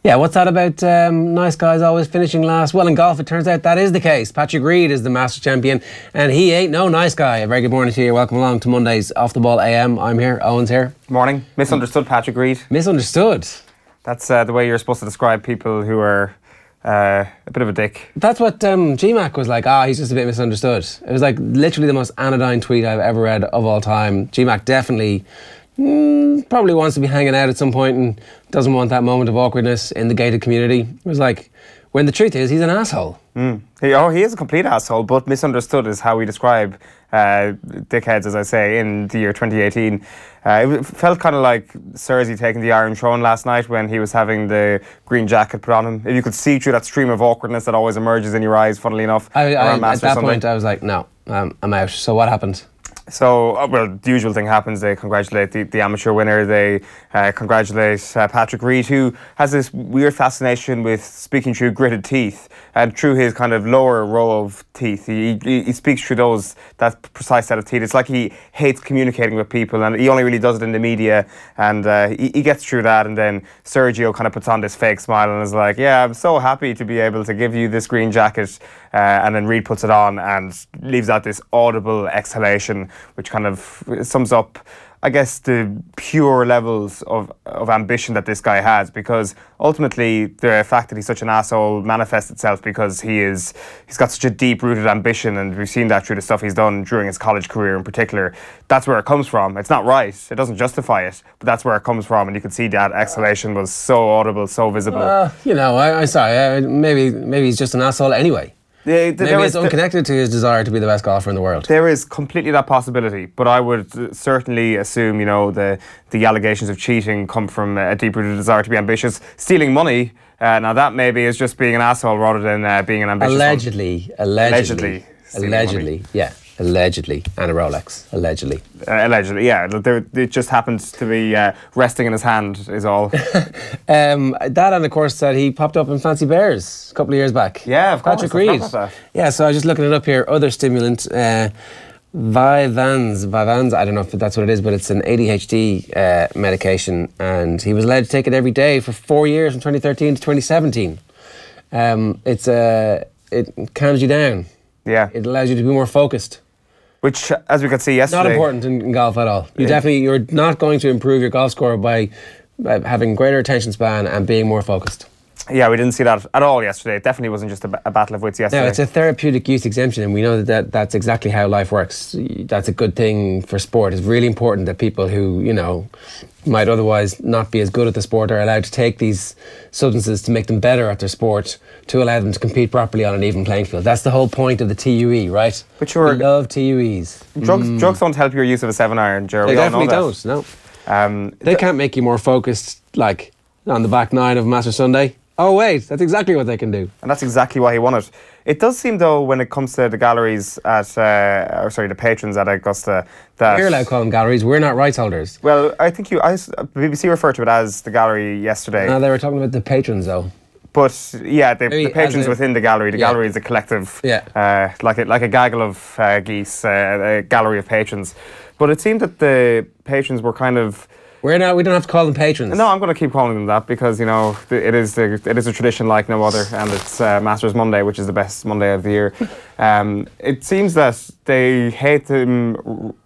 Yeah, what's that about nice guys always finishing last? Well, in golf, it turns out that is the case. Patrick Reid is the Masters champion, and he ain't no nice guy. A very good morning to you. Welcome along to Monday's Off the Ball AM. I'm here. Owen's here. Morning. Misunderstood Patrick Reid. Misunderstood? That's the way you're supposed to describe people who are a bit of a dick. That's what GMAC was like. He's just a bit misunderstood. It was like literally the most anodyne tweet I've ever read of all time. GMAC definitely probably wants to be hanging out at some point and doesn't want that moment of awkwardness in the gated community. It was like, when the truth is, he's an asshole. He is a complete asshole, but misunderstood is how we describe dickheads, as I say, in the year 2018. It felt kind of like Cersei taking the Iron Throne last night when he was having the green jacket put on him. If you could see through that stream of awkwardness that always emerges in your eyes, funnily enough. At that point, I was like, no, I'm out. So what happened? So, well, the usual thing happens. They congratulate the amateur winner. They congratulate Patrick Reid, who has this weird fascination with speaking through gritted teeth and through his kind of lower row of teeth. He speaks through that precise set of teeth. It's like he hates communicating with people, and he only really does it in the media. And he gets through that, and then Sergio kind of puts on this fake smile and is like, "Yeah, I'm so happy to be able to give you this green jacket." And then Reid puts it on and leaves out this audible exhalation, which kind of sums up, I guess, the pure levels of ambition that this guy has, because ultimately the fact that he's such an asshole manifests itself because he's got such a deep-rooted ambition, and we've seen that through the stuff he's done during his college career in particular. That's where it comes from. It's not right. It doesn't justify it, but that's where it comes from, and you could see that exhalation was so audible, so visible. I'm sorry, maybe he's just an asshole anyway. Maybe it's unconnected to his desire to be the best golfer in the world. There is completely that possibility, but I would certainly assume, the allegations of cheating come from a deep-rooted desire to be ambitious. Stealing money, now that maybe is just being an asshole rather than being an ambitious Allegedly, yeah. Allegedly, and a Rolex. Allegedly, yeah. It just happened to be resting in his hand, is all. That, and of course, that he popped up in Fancy Bears a couple of years back. Yeah, of course. Patrick Reid. Yeah, so I was just looking it up here. Other stimulant, Vyvanse. I don't know if that's what it is, but it's an ADHD medication, and he was allowed to take it every day for 4 years, from 2013 to 2017. It calms you down. Yeah. It allows you to be more focused. Which, as we could see yesterday... Not important in golf at all. You're not going to improve your golf score by having greater attention span and being more focused. Yeah, we didn't see that at all yesterday. It definitely wasn't just a battle of wits yesterday. No, it's a therapeutic use exemption, and we know that's exactly how life works. That's a good thing for sport. It's really important that people who, might otherwise not be as good at the sport are allowed to take these substances to make them better at their sport, to allow them to compete properly on an even playing field. That's the whole point of the TUE, right? But sure, we love TUEs. Drugs don't help your use of a 7-iron, Ger. They definitely don't, no. They can't make you more focused, like on the back nine of Master Sunday. Oh wait, that's exactly what they can do. And that's exactly why he won it. It does seem, though, when it comes to the galleries at, the patrons at Augusta, that... We're allowed to call them galleries, we're not rights holders. Well, I think BBC referred to it as the gallery yesterday. No, they were talking about the patrons, though. But, yeah, the patrons within the gallery. The gallery is a collective, like a gaggle of geese, a gallery of patrons. But it seemed that the patrons were kind of... We don't have to call them patrons. No, I'm going to keep calling them that because, it is a tradition like no other, and it's Masters Monday, which is the best Monday of the year. It seems that they hate him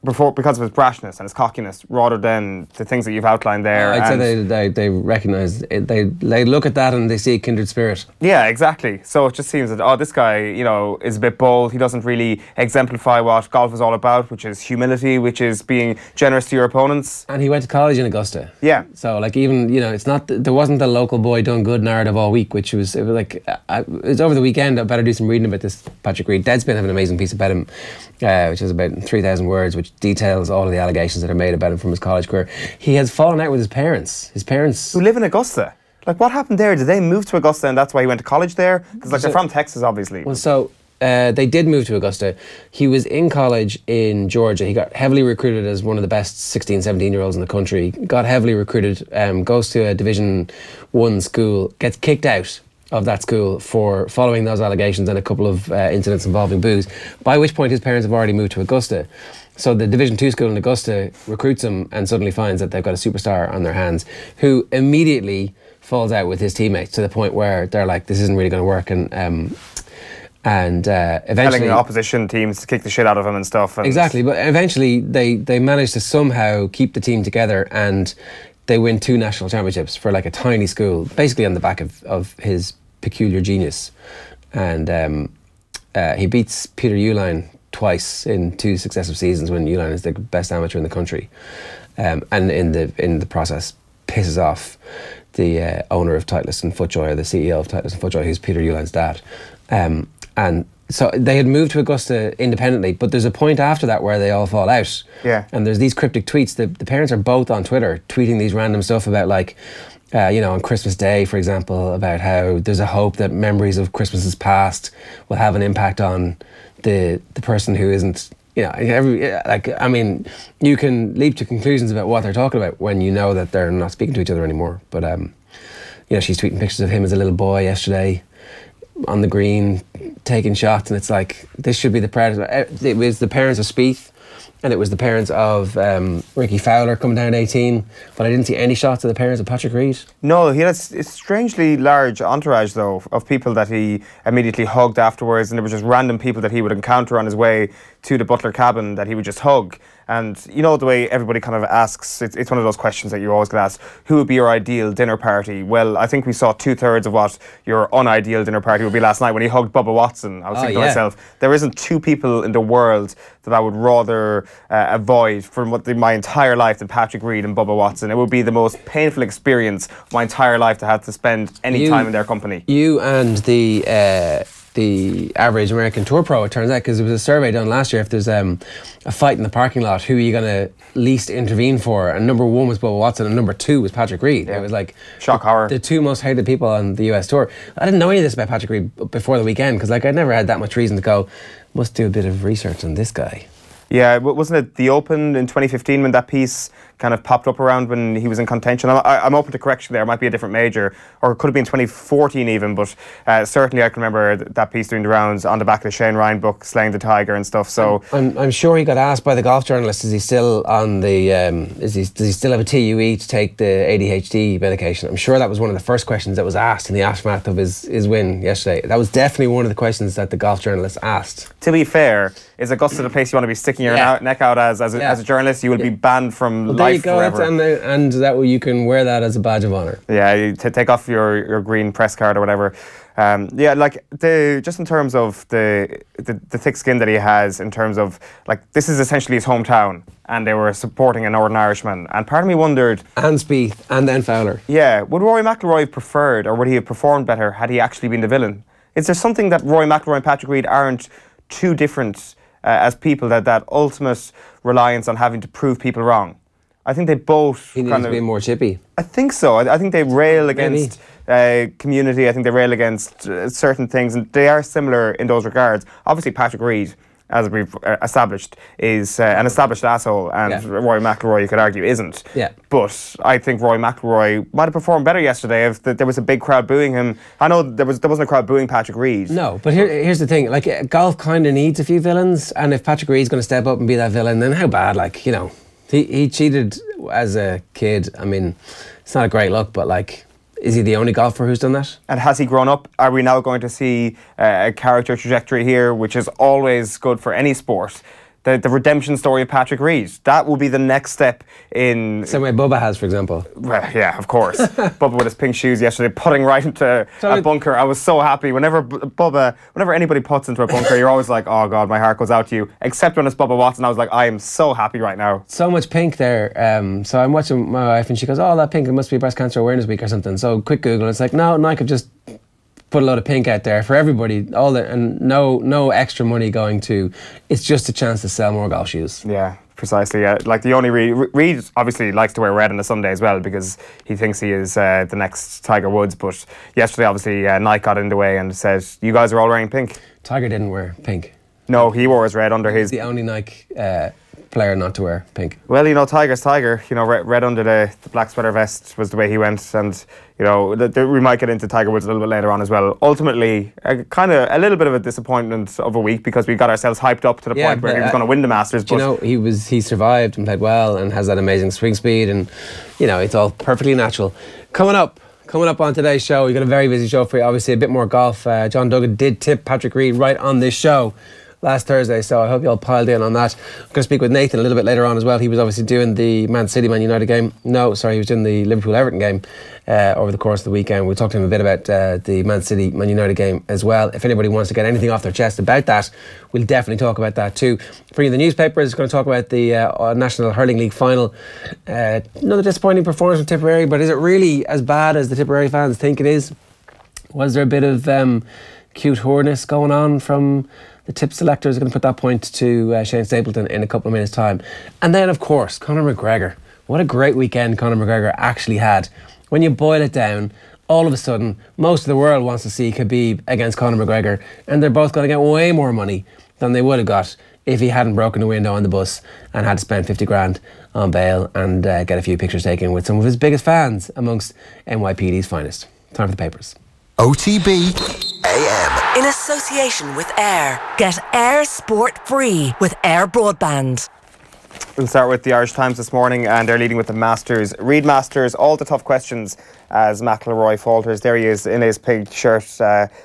because of his brashness and his cockiness, rather than the things that you've outlined there. I'd say they recognise it. They look at that and they see a kindred spirit. Yeah, exactly. So it just seems that this guy, is a bit bold. He doesn't really exemplify what golf is all about, which is humility, which is being generous to your opponents. And he went to college in Augusta. Yeah. So even it's not. There wasn't the local boy done good narrative all week, which was it was over the weekend. I better do some reading about this Patrick Reid. Deadspin have an amazing piece about him, which is about 3,000 words, which details all of the allegations that are made about him from his college career. He has fallen out with his parents. His parents who live in Augusta. Like, what happened there? Did they move to Augusta and that's why he went to college there? Because they're from Texas, obviously. Well, so they did move to Augusta. He was in college in Georgia. He got heavily recruited as one of the best 16, 17-year-olds in the country. Got heavily recruited, goes to a Division 1 school, gets kicked out of that school for following those allegations and a couple of incidents involving booze, by which point his parents have already moved to Augusta. So the Division 2 school in Augusta recruits him and suddenly finds that they've got a superstar on their hands who immediately falls out with his teammates to the point where they're like, this isn't really going to work. And eventually... Telling opposition teams to kick the shit out of him and stuff. And exactly, but eventually they managed to somehow keep the team together, and they win 2 national championships for like a tiny school, basically on the back of his peculiar genius. And he beats Peter Eoin twice in 2 successive seasons when Eoin is the best amateur in the country. And in the process pisses off the owner of Titleist and Footjoy, or the CEO of Titleist and Footjoy, who's Peter Eoin's dad. And so they had moved to Augusta independently, but there's a point after that where they all fall out. Yeah. And there's these cryptic tweets. The parents are both on Twitter tweeting these random stuff about like, on Christmas Day, for example, about how there's a hope that memories of Christmases past will have an impact on the person who isn't, you can leap to conclusions about what they're talking about when you know that they're not speaking to each other anymore. But, she's tweeting pictures of him as a little boy yesterday on the green, taking shots, and it's like, this should be the parents. It was the parents of Spieth, and it was the parents of Ricky Fowler coming down 18, but I didn't see any shots of the parents of Patrick Reid. No, he had a strangely large entourage, though, of people that he immediately hugged afterwards, and there were just random people that he would encounter on his way to the Butler cabin that he would just hug. And you know the way everybody kind of asks, it's one of those questions that you always get asked, who would be your ideal dinner party? Well, I think we saw 2/3 of what your unideal dinner party would be last night when he hugged Bubba Watson. I was thinking to myself, there isn't 2 people in the world that I would rather avoid for my entire life than Patrick Reid and Bubba Watson. It would be the most painful experience of my entire life to have to spend any time in their company. You and the average American Tour pro, it turns out, because there was a survey done last year, if there's a fight in the parking lot, who are you going to least intervene for? And number 1 was Bubba Watson and number 2 was Patrick Reid. Yeah. It was like shock horror. The 2 most hated people on the US Tour. I didn't know any of this about Patrick Reid before the weekend, because I'd never had that much reason to go, must do a bit of research on this guy. Yeah, wasn't it the Open in 2015 when that piece kind of popped up around when he was in contention? I'm open to correction there. It might be a different major, or it could have been 2014 even, but certainly I can remember that piece doing the rounds on the back of the Shane Ryan book, Slaying the Tiger and stuff. So I'm sure he got asked by the golf journalist, is he still on the does he still have a TUE to take the ADHD medication? I'm sure that was one of the first questions that was asked in the aftermath of his win yesterday. That was definitely one of the questions that the golf journalist asked. To be fair, is Augusta the place you want to be sticking your neck out as a journalist? You will be banned from life forever. And that way you can wear that as a badge of honour. Yeah, you take off your green press card or whatever. Just in terms of the thick skin that he has, in terms of like, this is essentially his hometown, and they were supporting a Northern Irishman, and part of me wondered, and Spieth and then Fowler, would Rory McIlroy have preferred, or would he have performed better had he actually been the villain? Is there something that Rory McIlroy and Patrick Reid aren't too different as people, that ultimate reliance on having to prove people wrong? I think they both he needs to be more chippy. I think so. I think they rail against community. I think they rail against certain things, and they are similar in those regards. Obviously, Patrick Reid, as we've established, is an established asshole, and Rory McIlroy, you could argue, isn't. Yeah. But I think Rory McIlroy might have performed better yesterday if there was a big crowd booing him. I know there wasn't a crowd booing Patrick Reid. No, but here's the thing. Like, golf kind of needs a few villains, and if Patrick Reid's going to step up and be that villain, then how bad? Like, He cheated as a kid. I mean, it's not a great look, but like, is he the only golfer who's done that? And has he grown up? Are we now going to see a character trajectory here, which is always good for any sport? The redemption story of Patrick Reid. That will be the next step in... Same way Bubba has, for example. Well, yeah, of course. Bubba with his pink shoes yesterday, putting right into a bunker. I was so happy. Whenever anybody puts into a bunker, you're always like, oh God, my heart goes out to you. Except when it's Bubba Watson, I was like, I am so happy right now. So much pink there. So I'm watching my wife and she goes, oh, that pink, it must be Breast Cancer Awareness Week or something. So quick Google, it's like, no, Nike have just put a load of pink out there for everybody, and no extra money going to. It's just a chance to sell more golf shoes. Yeah, precisely. Like the only Reid obviously likes to wear red on a Sunday as well because he thinks he is the next Tiger Woods. But yesterday, obviously, Nike got in the way and said, "You guys are all wearing pink." Tiger didn't wear pink. No, he wore his red under his. He's the only Nike player not to wear pink? Well, you know, Tiger's Tiger. You know, red under the black sweater vest was the way he went, and you know, we might get into Tiger Woods a little bit later on as well. Ultimately, kind of a little bit of a disappointment of a week because we got ourselves hyped up to the point where he was going to win the Masters. But you know, he survived and played well and has that amazing swing speed, and you know, it's all perfectly natural. Coming up on today's show, we've got a very busy show for you. Obviously, a bit more golf. John Duggan did tip Patrick Reid right on this show last Thursday, so I hope you all piled in on that. I'm going to speak with Nathan a little bit later on as well. He was obviously doing the Man United game. No, sorry, he was doing the Liverpool-Everton game over the course of the weekend. We'll talk to him a bit about the Man United game as well. If anybody wants to get anything off their chest about that, we'll definitely talk about that too. For you, the newspapers, going to talk about the National Hurling League final. Another disappointing performance from Tipperary, but is it really as bad as the Tipperary fans think it is? Was there a bit of cute whoreness going on from the Tipp selectors? Are going to put that point to Shane Stapleton in a couple of minutes' time. And then, of course, Conor McGregor. What a great weekend Conor McGregor actually had. When you boil it down, all of a sudden, most of the world wants to see Khabib against Conor McGregor, and they're both going to get way more money than they would have got if he hadn't broken the window on the bus and had to spend 50 grand on bail and get a few pictures taken with some of his biggest fans amongst NYPD's finest. Time for the papers. OTB AM. In association with Air. Get Air Sport free with Air Broadband. We'll start with the Irish Times this morning, and they're leading with the Masters. Reid Masters, all the tough questions as McIlroy falters. There he is in his pink shirt,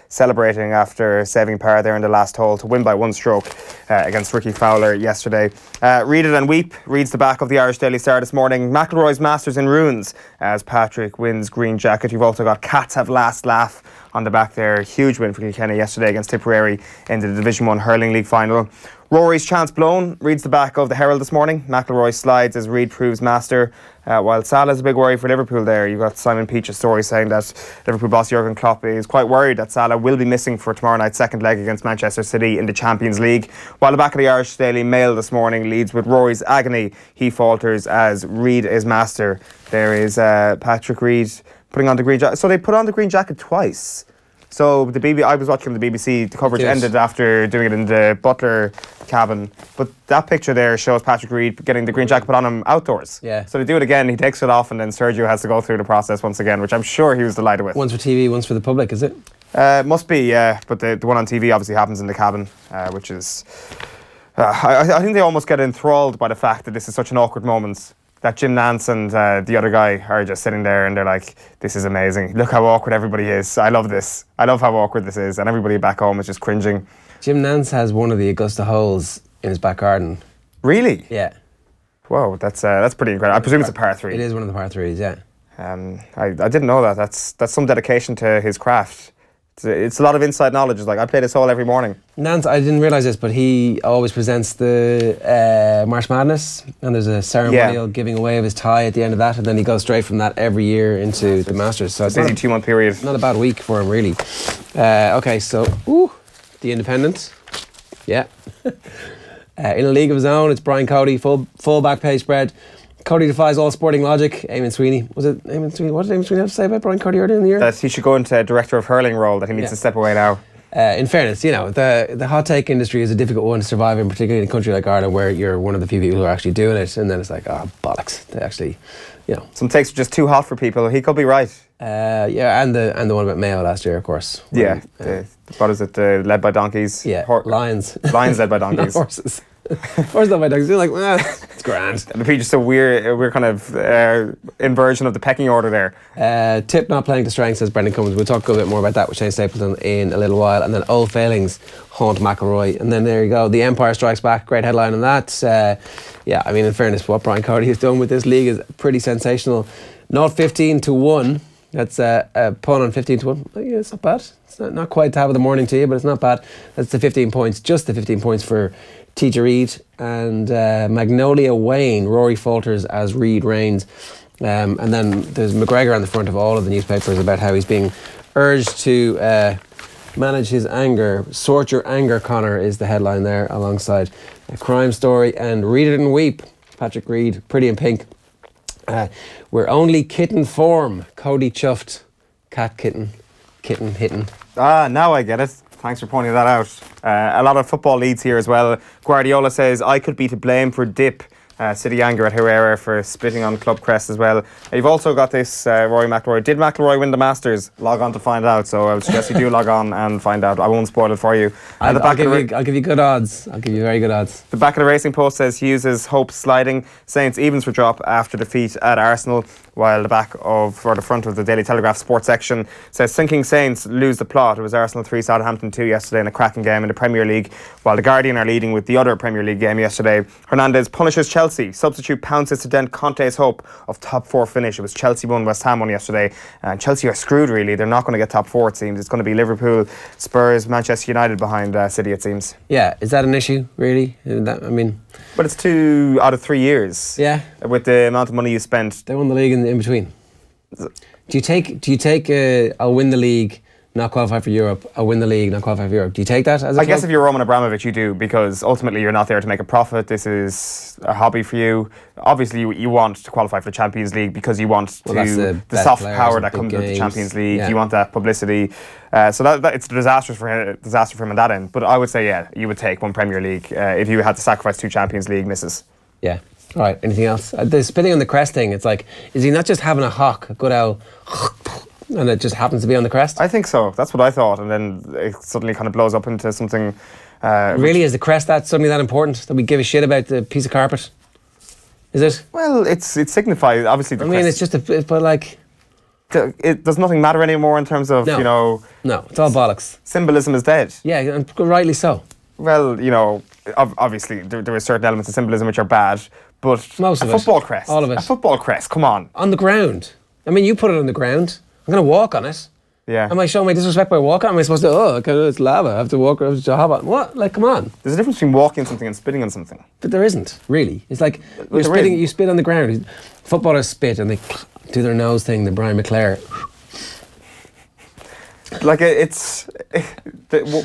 celebrating after saving par there in the last hole to win by one stroke against Ricky Fowler yesterday. Read it and weep reads the back of the Irish Daily Star this morning. McIlroy's Masters in ruins as Patrick wins green jacket. You've also got Cats Have Last Laugh on the back there. Huge win for Kilkenny yesterday against Tipperary in the Division 1 Hurling League final. Rory's chance blown reads the back of the Herald this morning. McIlroy slides as Reid proves master. While Salah's a big worry for Liverpool there. You've got Simon Peach's story saying that Liverpool boss Jurgen Klopp is quite worried that Salah will be missing for tomorrow night's second leg against Manchester City in the Champions League. While the back of the Irish Daily Mail this morning leads with Rory's agony. He falters as Reid is master. There is Patrick Reid putting on the green jacket. So they put on the green jacket twice. So I was watching the BBC. The coverage ended after doing it in the Butler cabin. But that picture there shows Patrick Reid getting the green jacket put on him outdoors. Yeah. So they do it again. He takes it off, and then Sergio has to go through the process once again, which I'm sure he was delighted with. One's for TV, one's for the public, is it? Must be, yeah. But the one on TV obviously happens in the cabin, which is... I think they almost get enthralled by the fact that this is such an awkward moment. That Jim Nance and the other guy are just sitting there and they're like, this is amazing. Look how awkward everybody is. I love this. I love how awkward this is. And everybody back home is just cringing. Jim Nance has one of the Augusta holes in his back garden. Really? Yeah. Whoa, that's pretty incredible. I presume it's a par 3. It is one of the par 3s, yeah. I didn't know that. That's some dedication to his craft. It's a lot of inside knowledge. It's like, I play this hole every morning. Nance, I didn't realise this, but he always presents the March Madness, and there's a ceremonial giving away of his tie at the end of that, and then he goes straight from that every year into the Masters. So it's a busy 2-month period. Not a bad week for him, really. Okay, so the Independent, yeah. In a league of his own, it's Brian Cody, full back page spread. Cody defies all sporting logic. Eamon Sweeney. Was it Eamon Sweeney? What did Eamon Sweeney have to say about Brian Cody earlier in the year? That he should go into a director of hurling role, that he needs to step away now. In fairness, you know, the hot take industry is a difficult one to survive in, particularly in a country like Ireland where you're one of the few people who are actually doing it, and then it's like, bollocks. They actually, you know. Some takes are just too hot for people. He could be right. Yeah, and the one about Mayo last year, of course. Yeah. What is it? Led by donkeys? Yeah, lions. Lions led by donkeys. Not horses. Horses led by donkeys. You're like, it's grand. It'd be just a weird kind of inversion of the pecking order there. Tipp not playing to strength, says Brendan Cummins. We'll talk a bit more about that with Shane Stapleton in a little while. And then old failings haunt McIlroy. And then there you go. The Empire Strikes Back. Great headline on that. Yeah, I mean, in fairness, what Brian Cody has done with this league is pretty sensational. Not 15-1. That's a pun on 15-1. Yeah, it's not bad. It's not quite top of the morning to you, but it's not bad. That's the 15 points. Just the 15 points for TJ Reid and Magnolia Wayne. Rory falters as Reid reigns. And then there's McGregor on the front of all of the newspapers about how he's being urged to manage his anger. Sort your anger, Conor, is the headline there, alongside a crime story. And Read it and weep. Patrick Reid, pretty in pink. We're only kitten form. Cody chuffed. Cat kitten. Kitten hitting. Now I get it. Thanks for pointing that out. A lot of football leads here as well. Guardiola says, I could be to blame for Dip. City anger at Herrera for spitting on club crest as well. You've also got this Rory McIlroy. Did McIlroy win the Masters? Log on to find out. So I would suggest you do log on and find out. I won't spoil it for you. I'll give you good odds. I'll give you very good odds. The back of the Racing Post says Hughes' hopes sliding. Saints evens for drop after defeat at Arsenal. While the front of the Daily Telegraph sports section says sinking Saints lose the plot. It was Arsenal 3, Southampton 2 yesterday in a cracking game in the Premier League, while the Guardian are leading with the other Premier League game yesterday. Hernandez punishes Chelsea. Substitute pounces to dent Conte's hope of top 4 finish. It was Chelsea 1, West Ham 1 yesterday. And Chelsea are screwed really. They're not going to get top 4 it seems. It's going to be Liverpool, Spurs, Manchester United behind City it seems. Yeah, is that an issue really? But it's 2 out of 3 years. Yeah. With the amount of money you spent. They won the league in between. Do you take I'll win the league, not qualify for Europe, I'll win the league, not qualify for Europe? Do you take that as a club? guess if you're Roman Abramovich you do, because ultimately you're not there to make a profit. This is a hobby for you. Obviously you want to qualify for the Champions League because you want the soft power that comes with the Champions League. You want that publicity. So that it's disaster for him on that end. But I would say you would take 1 Premier League if you had to sacrifice 2 Champions League misses. Yeah. All right, anything else? The spitting on the crest thing, it's like, is he not just having a good old and it just happens to be on the crest? I think so. That's what I thought. And then it suddenly kind of blows up into something... really, is the crest suddenly that important that we give a shit about the piece of carpet? Is it? Well, it signifies, obviously, the crest. It's just but like... Does nothing matter anymore in terms of, No, it's all bollocks. Symbolism is dead. Yeah, and rightly so. Well, obviously there are certain elements of symbolism which are bad, but most of a football crest. All of it. A football crest, come on. On the ground. I mean, you put it on the ground. I'm going to walk on it. Yeah. Am I showing my disrespect by walking? Am I supposed to, it's lava, I have to walk around to hop on? What? Like, come on. There's a difference between walking on something and spitting on something. But there isn't, really. It's like, you spit on the ground. Footballers spit and they do their nose thing, the Brian McClare. Like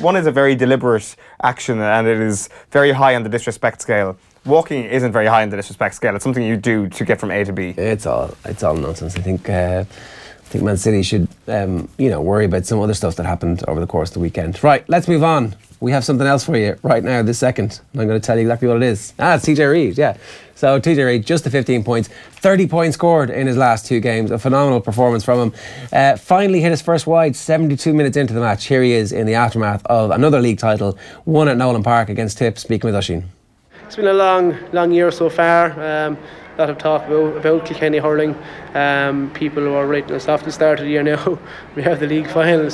one is a very deliberate action and it is very high on the disrespect scale. Walking isn't very high on the disrespect scale. It's something you do to get from A to B. It's all nonsense. I think Man City should worry about some other stuff that happened over the course of the weekend. Right, let's move on. We have something else for you right now, this second. I'm going to tell you exactly what it is. It's TJ Reid, yeah. So TJ Reid, just the 15 points, 30 points scored in his last 2 games. A phenomenal performance from him. Finally hit his first wide 72 minutes into the match. Here he is in the aftermath of another league title, won at Nolan Park against Tipp, speaking with Oisin. It's been a long year so far. A lot of talk about Kilkenny hurling. People are writing us off the start of the year now. We have the league final,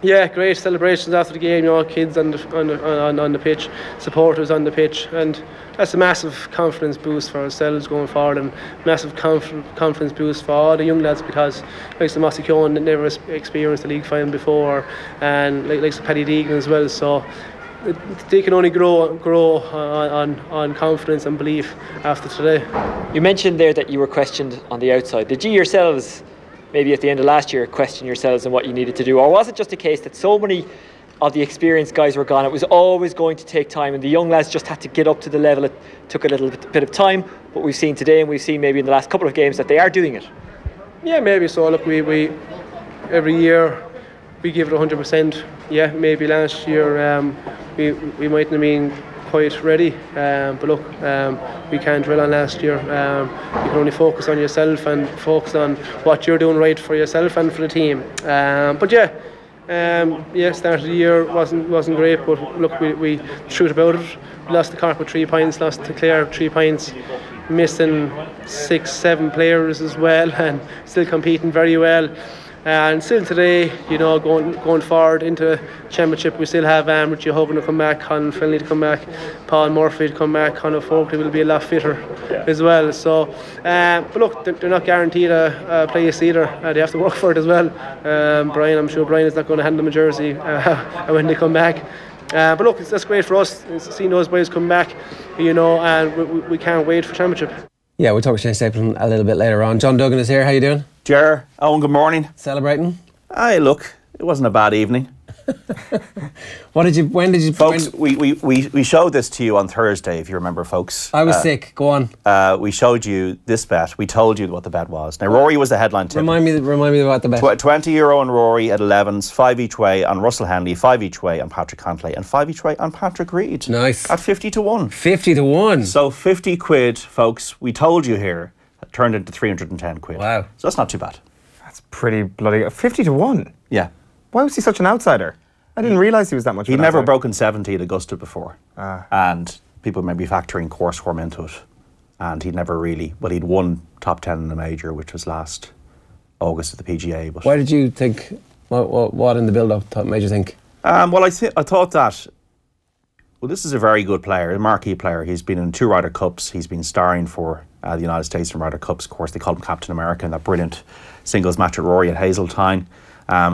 great celebrations after the game. Kids on the pitch, supporters on the pitch, and that's a massive confidence boost for ourselves going forward, and massive confidence boost for all the young lads, because like the Mossy Keown that never experienced the league final before, and like Paddy Deegan as well. So they can only grow on confidence and belief after today. You mentioned there that you were questioned on the outside. Did you yourselves, maybe at the end of last year, question yourselves on what you needed to do? Or was it just a case that so many of the experienced guys were gone, it was always going to take time and the young lads just had to get up to the level? It took a little bit of time, but we've seen today and we've seen maybe in the last couple of games that they are doing it. Yeah, maybe so. Look, we every year we give it 100%. Yeah, maybe last year we mightn't have been quite ready, but look, we can't dwell on last year. You can only focus on yourself and focus on what you're doing right for yourself and for the team. Start of the year wasn't great, but look, we truth about it. We lost to Cork with 3 points, lost to Clare 3 points, missing 6-7 players as well, and still competing very well. And still today, going forward into Championship, we still have Richie Hogan to come back, Colin Finlay to come back, Paul Murphy to come back, Conor Folkley will be a lot fitter as well. So, but look, they're not guaranteed a place either. They have to work for it as well. I'm sure Brian is not going to hand them a jersey when they come back. But look, that's great for us, seeing those boys come back, and we can't wait for Championship. Yeah, we'll talk to Shane Stapleton a little bit later on. John Duggan is here. How you doing? Ger, Owen, good morning. Celebrating? Aye, look, it wasn't a bad evening. When did you... Folks, we showed this to you on Thursday, if you remember, folks. I was sick. Go on. We showed you this bet. We told you what the bet was. Now, Rory was the headline tip. Remind me about the bet. €20 on Rory at 11s, 5 each way on Russell Henley, 5 each way on Patrick Cantlay, and 5 each way on Patrick Reid. Nice. At 50 to 1. 50 to 1. So 50 quid, folks, we told you here, turned into 310 quid. Wow. So that's not too bad. That's pretty bloody... 50 to 1? Yeah. Why was he such an outsider? I didn't realise he was that much of He'd an never outsider. broken 70 at Augusta before. And people may be factoring course form into it. And he'd never really... Well, he'd won top 10 in the major, which was last August at the PGA. But why did you think... What in the build-up made you think? Well, I thought that... Well, this is a very good player, a marquee player. He's been in 2 Ryder Cups. He's been starring for the United States in Ryder Cups. Of course, they called him Captain America in that brilliant singles match at Rory at Hazeltine.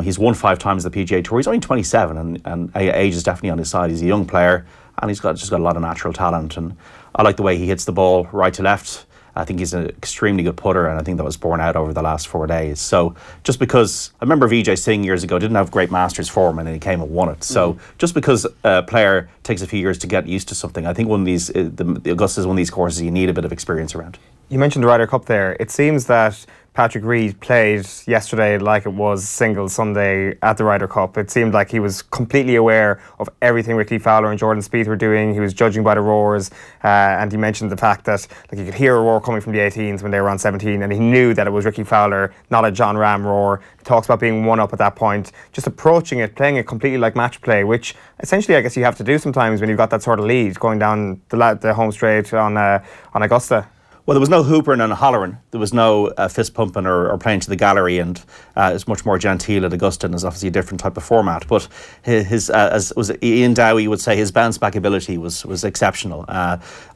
He's won 5 times the PGA Tour. He's only 27 and age is definitely on his side. He's a young player and he's just got a lot of natural talent. And I like the way he hits the ball right to left. I think he's an extremely good putter, and I think that was borne out over the last 4 days. So just because, I remember Vijay Singh years ago didn't have great Masters form and then he came and won it. So just because a player takes a few years to get used to something, I think one of these, the Augusta is one of these courses you need a bit of experience around. You mentioned the Ryder Cup there. It seems that Patrick Reid played yesterday like it was singles Sunday at the Ryder Cup. It seemed like he was completely aware of everything Ricky Fowler and Jordan Spieth were doing. He was judging by the roars, and he mentioned the fact that you could hear a roar coming from the 18s when they were on 17, and he knew that it was Ricky Fowler, not a John Ram roar. He talks about being one up at that point, just approaching it, playing it completely like match play, which essentially I guess you have to do sometimes when you've got that sort of lead going down the home straight on Augusta. Well, there was no hoopering and hollering. There was no fist pumping or playing to the gallery, and it's much more genteel at Augusta, and it's obviously a different type of format. But his as was Ian Dowie would say, his bounce back ability was exceptional.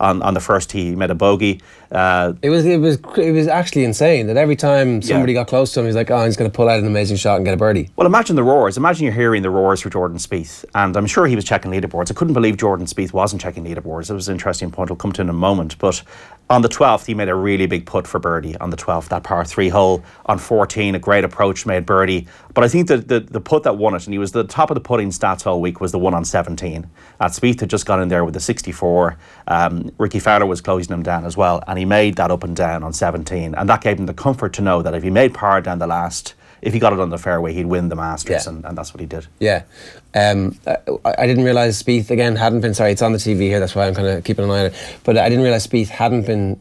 On the first tee, he made a bogey. It was actually insane that every time somebody got close to him, he's like, oh, he's going to pull out an amazing shot and get a birdie. Well, imagine the roars. Imagine you're hearing the roars for Jordan Spieth, and I'm sure he was checking leaderboards. I couldn't believe Jordan Spieth wasn't checking leaderboards. It was an interesting point. We'll come to in a moment, but. On the 12th, he made a really big putt for birdie on the 12th, that par 3 hole. On 14, a great approach, made birdie. But I think that the putt that won it, and he was the top of the putting stats all week, was the one on 17. Spieth had just got in there with the 64. Ricky Fowler was closing him down as well, and he made that up and down on 17. And that gave him the comfort to know that if he made par down the last, if he got it on the fairway, he'd win the Masters, and that's what he did. Yeah. I didn't realise Spieth, again, hadn't been... Sorry, it's on the TV here, that's why I'm kind of keeping an eye on it. But I didn't realise Spieth hadn't been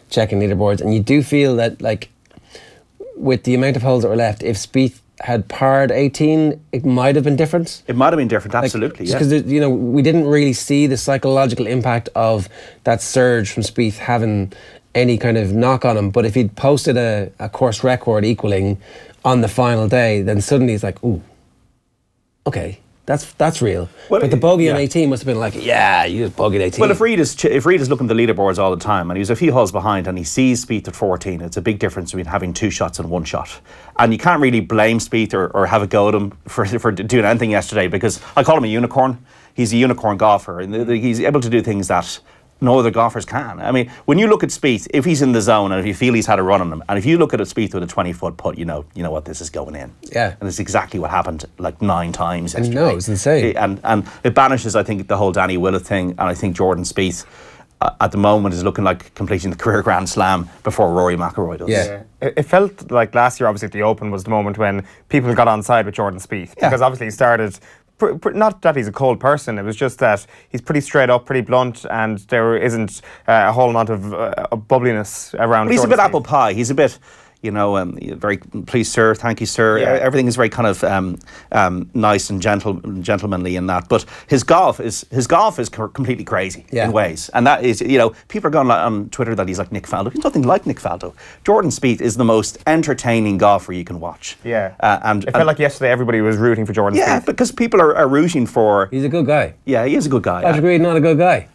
checking leaderboards. And you do feel that, like, with the amount of holes that were left, if Spieth had parred 18, it might have been different. It might have been different, absolutely, Because, we didn't really see the psychological impact of that surge from Spieth having any kind of knock on him. But if he'd posted a course record equaling on the final day, then suddenly it's like, ooh, okay, that's real. Well, but the bogey on 18 must have been like, yeah, you just bogeyed 18. Well, if Reid is looking at the leaderboards all the time and he was a few holes behind and he sees Spieth at 14, it's a big difference between having 2 shots and 1 shot. And you can't really blame Spieth or have a go at him for doing anything yesterday, because I call him a unicorn. He's a unicorn golfer, and he's able to do things that no other golfers can. I mean, when you look at Spieth, if he's in the zone and if you feel he's had a run on him, and if you look at a Spieth with a 20-foot putt, you know what, this is going in. Yeah. And it's exactly what happened like 9 times yesterday. No, it's insane. And it banishes, I think, the whole Danny Willett thing, and I think Jordan Spieth at the moment is looking like completing the career Grand Slam before Rory McIlroy does. Yeah. It felt like last year, obviously, at the Open was the moment when people got on side with Jordan Spieth, because obviously he started... Not that he's a cold person, it was just that he's pretty straight up, pretty blunt, and there isn't a whole amount of bubbliness around. But he's Jordan a bit Spieth. Apple pie. He's a bit, very please, sir, thank you, sir. Yeah. Everything is very kind of nice and gentlemanly in that. But his golf is completely crazy in ways, and that is, people are going on Twitter that he's like Nick Faldo. He's nothing like Nick Faldo. Jordan Spieth is the most entertaining golfer you can watch. Yeah, and it felt like yesterday everybody was rooting for Jordan Spieth. Yeah, because people are rooting for. He's a good guy. Yeah, he is a good guy. Patrick Reid, not a good guy.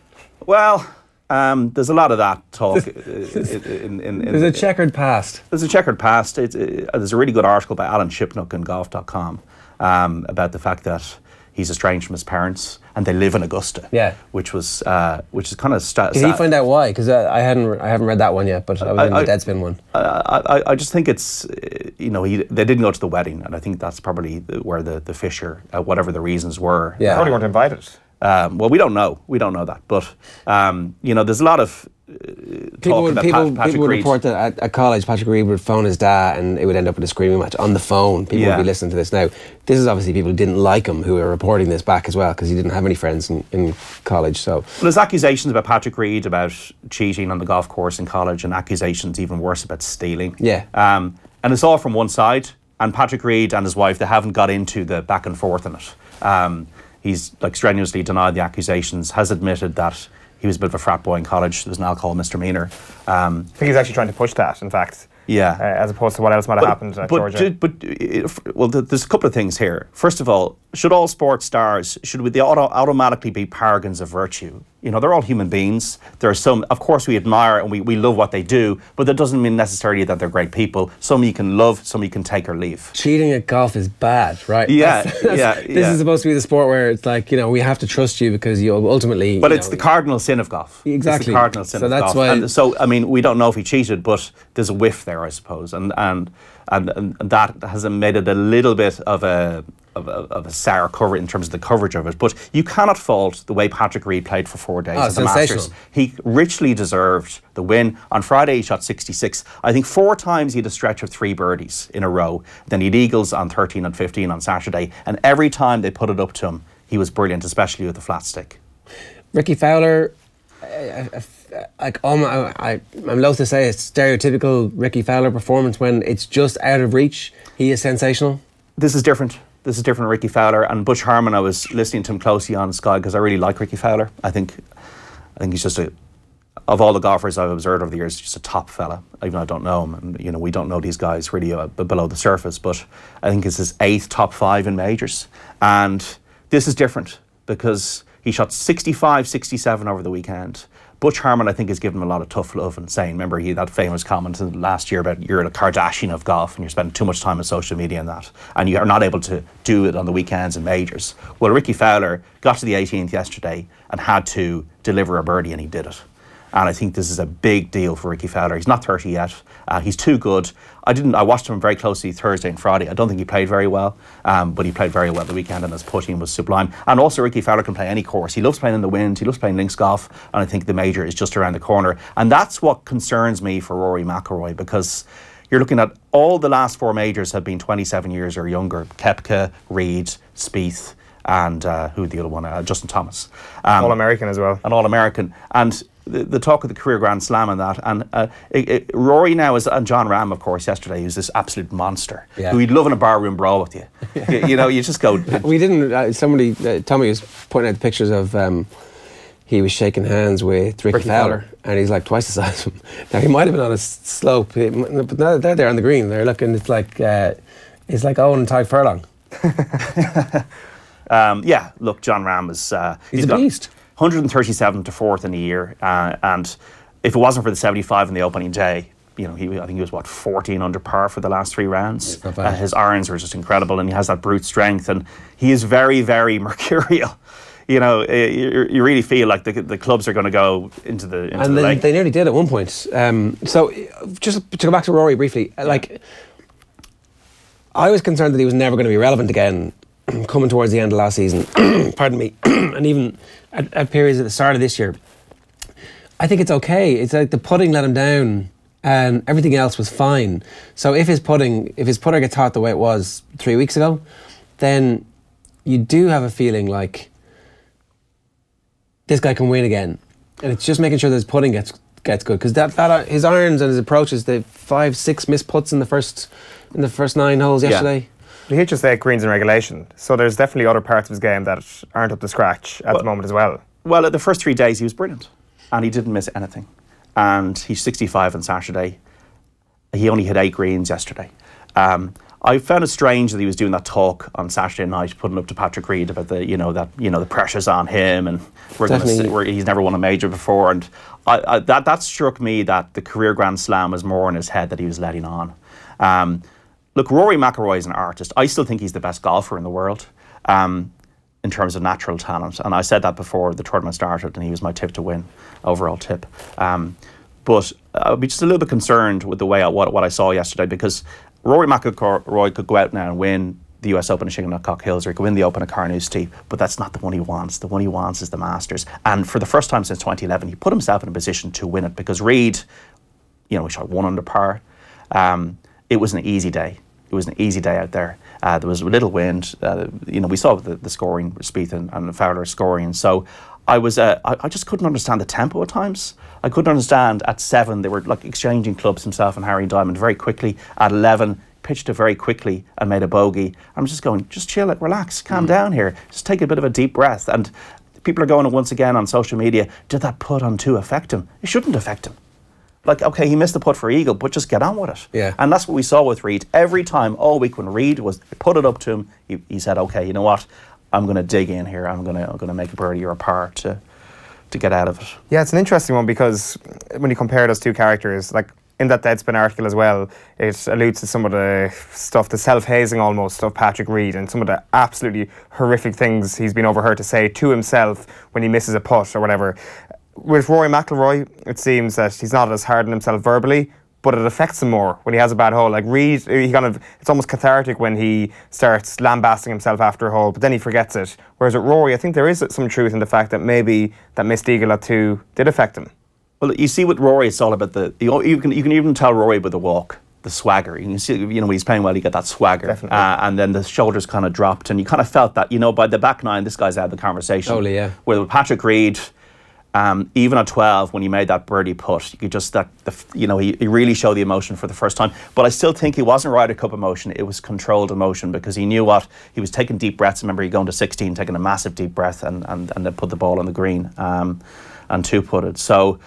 Well. There's a lot of that talk. There's a checkered past. There's a checkered past. There's a really good article by Alan Shipnook in golf.com about the fact that he's estranged from his parents and they live in Augusta. Yeah, which is kind of sad. Did he find out why? Because I haven't read that one yet, but I was in the Deadspin one. I just think it's they didn't go to the wedding, and I think that's probably where the fissure, whatever the reasons were. Yeah, probably weren't invited. Well, we don't know. We don't know that, but there's a lot of people would Reid. report that at college, Patrick Reid would phone his dad, and it would end up with a screaming match on the phone. People would be listening to this now. This is obviously people who didn't like him who are reporting this back as well, because he didn't have any friends in college. So there's accusations about Patrick Reid about cheating on the golf course in college, and accusations even worse about stealing. Yeah. And it's all from one side. And Patrick Reid and his wife, they haven't got into the back and forth in it. He's strenuously denied the accusations, has admitted that he was a bit of a frat boy in college. There was an alcohol misdemeanour. I think he's actually trying to push that, in fact. Yeah. As opposed to what else might have happened at Georgia. There's a couple of things here. First of all, should all sports stars, should they automatically be paragons of virtue? They're all human beings. There are some, of course, we admire and we love what they do, but that doesn't mean necessarily that they're great people. Some you can love, some you can take or leave. Cheating at golf is bad, right? Yeah, This is supposed to be the sport where it's like, we have to trust you because you ultimately... But it's the cardinal sin of golf. Exactly. It's the cardinal sin of golf. Why... And so, we don't know if he cheated, but there's a whiff there, I suppose. And that has made it a little bit of a sour cover in terms of the coverage of it. But you cannot fault the way Patrick Reid played for 4 days at the Masters. He richly deserved the win. On Friday, he shot 66. I think 4 times he had a stretch of 3 birdies in a row. Then he had eagles on 13 and 15 on Saturday. And every time they put it up to him, he was brilliant, especially with the flat stick. Ricky Fowler, I'm loath to say a stereotypical Ricky Fowler performance when it's just out of reach. He is sensational. This is different. This is different Ricky Fowler. And Butch Harmon, I was listening to him closely on Sky because I really like Ricky Fowler. I think he's just of all the golfers I've observed over the years, just a top fella. Even though I don't know him, and we don't know these guys really below the surface. But I think it's his 8th top 5 in majors. And this is different because he shot 65, 67 over the weekend. Butch Harmon, I think, has given him a lot of tough love and saying, remember, he had that famous comment last year about you're a Kardashian of golf and you're spending too much time on social media and that, and you are not able to do it on the weekends and majors. Well, Ricky Fowler got to the 18th yesterday and had to deliver a birdie, and he did it. And I think this is a big deal for Ricky Fowler. He's not 30 yet. He's too good. I watched him very closely Thursday and Friday. I don't think he played very well, but he played very well the weekend, and his putting was sublime. And also Ricky Fowler can play any course. He loves playing in the wind. He loves playing links golf, and I think the major is just around the corner. And that's what concerns me for Rory McIlroy, because you're looking at all the last 4 majors have been 27 years or younger. Koepka, Reid, Spieth, and who the other one? Justin Thomas. All-American as well. An All-American. And the talk of the career Grand Slam and that, and Rory now is, and John Ram, of course, yesterday, who's this absolute monster, who he'd love in a barroom brawl with you. You just go. We didn't. Somebody, Tommy was pointing out the pictures of. He was shaking hands with Ricky Fowler, and he's like twice the size of him. Now he might have been on a slope, but now they're there on the green. They're looking. It's like Eoin and Ty Furlong. Look, John Ram is he's a beast. 137 to 4th in the year, and if it wasn't for the 75 in the opening day, I think he was 14 under par for the last 3 rounds. His irons were just incredible, and he has that brute strength, and he is very, very mercurial. You really feel like the clubs are going to go into the lake. They nearly did at one point. So just to go back to Rory briefly, I was concerned that he was never going to be relevant again coming towards the end of last season. Pardon me. And even at periods at the start of this year. I think it's okay. It's like the putting let him down and everything else was fine. So if his putter gets hot the way it was 3 weeks ago, then you do have a feeling like this guy can win again. And it's just making sure that his putting gets good, because that his irons and his approaches, the 5-6 missed putts in the first 9 holes yesterday. He hit just 8 greens in regulation, so there's definitely other parts of his game that aren't up to scratch at the moment as well. Well, at the first 3 days he was brilliant, and he didn't miss anything. And he's 65 on Saturday. He only hit 8 greens yesterday. I found it strange that he was doing that talk on Saturday night, putting up to Patrick Reid about the pressure's on him, and he's never won a major before, and that struck me that the career Grand Slam was more in his head that he was letting on. Look, Rory McIlroy is an artist. I still think he's the best golfer in the world in terms of natural talent. And I said that before the tournament started, and he was my tip to win, overall tip. But I'd be just a little bit concerned with the way what I saw yesterday, because Rory McIlroy could go out now and win the US Open at Shinnecock Hills, or he could win the Open at Carnage, but that's not the one he wants. The one he wants is the Masters. And for the first time since 2011, he put himself in a position to win it, because Reid, you know, he shot 1 under par. It was an easy day. It was an easy day out there. There was a little wind. You know, we saw the scoring, Spieth and Fowler scoring. So I just couldn't understand the tempo at times. I couldn't understand at 7, they were like exchanging clubs, himself and Harry Diamond, very quickly. At 11, pitched it very quickly and made a bogey. I'm just going, just chill it, relax, calm down here. Just take a bit of a deep breath. And people are going once again on social media, did that putt on 2 affect him? It shouldn't affect him. Like, okay, he missed the putt for eagle, but just get on with it. Yeah. And that's what we saw with Reid. Every time, all week, when Reid was put it up to him, he said, okay, you know what? I'm going to dig in here. I'm going to make a birdie or a par to get out of it. Yeah, it's an interesting one, because when you compare those two characters, like in that Deadspin article as well, it alludes to some of the stuff, the self-hazing almost of Patrick Reid, and some of the absolutely horrific things he's been overheard to say to himself when he misses a putt or whatever. With Rory McIlroy, it seems that he's not as hard on himself verbally, but it affects him more when he has a bad hole. Like Reid, it's almost cathartic when he starts lambasting himself after a hole, but then he forgets it. Whereas with Rory, I think there is some truth in the fact that maybe that missed eagle at 2 did affect him. Well, you see with Rory, it's all about you can even tell Rory by the walk, the swagger. You can see, you know, when he's playing well, you get that swagger. Definitely. And then the shoulders kind of dropped, and you kind of felt that, you know, by the back 9, this guy's out of the conversation. Totally, yeah. Where with Patrick Reid, even at 12, when he made that birdie putt, you could just he really showed the emotion for the first time. But I still think he wasn't Ryder Cup emotion; it was controlled emotion, because he knew what he was taking deep breaths. Remember, he going to 16, taking a massive deep breath, and then put the ball on the green. And 2-putted. So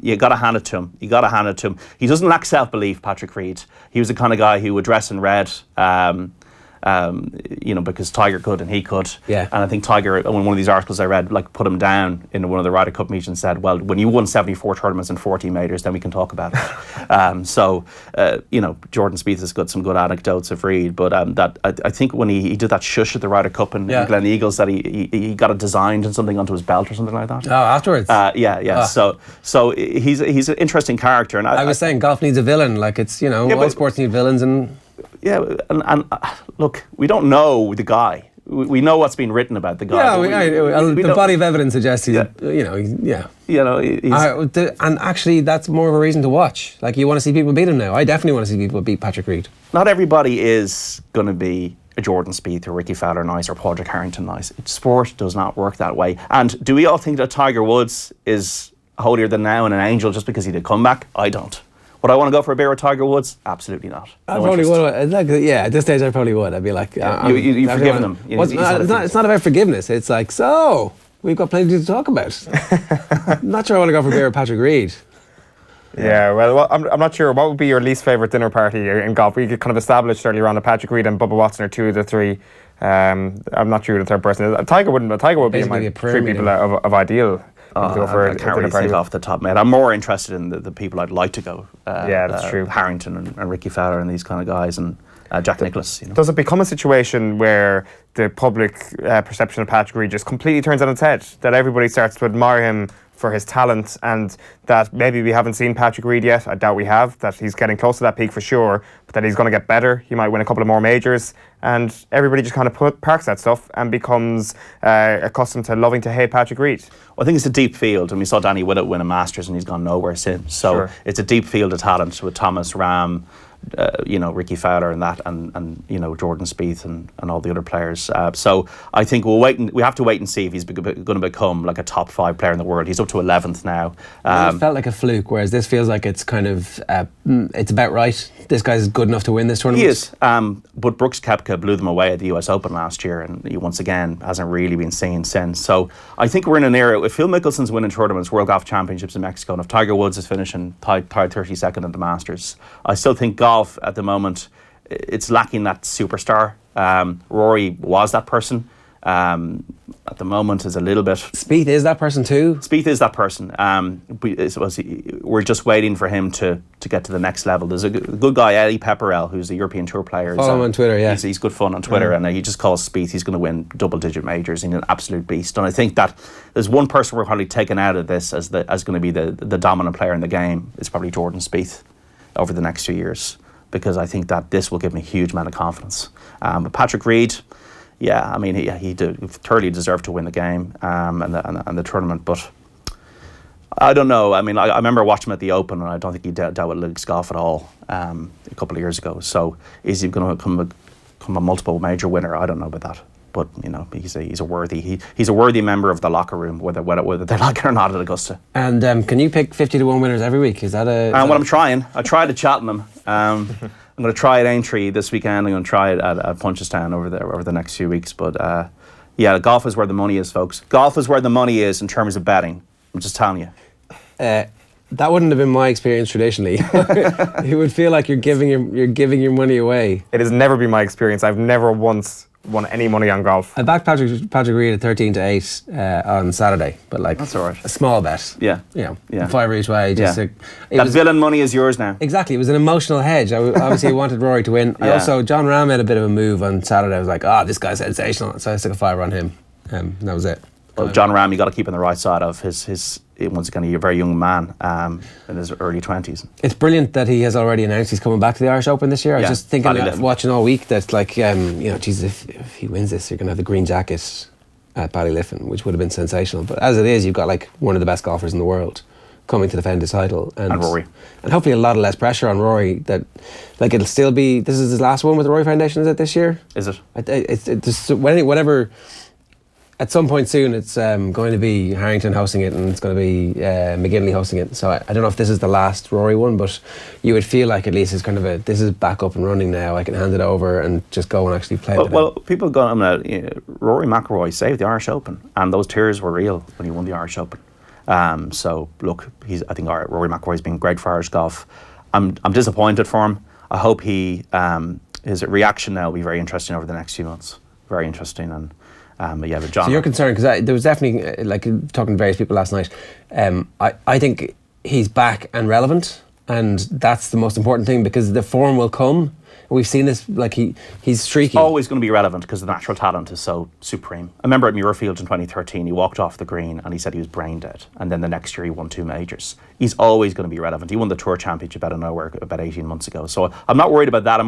you got to hand it to him. You got to hand it to him. He doesn't lack self-belief, Patrick Reid. He was the kind of guy who would dress in red, you know, because Tiger could and he could. Yeah. And I think Tiger, in one of these articles I read, like put him down in one of the Ryder Cup meetings and said, well, when you won 74 tournaments and 40 majors, then we can talk about it. You know, Jordan Spieth has got some good anecdotes of Reid, but I think when he did that shush at the Ryder Cup in Glen Eagles, that he got it designed and something onto his belt or something like that. Oh, afterwards? Yeah. Oh. So he's an interesting character. And I was saying golf needs a villain. Like, it's, you know, all sports need villains. And yeah, and look, we don't know the guy. We know what's been written about the guy. Yeah, the body of evidence suggests he's, you know, You know, and actually, that's more of a reason to watch. Like, you want to see people beat him now. I definitely want to see people beat Patrick Reid. Not everybody is going to be a Jordan Spieth or Ricky Fowler nice or Padraig Harrington nice. Sport does not work that way. And do we all think that Tiger Woods is holier than thou and an angel just because he did comeback? I don't. Would I want to go for a beer with Tiger Woods? Absolutely not. I probably would. Like, yeah, at this stage I probably would. I'd be like, you've forgiven him. It's not about forgiveness. It's like, so we've got plenty to talk about. I'm not sure I want to go for a beer with Patrick Reid. Yeah, well, I'm not sure. What would be your least favourite dinner party in golf? We kind of established earlier on that Patrick Reid and Bubba Watson are 2 of the 3. I'm not sure who the third person is. Tiger would be in my 3 people of ideal. I can't really think off the top, mate. I'm more interested in the people I'd like to go. Yeah, that's true. Harrington and Ricky Fowler and these kind of guys, and Jack Nicklaus. You know. Does it become a situation where the public perception of Patrick Reid just completely turns on its head? That everybody starts to admire him for his talent, and that maybe we haven't seen Patrick Reid yet. I doubt we have. That he's getting close to that peak for sure, but that he's going to get better. He might win a couple of more majors, and everybody just kind of parks that stuff and becomes accustomed to loving to hate Patrick Reid. Well, I think it's a deep field, and we saw Danny Willett win a Masters, and he's gone nowhere since. So It's a deep field of talent with Thomas, Rahm, you know, Ricky Fowler and that, and you know, Jordan Spieth and all the other players. So I think we have to wait and see if he's going to become like a top 5 player in the world. He's up to 11th now. It felt like a fluke, whereas this feels like it's kind of it's about right. This guy's good enough to win this tournament. He is, but Brooks Koepka blew them away at the US Open last year, and he once again hasn't really been seen since. So I think we're in an era, if Phil Mickelson's winning tournaments, World Golf Championships in Mexico, and if Tiger Woods is finishing tied 32nd at the Masters, I still think golf at the moment, it's lacking that superstar. Rory was that person. At the moment is a little bit... Spieth is that person too? Spieth is that person. We're just waiting for him to get to the next level. There's a good guy, Eddie Pepperell, who's a European Tour player. Follow him on Twitter, yeah. He's good fun on Twitter, and he just calls Spieth, he's going to win double-digit majors. He's an absolute beast. And I think that there's one person we're probably taking out of this as going to be the dominant player in the game. It's probably Jordan Spieth over the next few years. because I think that this will give him a huge amount of confidence. But Patrick Reid, yeah, I mean, he thoroughly deserved to win the game and the tournament, but I don't know. I mean, I remember watching him at the Open, and I don't think he dealt with links golf at all a couple of years ago. So is he going to become a multiple major winner? I don't know about that. But you know, he's a worthy member of the locker room, whether they like it or not at Augusta. And can you pick 50-1 winners every week? Is that a? I'm trying. I tried at Cheltenham. I'm going to try at Aintree this weekend. I'm going to try it at Punchestown over the next few weeks. But yeah, golf is where the money is, folks. Golf is where the money is in terms of betting. I'm just telling you. That wouldn't have been my experience traditionally. It would feel like you're giving your money away. It has never been my experience. I've never once won any money on golf. I backed Patrick Reid at 13-8 on Saturday, but like that's all right. A small bet. Yeah, you know, 5 each way. Just that villain money is yours now. Exactly, it was an emotional hedge. Obviously, I wanted Rory to win. Yeah. I also, John Ram made a bit of a move on Saturday. I was like, this guy's sensational. So I stuck a $5 on him. That was it. Well, John Ram, you got to keep on the right side of his. Once again, he's a very young man in his early 20s. It's brilliant that he has already announced he's coming back to the Irish Open this year. I was just thinking, watching all week, that like, Jesus, if he wins this, you're going to have the green jacket at Ballyliffin, which would have been sensational. But as it is, you've got like one of the best golfers in the world coming to defend his title, and Rory, and hopefully a lot of less pressure on Rory. That like it'll still be. This is his last one with the Rory Foundation. Is it this year? Is it? It's whatever. At some point soon, it's going to be Harrington hosting it, and it's going to be McGinley hosting it. So I don't know if this is the last Rory one, but you would feel like at least it's kind of this is back up and running now. I can hand it over and just go and actually play. Well, people go. Rory McIlroy saved the Irish Open, and those tears were real when he won the Irish Open. So look, I think Rory McIlroy's been great for Irish golf. I'm disappointed for him. I hope his reaction now will be very interesting over the next few months. Very interesting. And yeah, but John. So you're concerned because there was definitely like talking to various people last night. I think he's back and relevant, and that's the most important thing because the form will come. We've seen this, like he's streaky. Always going to be relevant because the natural talent is so supreme. I remember at Muirfield in 2013, he walked off the green and he said he was brain dead. And then the next year he won 2 majors. He's always going to be relevant. He won the Tour Championship out of nowhere about 18 months ago. So I'm not worried about that.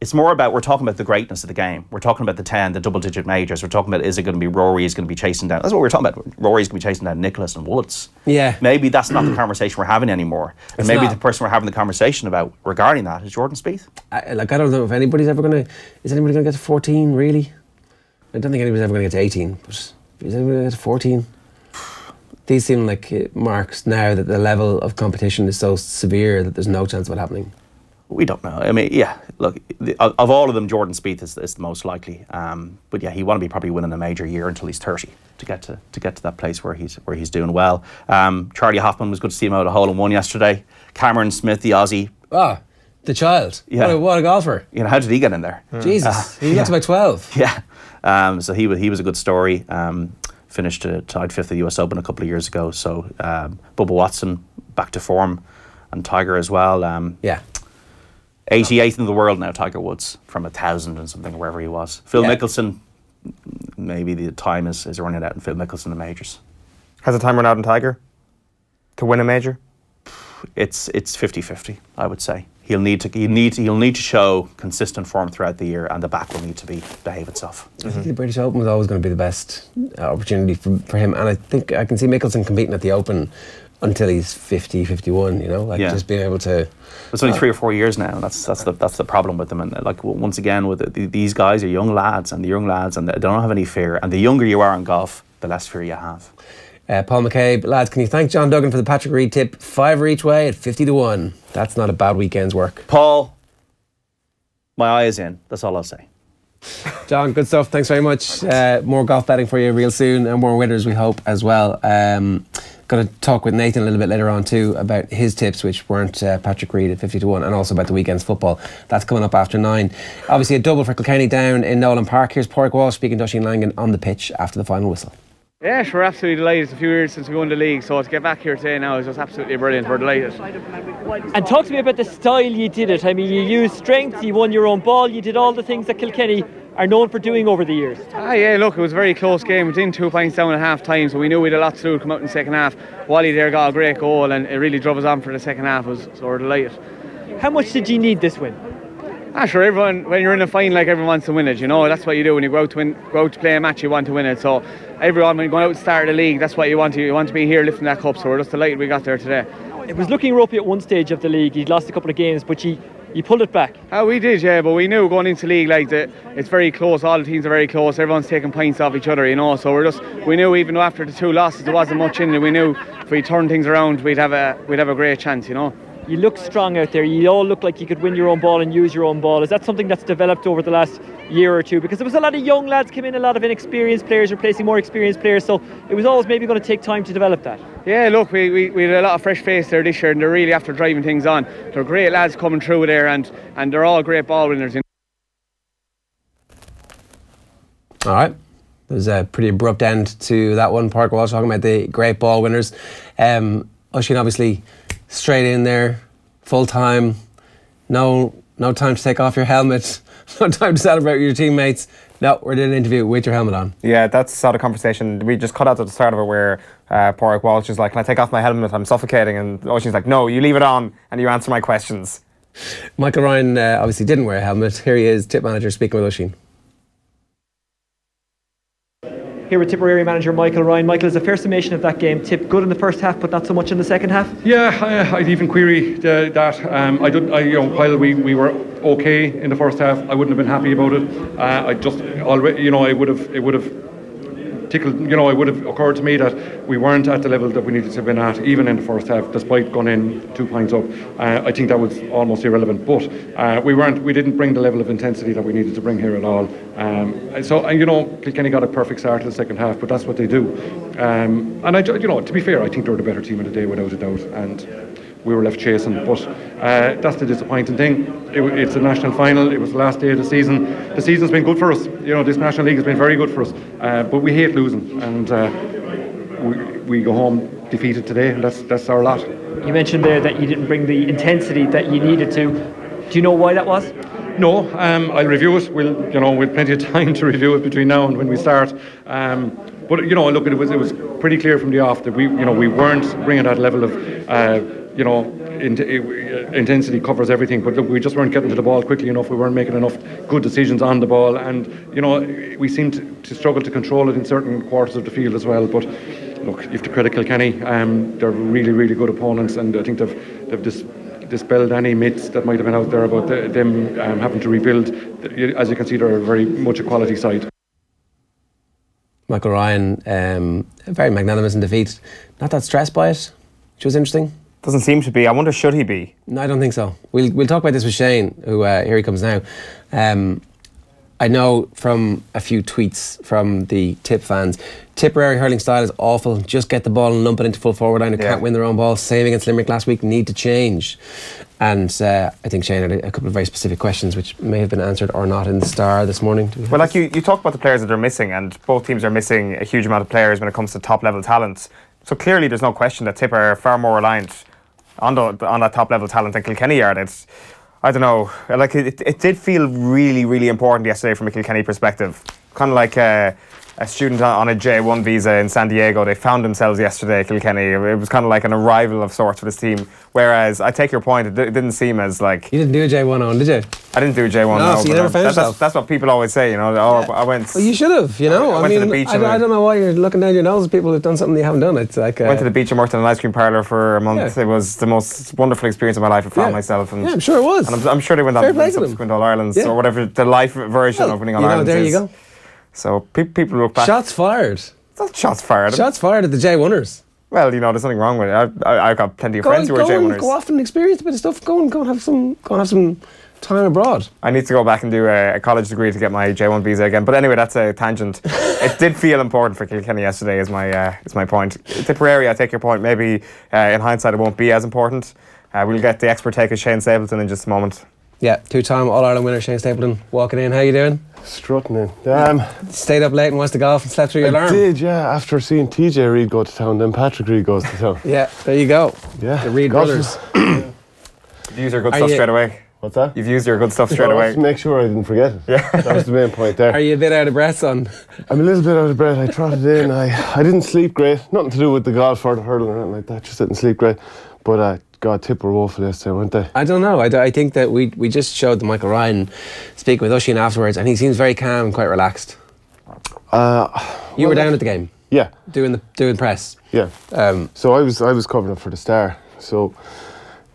It's more about we're talking about the greatness of the game. We're talking about the double-digit majors. We're talking about, is it going to be Rory is going to be chasing down? That's what we're talking about. Rory's going to be chasing down Nicholas and Woods. Yeah. Maybe that's not the conversation we're having anymore. And maybe the person we're having the conversation about regarding that is Jordan Spieth. I don't know if anybody's ever going to... Is anybody going to get to 14, really? I don't think anybody's ever going to get to 18, but is anybody going to get to 14? These seem like marks now that the level of competition is so severe that there's no chance of it happening. We don't know. I mean, yeah, look, of all of them, Jordan Spieth is the most likely. But yeah, he want to be probably winning a major year until he's 30 to get to that place where he's doing well. Charlie Hoffman was good to see him out a hole in one yesterday. Cameron Smith, the Aussie. Ah, the child. Yeah. What a golfer. You know, how did he get in there? Jesus, he got to about 12. Yeah. So he was a good story. Finished tied 5th at the US Open a couple of years ago. So Bubba Watson back to form, and Tiger as well. Yeah. 88th in the world now, Tiger Woods, from 1,000 and something, wherever he was. Phil Mickelson, maybe the time is running out in Phil Mickelson in majors. Has the time run out in Tiger to win a major? It's 50-50, I would say. He'll need to show consistent form throughout the year, and the back will need to behave itself. I think the British Open was always going to be the best opportunity for him, and I think I can see Mickelson competing at the Open until he's 50, 51, just being able to... It's only 3 or 4 years now, and that's the problem with them. And like, once again, with these guys are young lads, and they don't have any fear. And the younger you are in golf, the less fear you have. Paul McCabe, lads, can you thank John Duggan for the Patrick Reid tip? 5 each way at 50-1. That's not a bad weekend's work. Paul, my eye is in. That's all I'll say. John, good stuff. Thanks very much. More golf betting for you real soon, and more winners, we hope, as well. Going to talk with Nathan a little bit later on too about his tips, which weren't Patrick Reid at 50-1, and also about the weekend's football. That's coming up after 9. Obviously a double for Kilkenny down in Nolan Park. Here's Padraig Walsh speaking to Oisin Langan on the pitch after the final whistle. Yeah, we're absolutely delighted. It's a few years since we won the league, so to get back here today now is just absolutely brilliant. We're delighted. And talk to me about the style you did it. I mean, you used strength, you won your own ball, you did all the things that Kilkenny are known for doing over the years. Yeah, look, it was a very close game. We did 2 points down at half time, so we knew we had a lot to do to come out in the second half. Wally there got a great goal, and it really drove us on for the second half, so we're delighted. How much did you need this win? Sure, everyone, when you're in a final, like, everyone wants to win it, you know, that's what you do. When you go out to play a match, you want to win it. So everyone, when you go out to start the league, that's what you want to be here lifting that cup. So we're just delighted we got there today. It was looking ropey at one stage of the league. You'd lost a couple of games, but you pulled it back. We did, yeah, but we knew going into league, like, it's very close. All the teams are very close. Everyone's taking points off each other, you know. So we knew, even though after the 2 losses there wasn't much in it, we knew if we turned things around, we'd have a great chance, you know. You look strong out there. You all look like you could win your own ball and use your own ball. Is that something that's developed over the last year or two? Because there was a lot of young lads came in, a lot of inexperienced players replacing more experienced players, so it was always maybe going to take time to develop that. Yeah, look, we had a lot of fresh face there this year, and they're really after driving things on. They're great lads coming through there, and they're all great ball winners. All right. There's a pretty abrupt end to that one. Park Walsh talking about the great ball winners. Oisin obviously straight in there, full time, no time to take off your helmet, no time to celebrate with your teammates. No, we're doing an interview with your helmet on. Yeah, that's the sort of conversation we just cut out at the start of it, where Padraig Walsh is like, "Can I take off my helmet? I'm suffocating." And Oisin's like, "No, you leave it on and you answer my questions." Michael Ryan obviously didn't wear a helmet. Here he is, Tipp manager, speaking with Oisin. Here with Tipperary manager Michael Ryan. Michael, is a fair summation of that game. Tipp good in the first half, but not so much in the second half. Yeah, I'd even query that. While we were okay in the first half, I wouldn't have been happy about it. It would have tickled. It would have occurred to me that we weren't at the level that we needed to have been at, even in the first half, despite going in 2 points up. I think that was almost irrelevant. But we didn't bring the level of intensity that we needed to bring here at all. Kilkenny got a perfect start to the second half, but that's what they do. To be fair, I think they were the better team of the day without a doubt, and we were left chasing. But that's the disappointing thing. It's a national final. It was the last day of the season. The season's been good for us. This National League has been very good for us. But we hate losing, and we go home defeated today, and that's our lot. You mentioned there that you didn't bring the intensity that you needed to. Do you know why that was? No, I'll review it. We'll plenty of time to review it between now and when we start. But look, it was pretty clear from the off that we weren't bringing that level of intensity covers everything. But look, we just weren't getting to the ball quickly enough. We weren't making enough good decisions on the ball, and we seemed to struggle to control it in certain quarters of the field as well. But look, you have to credit Kilkenny. They're really, really good opponents, and I think they've dispelled any myths that might have been out there about them having to rebuild. As you can see, they're very much a quality side. Michael Ryan, very magnanimous in defeat. Not that stressed by it, which was interesting. Doesn't seem to be. I wonder, should he be? No, I don't think so. We'll talk about this with Sheahan, who here he comes now. I know from a few tweets from the Tipp fans, Tipperary hurling style is awful. Just get the ball and lump it into full forward line who can't win their own ball. Same against Limerick last week, need to change. And I think Sheahan had a couple of very specific questions which may have been answered or not in the Star this morning. Well, like you talk about the players that they're missing, and both teams are missing a huge amount of players when it comes to top level talent. So clearly there's no question that Tipp are far more reliant on that top level talent than Kilkenny are. I don't know, like it did feel really, really important yesterday from a Kilkenny perspective. Kind of like a student on a J1 visa in San Diego. They found themselves yesterday, Kilkenny. It was kind of like an arrival of sorts for this team. Whereas, I take your point, it didn't seem as like... You didn't do a J1 on, did you? I didn't do a J1 no, so you never found yourself. That's what people always say, I went... Well, you should have, I went to the beach. I don't know why you're looking down your nose at people who've done something you haven't done. It's like... went to the beach and worked in an ice cream parlour for a month. Yeah. It was the most wonderful experience of my life. I found myself. And, I'm sure it was. And I'm sure they went on to subsequent All-Irelands or whatever, the live version of winning All-Irelands there you go. So people look back. Shots fired. Not shots fired. Shots fired at the J1ers. Well, there's nothing wrong with it. I've got plenty of friends who are J1ers. Go off and experience a bit of stuff. Go and have some time abroad. I need to go back and do a college degree to get my J1 visa again. But anyway, that's a tangent. It did feel important for Kilkenny yesterday. Is my point. Tipperary, I take your point. Maybe in hindsight, it won't be as important. We'll get the expert take of Shane Stapleton in just a moment. Yeah, two-time All-Ireland winner Shane Stapleton walking in. How you doing? Strutting in. Stayed up late and watched the golf and slept through your alarm. I did, yeah. After seeing TJ Reid go to town, then Patrick Reid goes to town. Yeah, there you go. Yeah, the Reid brothers. You've used your good stuff straight away. What's that? You've used your good stuff straight away. To make sure I didn't forget it. Yeah, that was the main point there. Are you a bit out of breath, son? I'm a little bit out of breath. I trotted in. I didn't sleep great. Nothing to do with the golf or the hurling or anything like that. Just didn't sleep great. But God, Tipp were woeful yesterday, weren't they? I don't know. I think that we just showed the Michael Ryan speaking with Oisin afterwards, and he seems very calm and quite relaxed. You were down at the game? Yeah. Doing press? Yeah. So I was covering it for the Star. So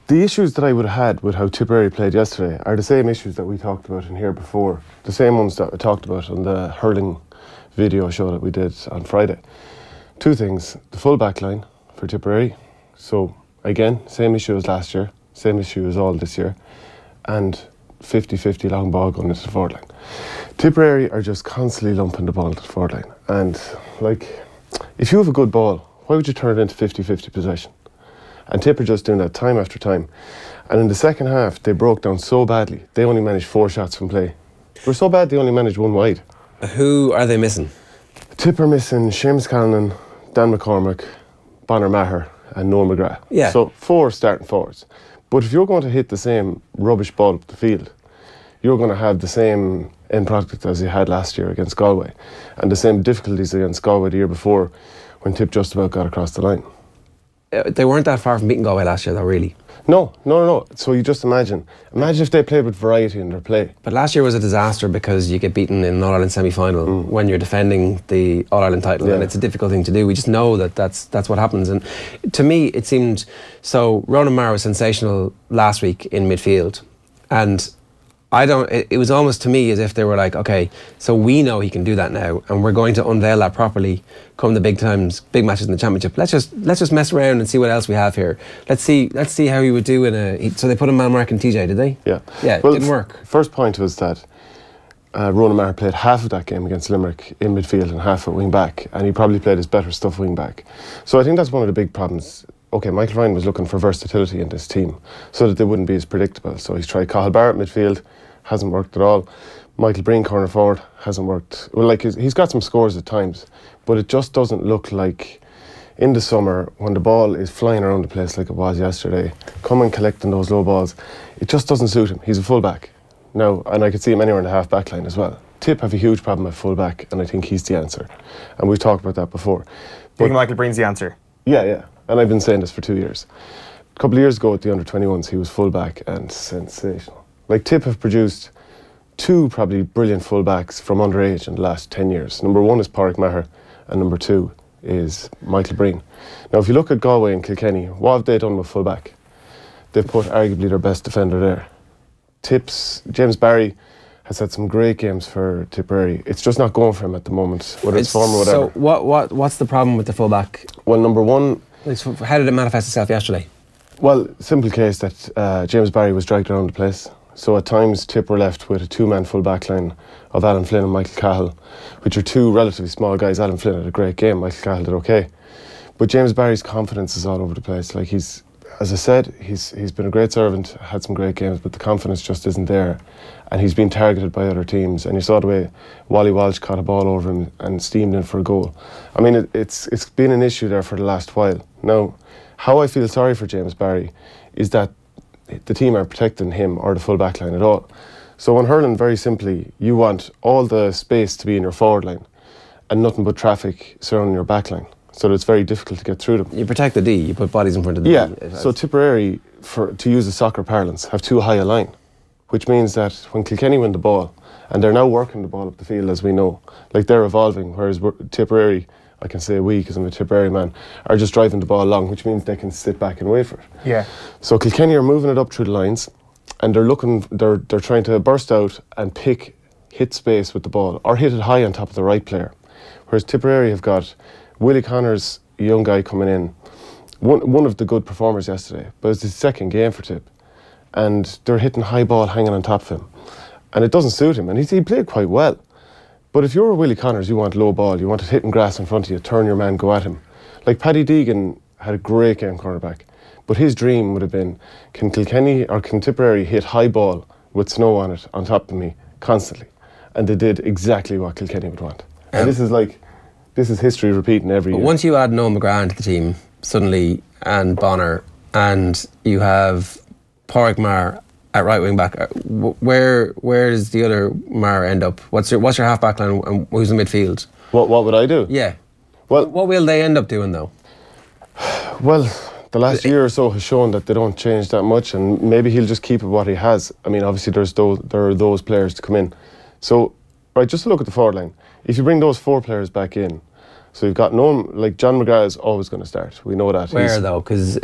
the issues that I would have had with how Tipperary played yesterday are the same issues that we talked about in here before. The same ones that we talked about on the hurling video show that we did on Friday. Two things. The full back line for Tipperary. So again, same issue as last year, same issue as all this year, and 50-50 long ball going into the forward line. Tipperary are just constantly lumping the ball into the forward line, and like, if you have a good ball, why would you turn it into 50-50 possession? And Tipp are just doing that time after time. And in the second half, they broke down so badly. They only managed 4 shots from play. They were so bad they only managed 1 wide. Who are they missing? Tipp are missing Seamus Callanan, Dan McCormick, Bonner Maher, and Noel McGrath. Yeah. So 4 starting forwards. But if you're going to hit the same rubbish ball up the field, you're going to have the same end product as you had last year against Galway, and the same difficulties against Galway the year before when Tipp just about got across the line. They weren't that far from beating Galway last year, though, really. No. So you just imagine if they played with variety in their play. But last year was a disaster because you get beaten in an All-Ireland semi-final when you're defending the All-Ireland title, and it's a difficult thing to do. We just know that's what happens. And to me, it seemed so. Ronan Maher was sensational last week in midfield, and it was almost to me as if they were like, okay, so we know he can do that now, and we're going to unveil that properly come the big matches in the championship. Let's just mess around and see what else we have here. Let's see how he would do so they put him man marking TJ, did they? Yeah. Yeah, well, it didn't work. First point was that Ronan Maher played half of that game against Limerick in midfield and half at wing back, and he probably played his better stuff wing back. So I think that's one of the big problems. Okay, Michael Ryan was looking for versatility in this team so that they wouldn't be as predictable. So he's tried Cathal Barrett midfield, hasn't worked at all. Michael Breen corner forward, hasn't worked. Well, like he's got some scores at times, but it just doesn't look like in the summer when the ball is flying around the place like it was yesterday, coming collecting those low balls, it just doesn't suit him. He's a full-back now, and I could see him anywhere in the half-back line as well. Tipp have a huge problem at full-back, and I think he's the answer. And we've talked about that before. Do you think Michael Breen's the answer? Yeah. And I've been saying this for 2 years. A couple of years ago at the under-21s, he was full-back and sensational. Like, Tipp have produced 2 probably brilliant full-backs from underage in the last 10 years. Number 1 is Padraig Maher, and number 2 is Michael Breen. Now, if you look at Galway and Kilkenny, what have they done with full-back? They've put arguably their best defender there. James Barry has had some great games for Tipperary. It's just not going for him at the moment, whether it's form or whatever. So what's the problem with the full-back? Well, number 1... How did it manifest itself yesterday? Well, simple case that James Barry was dragged around the place. So at times Tipp were left with a 2-man full back line of Alan Flynn and Michael Cahill, which are 2 relatively small guys. Alan Flynn had a great game, Michael Cahill did okay. But James Barry's confidence is all over the place. Like as I said, he's been a great servant, had some great games, but the confidence just isn't there. And he's been targeted by other teams. And you saw the way Wally Walsh caught a ball over him and steamed in for a goal. I mean, it's been an issue there for the last while. Now, how I feel sorry for James Barry is that the team aren't protecting him or the full back line at all. So in hurling, very simply, you want all the space to be in your forward line and nothing but traffic surrounding your back line, so that it's very difficult to get through them. You protect the D, you put bodies in front of the D. Yeah, so Tipperary, to use the soccer parlance, have too high a line, which means that when Kilkenny win the ball, and they're now working the ball up the field as we know, like they're evolving, whereas Tipperary, I can say we because I'm a Tipperary man, are just driving the ball along, which means they can sit back and wait for it. Yeah. So Kilkenny are moving it up through the lines, and they're trying to burst out and hit space with the ball, or hit it high on top of the right player. Whereas Tipperary have got Willie Connors, a young guy coming in, one of the good performers yesterday, but it's his second game for Tipp, and they're hitting high ball hanging on top of him, and it doesn't suit him, and he played quite well. But if you're Willie Connors, you want low ball, you want it hitting grass in front of you, turn your man, go at him. Like Paddy Deegan had a great game cornerback, but his dream would have been, can Kilkenny or can Tipperary hit high ball with snow on it on top of me constantly? And they did exactly what Kilkenny would want. And this is history repeating every year. Once you add Noel McGrath into the team suddenly, and Bonner, and you have Padraig Maher at right wing back, where does the other Maher end up? What's your half back line and who's in midfield? What would I do? Yeah. Well, what will they end up doing though? Well, the last year or so has shown that they don't change that much, and maybe he'll just keep it what he has. I mean, obviously there are those players to come in. So, right, just to look at the forward line. If you bring those 4 players back in, so you've got no, like John McGrath is always going to start. We know that. Where though? Because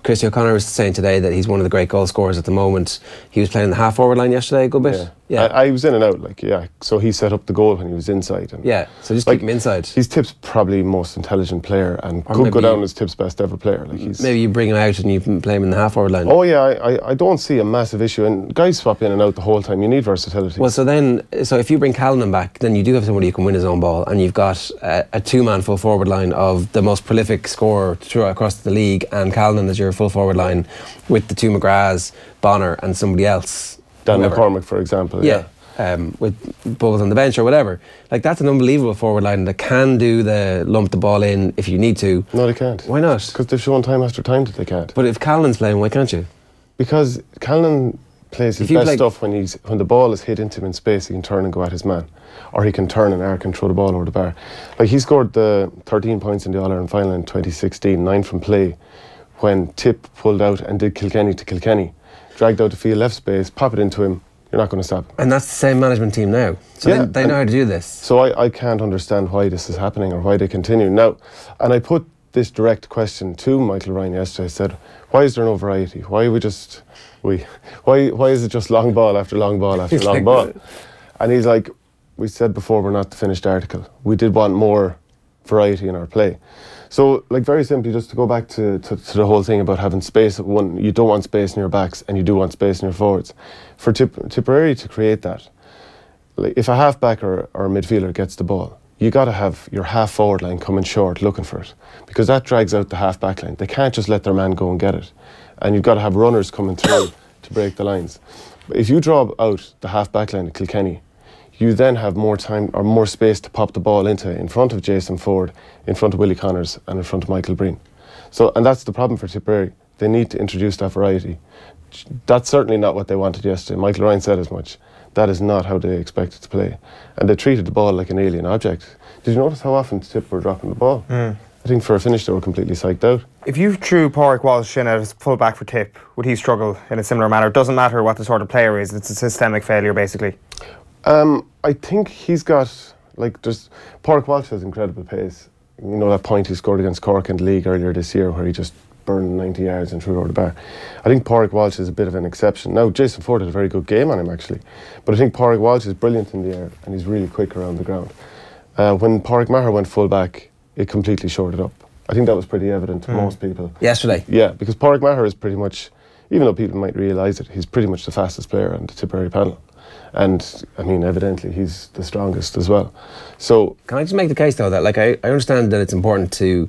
Christy O'Connor was saying today that he's one of the great goal scorers at the moment. He was playing the half forward line yesterday a good bit. Yeah. I was in and out, so he set up the goal when he was inside. And so just keep him inside. He's Tipp's probably most intelligent player and could go down as Tipp's best ever player. Maybe you bring him out and you play him in the half forward line. Oh yeah, I don't see a massive issue, and guys swap in and out the whole time. You need versatility. Well, so if you bring Callanan back, then you do have somebody who can win his own ball, and you've got a 2-man full forward line of the most prolific scorer across the league, and Callanan is your full forward line with the 2 McGraths, Bonner and somebody else. Dan McCormick, for example. With Bubbles on the bench or whatever. Like, that's an unbelievable forward line that can do the lump the ball in if you need to. No, they can't. Why not? Because they've shown time after time that they can't. But if Callanan's playing, why can't you? Because Callanan plays his best stuff when the ball is hit into him in space. He can turn and go at his man, or he can turn and arc and throw the ball over the bar. Like, he scored the 13 points in the All-Ireland final in 2016, 9 from play, when Tipp pulled out and did Kilkenny to Kilkenny, dragged out the field left space, pop it into him. You're not going to stop him. And that's the same management team now. So they know how to do this. So I can't understand why this is happening or why they continue. Now, and I put this direct question to Michael Ryan yesterday. I said, why is there no variety? Why is it just long ball after long ball after long ball? And he's like, we said before, we're not the finished article. We did want more variety in our play. So, like, very simply, just to go back to the whole thing about having space at one, you don't want space in your backs and you do want space in your forwards. For Tipperary to create that, like, if a half-back or a midfielder gets the ball, you got to have your half-forward line coming short looking for it, because that drags out the half-back line. They can't just let their man go and get it. And you've got to have runners coming through to break the lines. But if you draw out the half-back line at Kilkenny, you then have more time or more space to pop the ball into in front of Jason Ford, in front of Willie Connors and in front of Michael Breen. So, and that's the problem for Tipperary. They need to introduce that variety. That's certainly not what they wanted yesterday. Michael Ryan said as much. That is not how they expected to play. And they treated the ball like an alien object. Did you notice how often Tipp were dropping the ball? I think for a finish they were completely psyched out. If you threw Padraig Walsh in as full back for Tipp, would he struggle in a similar manner? It doesn't matter what the sort of player is, it's a systemic failure basically. I think he's got, Padraig Walsh has incredible pace. You know that point he scored against Cork in the league earlier this year where he just burned 90 yards and threw it over the bar. I think Padraig Walsh is a bit of an exception. Now, Jason Ford had a very good game on him actually, but I think Padraig Walsh is brilliant in the air and he's really quick around the ground. When Padraig Maher went full back, it completely shorted up. I think that was pretty evident to most people. Yesterday? Yeah, because Padraig Maher is pretty much, even though people might realise it, he's pretty much the fastest player on the Tipperary panel. And, I mean, evidently he's the strongest as well. So, can I just make the case, though, that, like, I understand that it's important to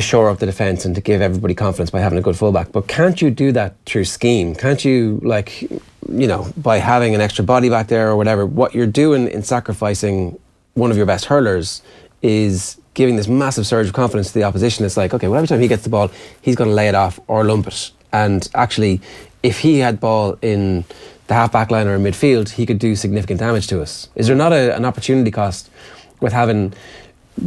shore up the defence and to give everybody confidence by having a good fullback, but can't you do that through scheme? Can't you, like, you know, by having an extra body back there or whatever? What you're doing in sacrificing one of your best hurlers is giving this massive surge of confidence to the opposition. It's like, okay, well, every time he gets the ball, he's going to lay it off or lump it. And actually, if he had ball in the half-back line or in midfield, he could do significant damage to us. Is there not an opportunity cost with having,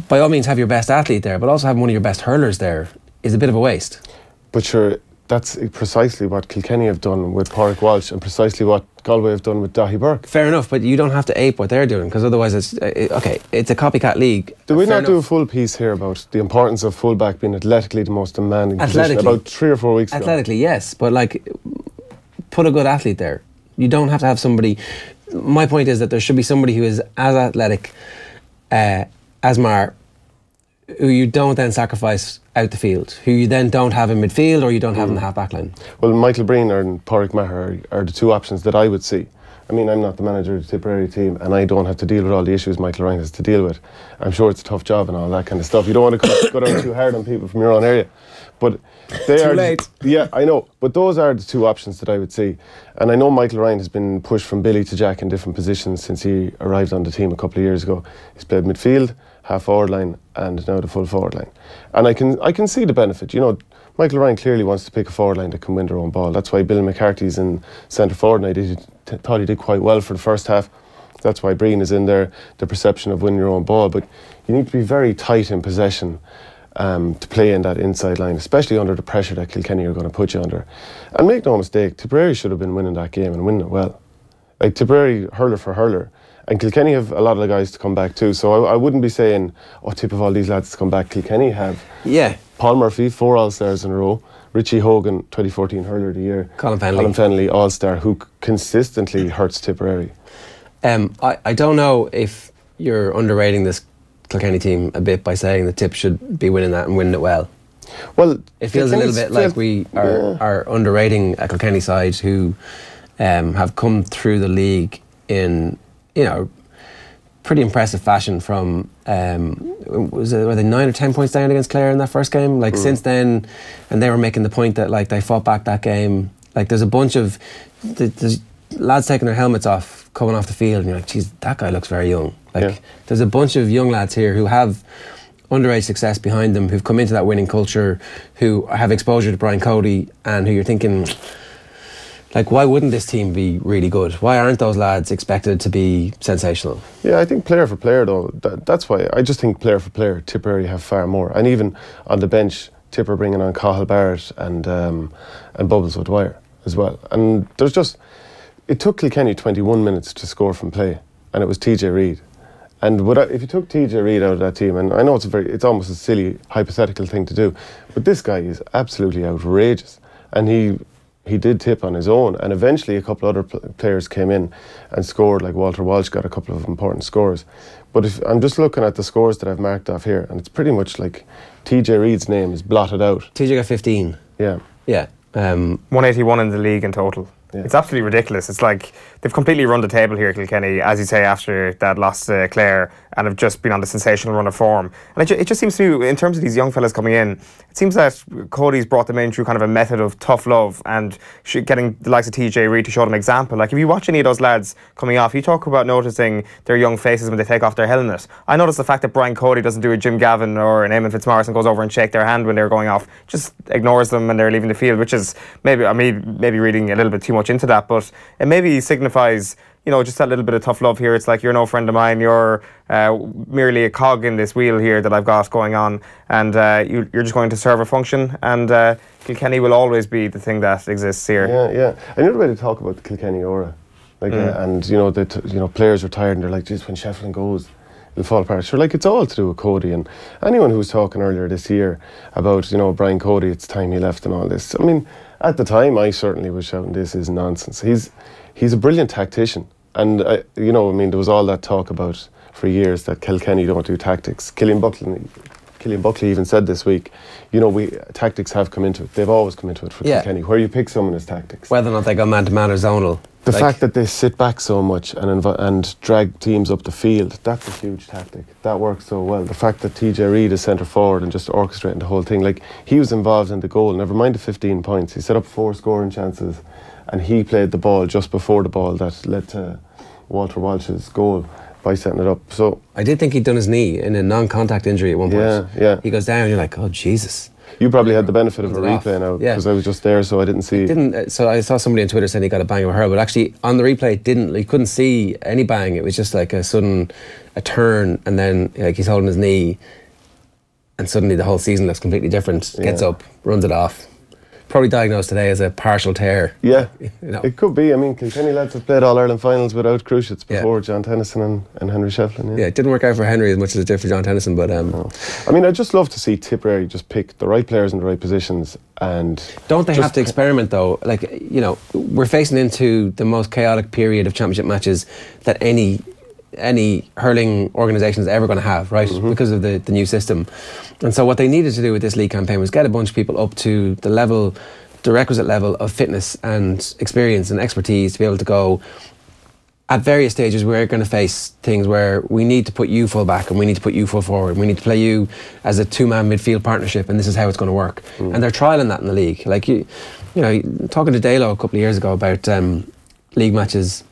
by all means, have your best athlete there, but also having one of your best hurlers there is a bit of a waste? But sure, that's precisely what Kilkenny have done with Padraig Walsh and precisely what Galway have done with Daithí Burke. Fair enough, but you don't have to ape what they're doing, because otherwise it's a copycat league. Did we not do a full piece here about the importance of fullback being athletically the most demanding position about 3 or 4 weeks ago? Athletically, yes, but like, put a good athlete there. You don't have to have somebody. My point is that there should be somebody who is as athletic as Mar, who you don't then sacrifice out the field, who you then don't have in midfield or you don't have in the half-back line. Well, Michael Breen and Padraig Maher are the two options that I would see. I mean, I'm not the manager of the Tipperary team and I don't have to deal with all the issues Michael Ryan has to deal with. I'm sure it's a tough job and all that kind of stuff. You don't want to go down too hard on people from your own area. But they are late. Yeah, I know. But those are the two options that I would see. And I know Michael Ryan has been pushed from Billy to Jack in different positions since he arrived on the team a couple of years ago. He's played midfield, half-forward line and now the full forward line. And I can see the benefit. You know, Michael Ryan clearly wants to pick a forward line that can win their own ball. That's why Bill McCarthy's in centre forward and I thought he did quite well for the first half. That's why Breen is in there, the perception of winning your own ball. But you need to be very tight in possession to play in that inside line, especially under the pressure that Kilkenny are going to put you under. And make no mistake, Tipperary should have been winning that game and winning it well. Like Tipperary, hurler for hurler. And Kilkenny have a lot of the guys to come back too. So I wouldn't be saying, oh, Tipp of all these lads to come back. Kilkenny have Paul Murphy, 4 All-Stars in a row. Richie Hogan, 2014 Hurler of the Year. Colin Fennelly, All-Star, who consistently hurts Tipperary. I don't know if you're underrating this Kilkenny team a bit by saying that Tipp should be winning that and winning it well. Well, it feels a little bit like we are underrating a Kilkenny side who have come through the league in, pretty impressive fashion from, were they 9 or 10 points down against Clare in that first game? Like since then, and they were making the point that like they fought back that game. Like there's a bunch of there's lads taking their helmets off, coming off the field, and you're like, geez, that guy looks very young. Like there's a bunch of young lads here who have underage success behind them, who've come into that winning culture, who have exposure to Brian Cody, and who you're thinking, like, why wouldn't this team be really good? Why aren't those lads expected to be sensational? Yeah, I think player for player though, that's why I just think player for player Tipperary have far more. And even on the bench, Tipper bringing on Cathal Barrett and Bubbles O'Dwyer as well. And there's just, it took Kilkenny 21 minutes to score from play, and it was TJ Reid. And if you took TJ Reid out of that team, and I know it's almost a silly hypothetical thing to do, but this guy is absolutely outrageous, and he did Tipp on his own, and eventually a couple other players came in and scored. Like Walter Walsh got a couple of important scores. But if I'm just looking at the scores that I've marked off here, and it's pretty much like TJ Reid's name is blotted out. TJ got 15. Yeah. 181 in the league in total. Yeah. It's absolutely ridiculous. It's like they've completely run the table here, Kilkenny, as you say, after that loss to Clare, and have just been on the sensational run of form. And it just seems to me, in terms of these young fellas coming in, it seems that Cody's brought them in through kind of a method of tough love and getting the likes of TJ Reid to show them example. Like, if you watch any of those lads coming off, you talk about noticing their young faces when they take off their helmet. I noticed the fact that Brian Cody doesn't do a Jim Gavin or an Eamon Fitzmaurice and goes over and shake their hand when they're going off, just ignores them when they're leaving the field, which is maybe reading a little bit too much into that, but it maybe signifies, just that little bit of tough love here. It's like, you're no friend of mine, you're merely a cog in this wheel here that I've got going on, and you're just going to serve a function, and Kilkenny will always be the thing that exists here. Yeah. Another way to talk about the Kilkenny aura, like, and players are tired and they're like, geez, when Sheffield goes, it'll fall apart. Sure, like, it's all to do with Cody, and anyone who was talking earlier this year about, Brian Cody, it's time he left and all this. I mean, at the time, I certainly was shouting, this is nonsense. He's a brilliant tactician. And, there was all that talk about for years that Kilkenny don't do tactics. Killian Buckley even said this week, tactics have come into it. They've always come into it for Kilkenny. Where you pick someone as tactics. Whether or not they go man-to-man or zonal. The fact that they sit back so much and drag teams up the field, that's a huge tactic. That works so well. The fact that TJ Reid is centre forward and just orchestrating the whole thing. Like, he was involved in the goal, never mind the 15 points. He set up 4 scoring chances, and he played the ball just before the ball that led to Walter Walsh's goal by setting it up. So I did think he'd done his knee in a non-contact injury at one point. Yeah. He goes down and you're like, oh, Jesus. You probably had the benefit of a replay now, because I was just there, so I didn't see. So I saw somebody on Twitter saying he got a bang of a hurl, but actually on the replay he couldn't see any bang. It was just like a turn, and then like he's holding his knee, and suddenly the whole season looks completely different. Gets up, runs it off. Probably diagnosed today as a partial tear. Yeah, it could be. I mean, Kilkenny lads have played All-Ireland finals without Cruciates before, John Tennyson and Henry Shefflin. Yeah, it didn't work out for Henry as much as it did for John Tennyson, but... I mean, I'd just love to see Tipperary just pick the right players in the right positions, and... Don't they have to experiment, though? Like, we're facing into the most chaotic period of championship matches that any hurling organisation is ever going to have, right? Because of the new system. And so what they needed to do with this league campaign was get a bunch of people up to the requisite level of fitness and experience and expertise to be able to go, at various stages we're going to face things where we need to put you full back and we need to put you full forward. We need to play you as a 2-man midfield partnership, and this is how it's going to work. And they're trialling that in the league. Like, talking to Dalo a couple of years ago about league matches,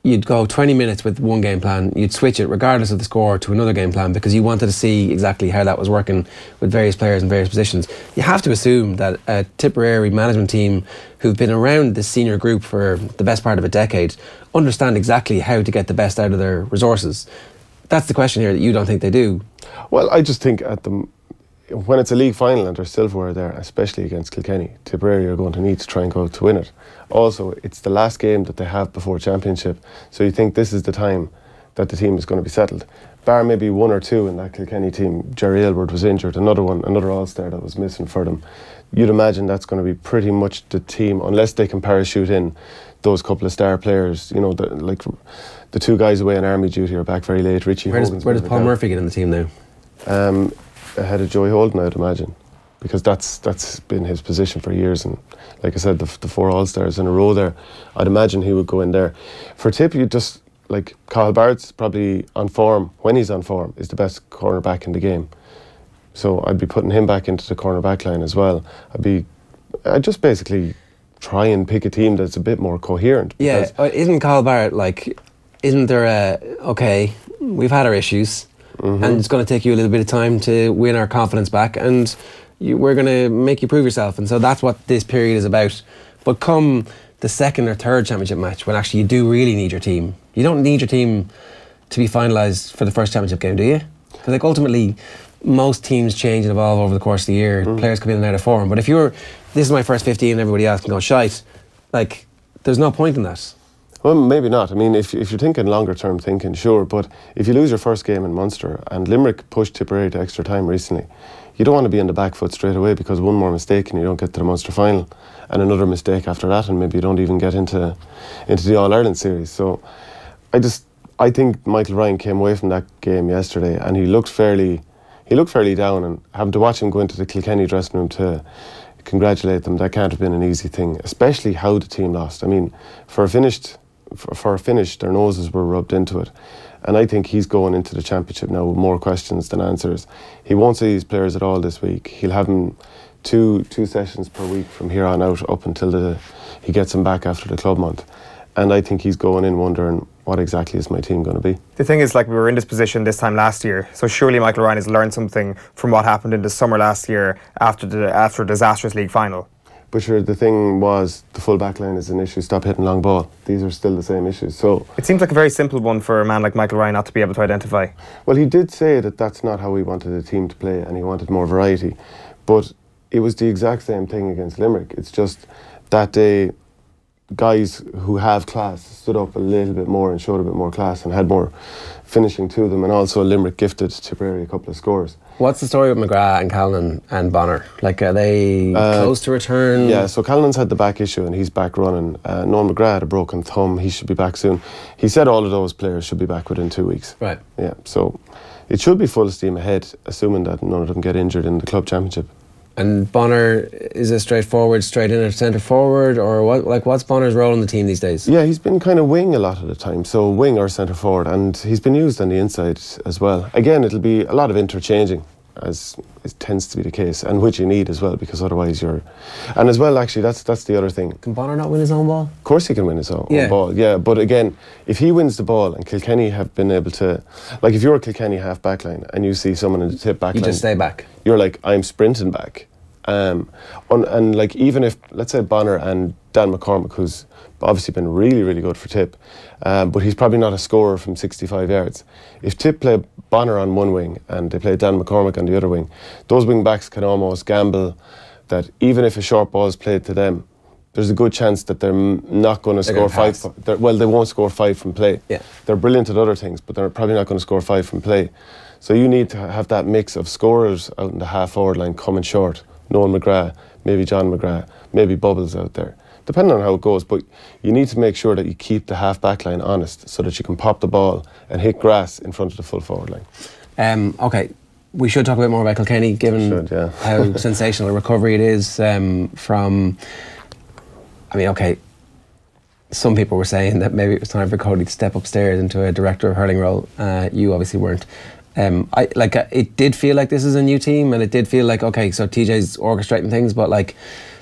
you'd go 20 minutes with one game plan, you'd switch it regardless of the score to another game plan because you wanted to see exactly how that was working with various players in various positions. You have to assume that a Tipperary management team who've been around this senior group for the best part of a decade understand exactly how to get the best out of their resources. That's the question here that you don't think they do. Well, I just think at the when it's a league final and there's silverware there, especially against Kilkenny, Tipperary are going to need to try and go out to win it. Also, it's the last game that they have before championship, so you think this is the time that the team is going to be settled. Bar maybe one or two in that Kilkenny team. Jerry Aylward was injured, another all-star that was missing for them. You'd imagine that's going to be pretty much the team, unless they can parachute in those couple of star players. You know, like the two guys away on army duty are back very late. Richie Hogan's where does Paul Murphy get in the team now? Ahead of Joey Holden, I'd imagine, because that's been his position for years. And like I said, the 4 all-stars in a row there, I'd imagine he would go in there. For Tipp, you just, like, Cathal Barrett's probably on form, when he's on form, is the best cornerback in the game. So I'd be putting him back into the cornerback line as well. I'd just basically try and pick a team that's a bit more coherent. Yeah, isn't Cathal Barrett, like, isn't there okay, we've had our issues, and it's going to take you a little bit of time to win our confidence back, and we're going to make you prove yourself, and so that's what this period is about. But come the second or third championship match, when actually you do really need your team, you don't need your team to be finalised for the first championship game, do you? Because, like, ultimately, most teams change and evolve over the course of the year. Players come in and out of form. But if this is my first 15 and everybody else can go shite, like, there's no point in that. Well, maybe not. I mean, if you're thinking longer term thinking, sure, but if you lose your first game in Munster, and Limerick pushed Tipperary to extra time recently, you don't want to be on the back foot straight away, because one more mistake and you don't get to the Munster final, and another mistake after that, and maybe you don't even get into the All-Ireland series. So I think Michael Ryan came away from that game yesterday and he looked fairly down, and having to watch him go into the Kilkenny dressing room to congratulate them, that can't have been an easy thing, especially how the team lost. I mean, for a finish, their noses were rubbed into it. And I think he's going into the championship now with more questions than answers. He won't see his players at all this week. He'll have them two sessions per week from here on out, up until he gets them back after the club month. And I think he's going in wondering, what exactly is my team going to be? The thing is, like, we were in this position this time last year, so surely Michael Ryan has learned something from what happened in the summer last year after a disastrous league final. But sure, the thing was, the full back line is an issue. Stop hitting long ball. These are still the same issues. So it seems like a very simple one for a man like Michael Ryan not to be able to identify. Well, he did say that that's not how he wanted the team to play, and he wanted more variety. But it was the exact same thing against Limerick. It's just that day, guys who have class stood up a little bit more and showed a bit more class and had more finishing to them, and also Limerick gifted Tipperary a couple of scores. What's the story with McGrath and Callan and Bonner? Like, are they close to return? Yeah, so Callan's had the back issue and he's back running. Noel McGrath had a broken thumb. He should be back soon. He said all of those players should be back within 2 weeks. Right. Yeah, so it should be full steam ahead, assuming that none of them get injured in the club championship. And Bonner, is it straightforward, straight in at centre forward, or what? Like, what's Bonner's role in the team these days? Yeah, he's been kind of wing a lot of the time, so wing or centre forward, and he's been used on the inside as well. Again, it'll be a lot of interchanging, as it tends to be the case, and which you need as well, because otherwise you're... And as well, actually, that's the other thing. Can Bonner not win his own ball? Of course he can win his own ball, yeah, but again, if he wins the ball and Kilkenny have been able to... Like, if you're a Kilkenny half back line and you see someone in the Tipp back line... You just stay back. You're like, I'm sprinting back. And like, even if, let's say, Bonner and Dan McCormick, who's obviously been really, really good for Tipp, but he's probably not a scorer from 65 yards. If Tipp play Bonner on one wing and they play Dan McCormick on the other wing, those wing backs can almost gamble that even if a short ball is played to them, there's a good chance that they're not going to score five. Well, they won't score 5 from play. Yeah. They're brilliant at other things, but they're probably not going to score 5 from play. So you need to have that mix of scorers out in the half-forward line coming short. Noel McGrath, maybe John McGrath, maybe Bubbles out there, depending on how it goes. But you need to make sure that you keep the half-back line honest, so that you can pop the ball and hit grass in front of the full forward line. Okay, we should talk a bit more about Kilkenny, given how sensational a recovery it is from... I mean, okay, some people were saying that maybe it was time for Cody to step upstairs into a director of hurling role. You obviously weren't. It did feel like this is a new team, and it did feel like, okay, so TJ's orchestrating things, but like,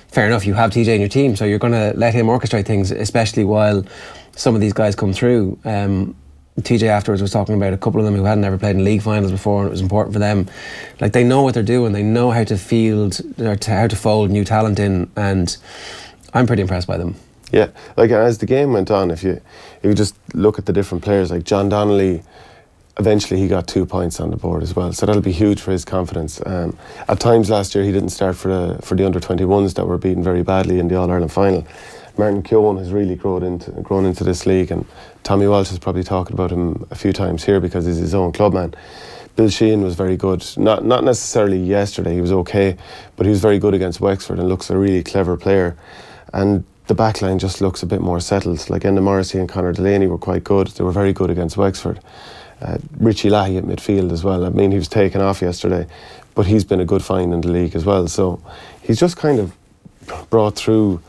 fair enough, you have TJ in your team, so you're going to let him orchestrate things, especially while some of these guys come through. TJ afterwards was talking about a couple of them who hadn't ever played in league finals before, and it was important for them. Like, they know what they're doing, they know how to field, or how to fold new talent in, and I'm pretty impressed by them. Yeah, like, as the game went on, if you just look at the different players, like John Donnelly, eventually he got 2 points on the board as well, so that'll be huge for his confidence. At times last year he didn't start for the under-21s that were beaten very badly in the All-Ireland final. Martin Keown has really grown into this league, and Tommy Walsh is probably talking about him a few times here because he's his own clubman. Bill Sheahan was very good, not necessarily yesterday, he was okay, but he was very good against Wexford and looks a really clever player. And the back line just looks a bit more settled. Like Enda Morrissey and Conor Delaney were quite good, they were very good against Wexford. Richie Lahey at midfield as well. I mean, he was taken off yesterday, but he's been a good find in the league as well. So he's just kind of brought through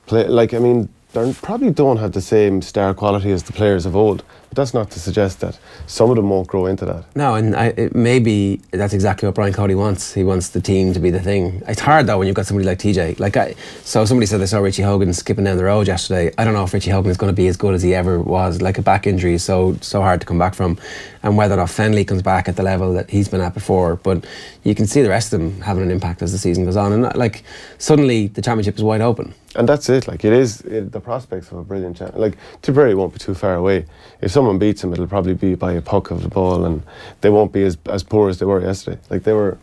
play. Like, I mean, they probably don't have the same star quality as the players of old, but that's not to suggest that some of them won't grow into that. No, and maybe that's exactly what Brian Cody wants. He wants the team to be the thing. It's hard though when you've got somebody like TJ. So somebody said they saw Richie Hogan skipping down the road yesterday. I don't know if Richie Hogan is going to be as good as he ever was. Like, a back injury is so hard to come back from, and whether or not Fenley comes back at the level that he's been at before. But you can see the rest of them having an impact as the season goes on, and like suddenly the championship is wide open. And that's it. Like, the prospects of a brilliant champ. Like, Tipperary won't be too far away. If someone beats them, it'll probably be by a puck of the ball, and they won't be as poor as they were yesterday. Like, they were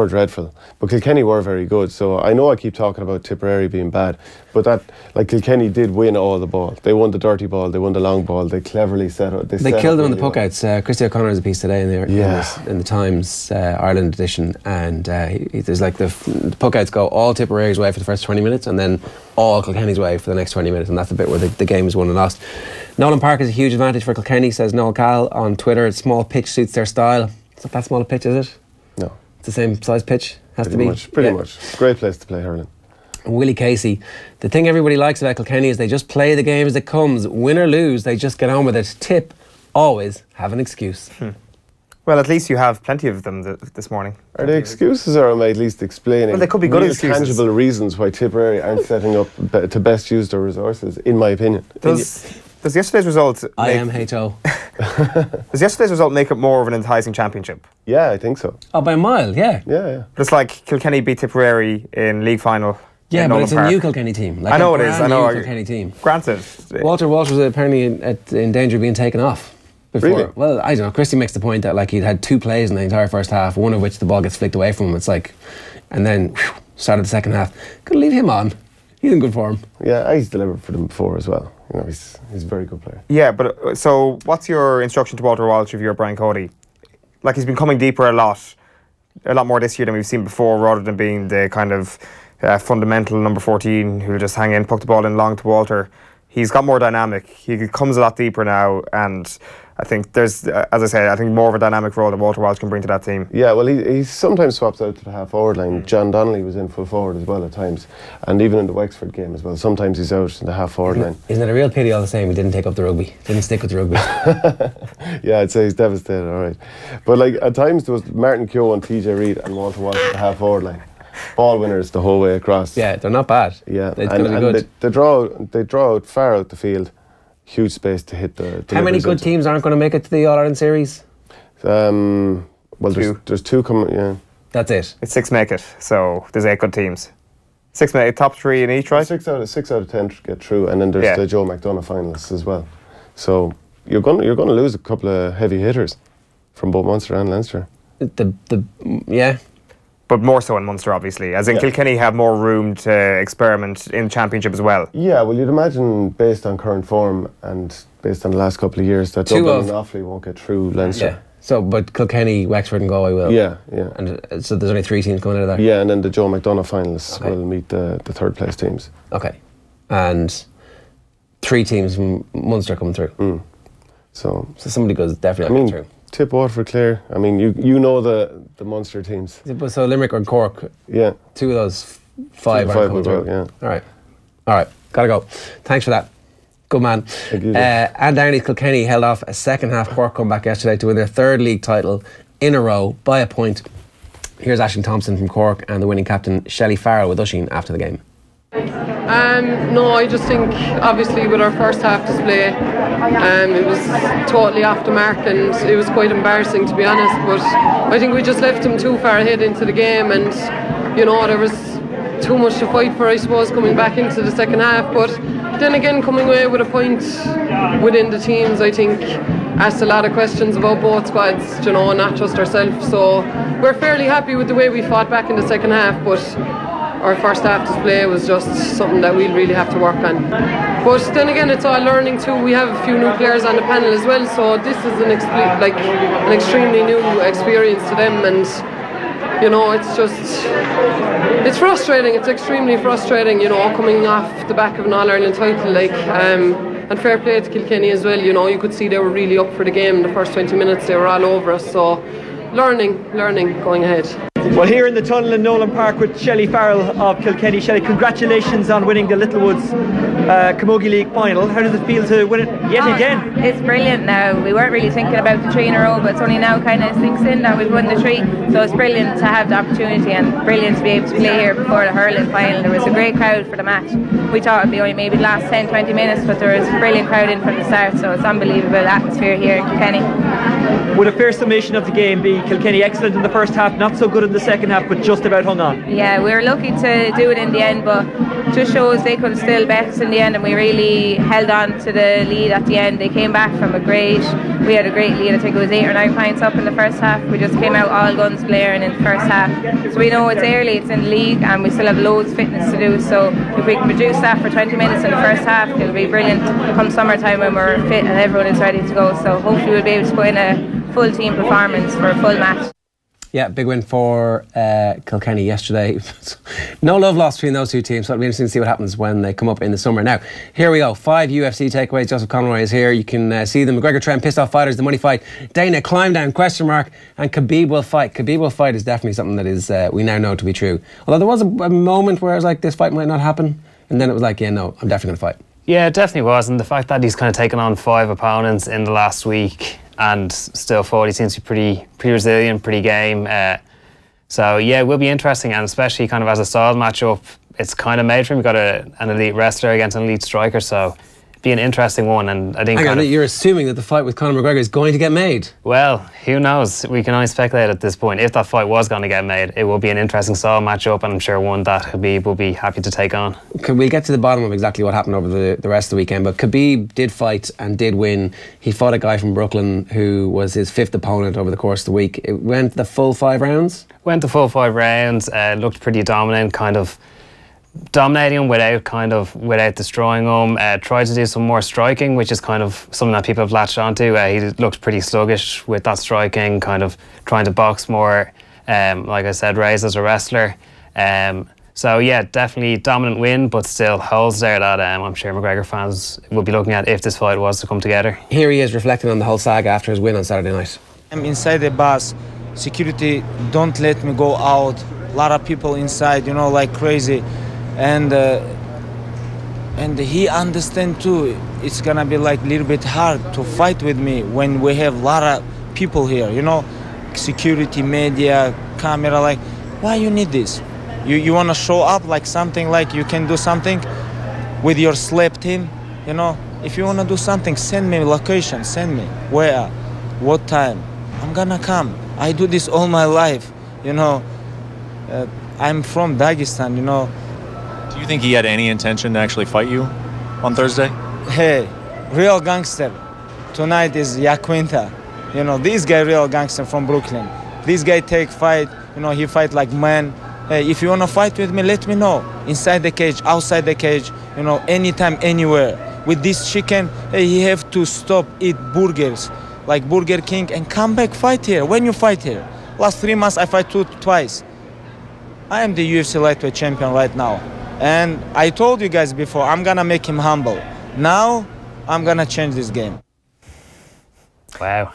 dreadful. But Kilkenny were very good. So I know I keep talking about Tipperary being bad, but Kilkenny did win all the ball. They won the dirty ball, they won the long ball, they cleverly set up. They killed them on the puck outs. Christy O'Connor has a piece today in the Times Ireland edition, and there's like the puck outs go all Tipperary's way for the first 20 minutes and then all Kilkenny's way for the next 20 minutes, and that's the bit where the game is won and lost. Nolan Park is a huge advantage for Kilkenny, says Noel Cal on Twitter. Small pitch suits their style. It's not that small a pitch, is it? No. It's the same size pitch, Pretty much. Great place to play hurling. Willie Casey, the thing everybody likes about Kilkenny is they just play the game as it comes. Win or lose, they just get on with it. Tipp, always have an excuse. Well, at least you have plenty of them this morning. Are they excuses, or am I at least explaining? Well, they could be good excuses. Tangible reasons why Tipperary aren't setting up to best use their resources, in my opinion. Does yesterday's result... IMHO. Does yesterday's result make it more of an enticing championship? Yeah, I think so. Oh, by a mile, yeah. Yeah. Just like Kilkenny beat Tipperary in league final. Yeah, but it's a new Kilkenny team. Like, I know it is. I know. New Kilkenny team. Granted. Walsh was apparently in danger of being taken off before. Really? Well, I don't know. Christy makes the point that like he'd had 2 plays in the entire first half, one of which the ball gets flicked away from him. It's like, and then started the second half. Could leave him on. He's in good form. Yeah, he's delivered for them before as well. You know, he's a very good player. Yeah, but so what's your instruction to Walter Walsh if you're Brian Cody? Like, he's been coming deeper a lot more this year than we've seen before, rather than being the kind of fundamental number 14 who'll just hang in, puck the ball in long to Walter. He's got more dynamic. He comes a lot deeper now, and I think there's, as I say, I think more of a dynamic role that Walter Walsh can bring to that team. Yeah, well, he sometimes swaps out to the half forward line. John Donnelly was in full forward as well at times, and even in the Wexford game as well. Sometimes he's out in the half forward line. Isn't it a real pity all the same he didn't take up the rugby, didn't stick with the rugby? Yeah, I'd say he's devastated, all right. But like at times there was Martin Keown, TJ Reid and Walter Walsh at the half forward line. Ball winners the whole way across. Yeah, they're not bad. Yeah, they're going to be good. They draw out far out the field. Huge space to hit the... How many good teams aren't going to make it to the All-Ireland series? Well, there's 2 coming, yeah. That's it. It's 6 make it, so there's 8 good teams. 6 make it, top 3 in each, right? 6 out of 10 get through, and then there's the Joe McDonough finalists as well. So you're going to lose a couple of heavy hitters from both Munster and Leinster. Yeah. But more so in Munster, obviously. As in Kilkenny have more room to experiment in Championship as well. Yeah, well, you'd imagine, based on current form and based on the last couple of years, that Dublin and Offaly won't get through Leinster. Yeah. So, but Kilkenny, Wexford and Galway will. Yeah. And so there's only 3 teams coming out of there? Yeah, and then the Joe McDonough finalists will meet the third place teams. Okay. And 3 teams from Munster coming through. So somebody goes definitely coming through. Tipp, Waterford, Clare. I mean, you know the Munster teams. So Limerick and Cork. Yeah. 2 of those 5 are coming through. Yeah. All right. Gotta go. Thanks for that. Good man. Thank you. And Downey's Kilkenny held off a second half Cork comeback yesterday to win their 3rd league title in a row by a point. Here's Ashling Thompson from Cork and the winning captain Shelley Farrell with Usheen after the game. No, I just think obviously with our first half display it was totally off the mark and it was quite embarrassing, to be honest, but I think we just left them too far ahead into the game, and you know, there was too much to fight for, I suppose, coming back into the second half. But then again, coming away with a point within the teams, I think asked a lot of questions about both squads, you know, not just ourselves. So we're fairly happy with the way we fought back in the second half, but our first half display was just something that we'll really have to work on. But then again, it's all learning too. We have a few new players on the panel as well, so this is an extremely new experience to them, and you know, it's frustrating. It's extremely frustrating, you know, coming off the back of an All-Ireland title, and fair play to Kilkenny as well. You know, you could see they were really up for the game. The first 20 minutes they were all over us, so learning going ahead. Well, here in the tunnel in Nolan Park with Shelley Farrell of Kilkenny. Shelley, congratulations on winning the Littlewoods Camogie League final. How does it feel to win it yet again? It's brilliant now. We weren't really thinking about the 3 in a row, but it's only now kind of sinks in that we've won the 3. So it's brilliant to have the opportunity, and brilliant to be able to play here before the hurling final. There was a great crowd for the match. We thought it'd be only maybe the last 10-20 minutes, but there was a brilliant crowd in from the start, so it's unbelievable atmosphere here in Kilkenny. Would a fair summation of the game be Kilkenny excellent in the first half, not so good in the second half, but just about hung on? Yeah, we were lucky to do it in the end, but just shows they could still bet us in the end, and we really held on to the lead at the end. They came back from we had a great lead. I think it was 8 or 9 points up in the first half. We just came out all guns blaring in the first half. So we know it's early, it's in the league, and we still have loads of fitness to do. So if we can produce that for 20 minutes in the first half, it'll be brilliant come summertime when we're fit and everyone is ready to go. So hopefully we'll be able to put in a full team performance for a full match. Yeah, big win for Kilkenny yesterday. No love lost between those two teams, so it'll be interesting to see what happens when they come up in the summer. Now, here we go. 5 UFC takeaways. Joseph Conroy is here. You can see them. McGregor trend, pissed off fighters, the money fight. Dana, climb down, ? And Khabib will fight. Khabib will fight is definitely something that is we now know to be true. Although there was a moment where I was like, this fight might not happen. And then it was like, yeah, no, I'm definitely going to fight. Yeah, it definitely was. And the fact that he's kind of taken on 5 opponents in the last week and still fought, he seems to be pretty resilient, pretty game. So yeah, it will be interesting, and especially kind of as a style matchup, it's kind of made for him. We've got an elite wrestler against an elite striker, so it'd be an interesting one. And I think you're assuming that the fight with Conor McGregor is going to get made. Well, who knows? We can only speculate at this point. If that fight was going to get made, it will be an interesting style matchup, and I'm sure one that Khabib will be happy to take on. We'll get to the bottom of exactly what happened over the rest of the weekend, but Khabib did fight and did win. He fought a guy from Brooklyn who was his 5th opponent over the course of the week. It went the full 5 rounds? Went the full 5 rounds, looked pretty dominant, kind of dominating him without destroying him. Tried to do some more striking, which is kind of something that people have latched onto. He looked pretty sluggish with that striking, kind of trying to box more. Like I said, raised as a wrestler. So yeah, definitely dominant win, but still holes there that I'm sure McGregor fans will be looking at if this fight was to come together. Here he is reflecting on the whole saga after his win on Saturday night. I'm inside the bus. Security don't let me go out. A lot of people inside, you know, like crazy. And he understand too. It's gonna be like a little bit hard to fight with me when we have a lot of people here, you know, security, media, camera. Like, why you need this? You wanna show up like something, like you can do something with your slap team, you know? If you wanna do something, send me location, send me where, what time. I'm gonna come. I do this all my life, you know. I'm from Dagestan, you know. Do you think he had any intention to actually fight you on Thursday? Hey, real gangster. Tonight is Yaquinta. You know, this guy real gangster from Brooklyn. This guy take fight, you know, he fight like man. Hey, if you wanna fight with me, let me know. Inside the cage, outside the cage, you know, anytime, anywhere. With this chicken, hey, he have to stop eat burgers, like Burger King, and come back fight here. When you fight here? Last 3 months I fight twice. I am the UFC lightweight champion right now. And I told you guys before, I'm gonna make him humble. Now, I'm gonna change this game. Wow.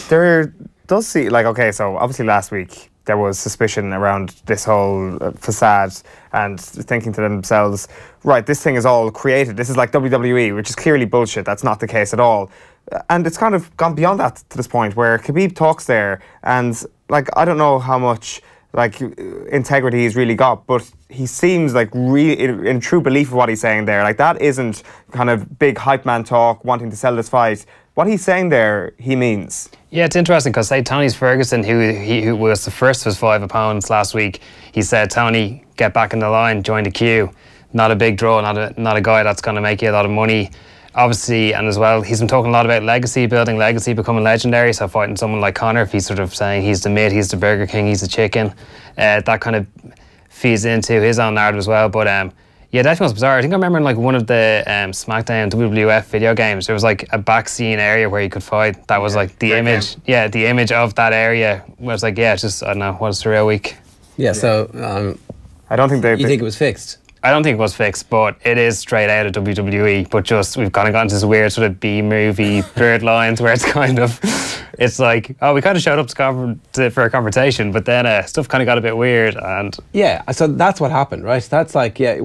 There does seem like, okay, so obviously last week there was suspicion around this whole facade and thinking to themselves, right, this thing is all created. This is like WWE, which is clearly bullshit. That's not the case at all. And it's kind of gone beyond that to this point where Khabib talks there and, like, I don't know how much like integrity he's really got, but he seems like really in true belief of what he's saying there. Like, that isn't kind of big hype man talk wanting to sell this fight. What he's saying there, he means. Yeah, it's interesting because say Tony Ferguson, who was the first of his 5 opponents last week, he said, Tony, get back in the line, join the queue. Not a big draw, not a guy that's going to make you a lot of money. obviously, and as well, he's been talking a lot about legacy, building legacy, becoming legendary. So fighting someone like Conor, if he's sort of saying he's the meat, he's the Burger King, he's the chicken, that kind of feeds into his own narrative as well. But yeah, definitely was bizarre. I think I remember in like one of the SmackDown WWF video games, there was like a back scene area where you could fight. That was like the image. Yeah, the image of that area was like, yeah, it's just, I don't know, what a surreal week. Yeah, so I don't think you think it was fixed? I don't think it was fixed, but it is straight out of WWE. But just, we've kind of gotten to this weird sort of B-movie blurred lines where it's kind of, it's like, oh, we kind of showed up for a conversation, but then stuff kind of got a bit weird. And yeah, so that's what happened, right? That's like, yeah,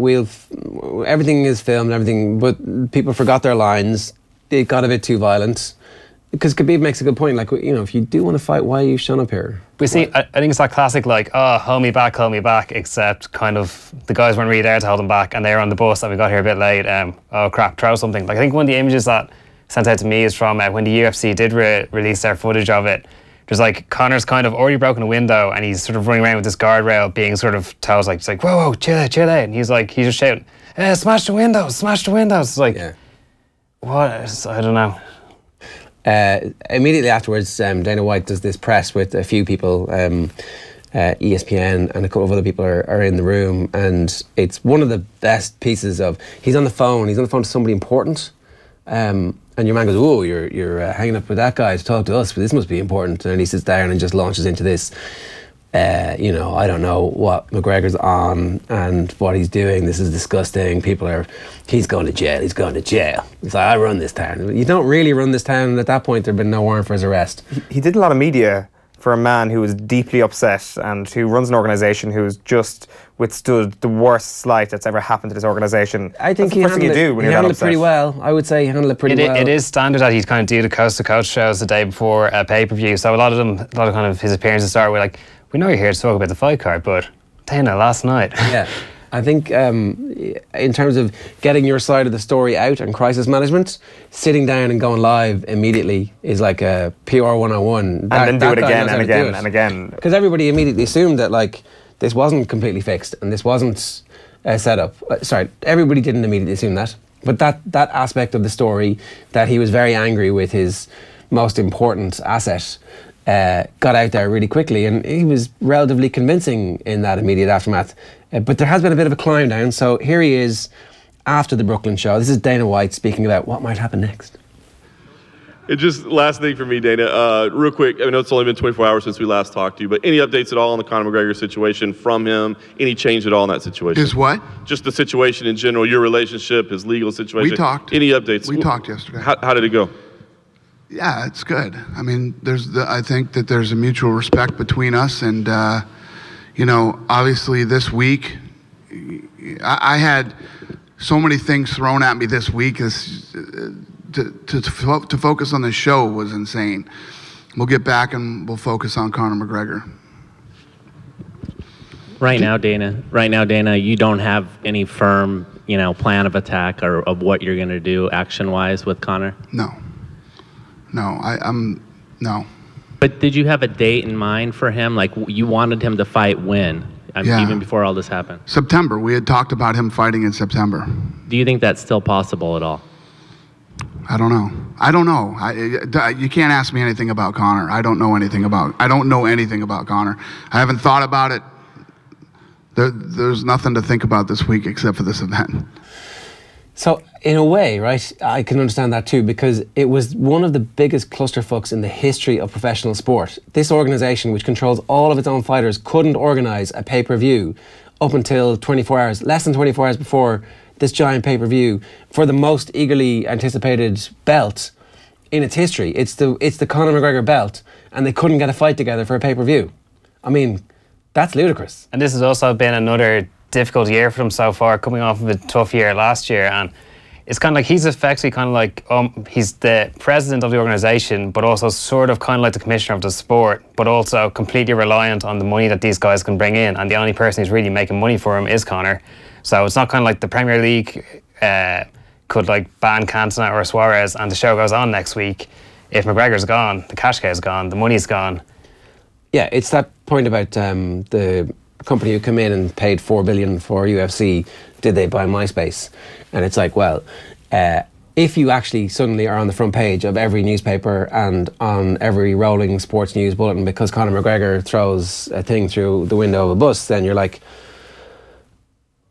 everything is filmed and everything, but people forgot their lines. It got a bit too violent. Because Khabib makes a good point, like, you know, if you do want to fight, why are you showing up here? We see, I think it's that classic, like, oh, hold me back, except kind of the guys weren't really there to hold them back, and they were on the bus and we got here a bit late. Oh crap, throw something. Like, I think one of the images that sent out to me is from when the UFC did release their footage of it. There's like, Conor's kind of already broken a window and he's sort of running around with this guardrail being sort of told, like, it's like, whoa, chill out. And he's like, he's just shouting, smash the windows. It's like, what? I don't know. Immediately afterwards, Dana White does this press with a few people, ESPN and a couple of other people are in the room, and it's one of the best pieces of, he's on the phone to somebody important, and your man goes, oh, you're hanging up with that guy to talk to us, but this must be important, and then he sits down and just launches into this, you know, I don't know what McGregor's on and what he's doing, this is disgusting, he's going to jail. It's like, I run this town. You don't really run this town, and at that point there'd been no warrant for his arrest. He did a lot of media for a man who was deeply upset and who runs an organisation who's just withstood the worst slight that's ever happened to this organisation. I think he handled it pretty well. I would say he handled it pretty well. It is standard that he'd kind of do the coast-to-coast shows the day before a pay-per-view, so a lot of kind of his appearances start with like, we know you're here to talk about the fight card, but Dana, last night. Yeah. I think in terms of getting your side of the story out and crisis management, sitting down and going live immediately is like a PR 101. And then do it again and again and again. Because everybody immediately assumed that like this wasn't completely fixed and this wasn't set up. Everybody didn't immediately assume that. But that aspect of the story, that he was very angry with his most important asset, got out there really quickly, and he was relatively convincing in that immediate aftermath. But there has been a bit of a climb down, so here he is after the Brooklyn show. This is Dana White speaking about what might happen next. Just last thing for me, Dana, real quick, I know it's only been 24 hours since we last talked to you, but any updates at all on the Conor McGregor situation from him? Any change at all in that situation? His what? Just the situation in general, your relationship, his legal situation. We talked. Any updates? We talked yesterday. How did it go? Yeah, it's good. I mean, I think that there's a mutual respect between us, and you know, obviously this week, I had so many things thrown at me this week. To focus on the show was insane. We'll get back and we'll focus on Conor McGregor. Right now, Dana, you don't have any firm, you know, plan of attack or of what you're going to do action-wise with Conor? No. No. But did you have a date in mind for him? Like, you wanted him to fight when? Even before all this happened? September. We had talked about him fighting in September. Do you think that's still possible at all? I don't know. You can't ask me anything about Conor. I don't know anything about Conor. I haven't thought about it. There's nothing to think about this week except for this event. So, in a way, right, I can understand that too, because it was one of the biggest clusterfucks in the history of professional sport. This organisation, which controls all of its own fighters, couldn't organise a pay-per-view up until 24 hours, less than 24 hours before this giant pay-per-view for the most eagerly anticipated belt in its history. It's the Conor McGregor belt, and they couldn't get a fight together for a pay-per-view. I mean, that's ludicrous. And this has also been another difficult year for him so far, coming off of a tough year last year, and it's kind of like he's effectively kind of like he's the president of the organisation, but also sort of kind of like the commissioner of the sport, but also completely reliant on the money that these guys can bring in, and the only person who's really making money for him is Conor. So it's not kind of like the Premier League could like ban Cantona or Suarez and the show goes on next week. If McGregor's gone, the cash cow's gone, the money's gone. Yeah, it's that point about the company who come in and paid $4 billion for UFC. Did they buy MySpace? And it's like, well, if you actually suddenly are on the front page of every newspaper and on every rolling sports news bulletin because Conor McGregor throws a thing through the window of a bus, then you're like,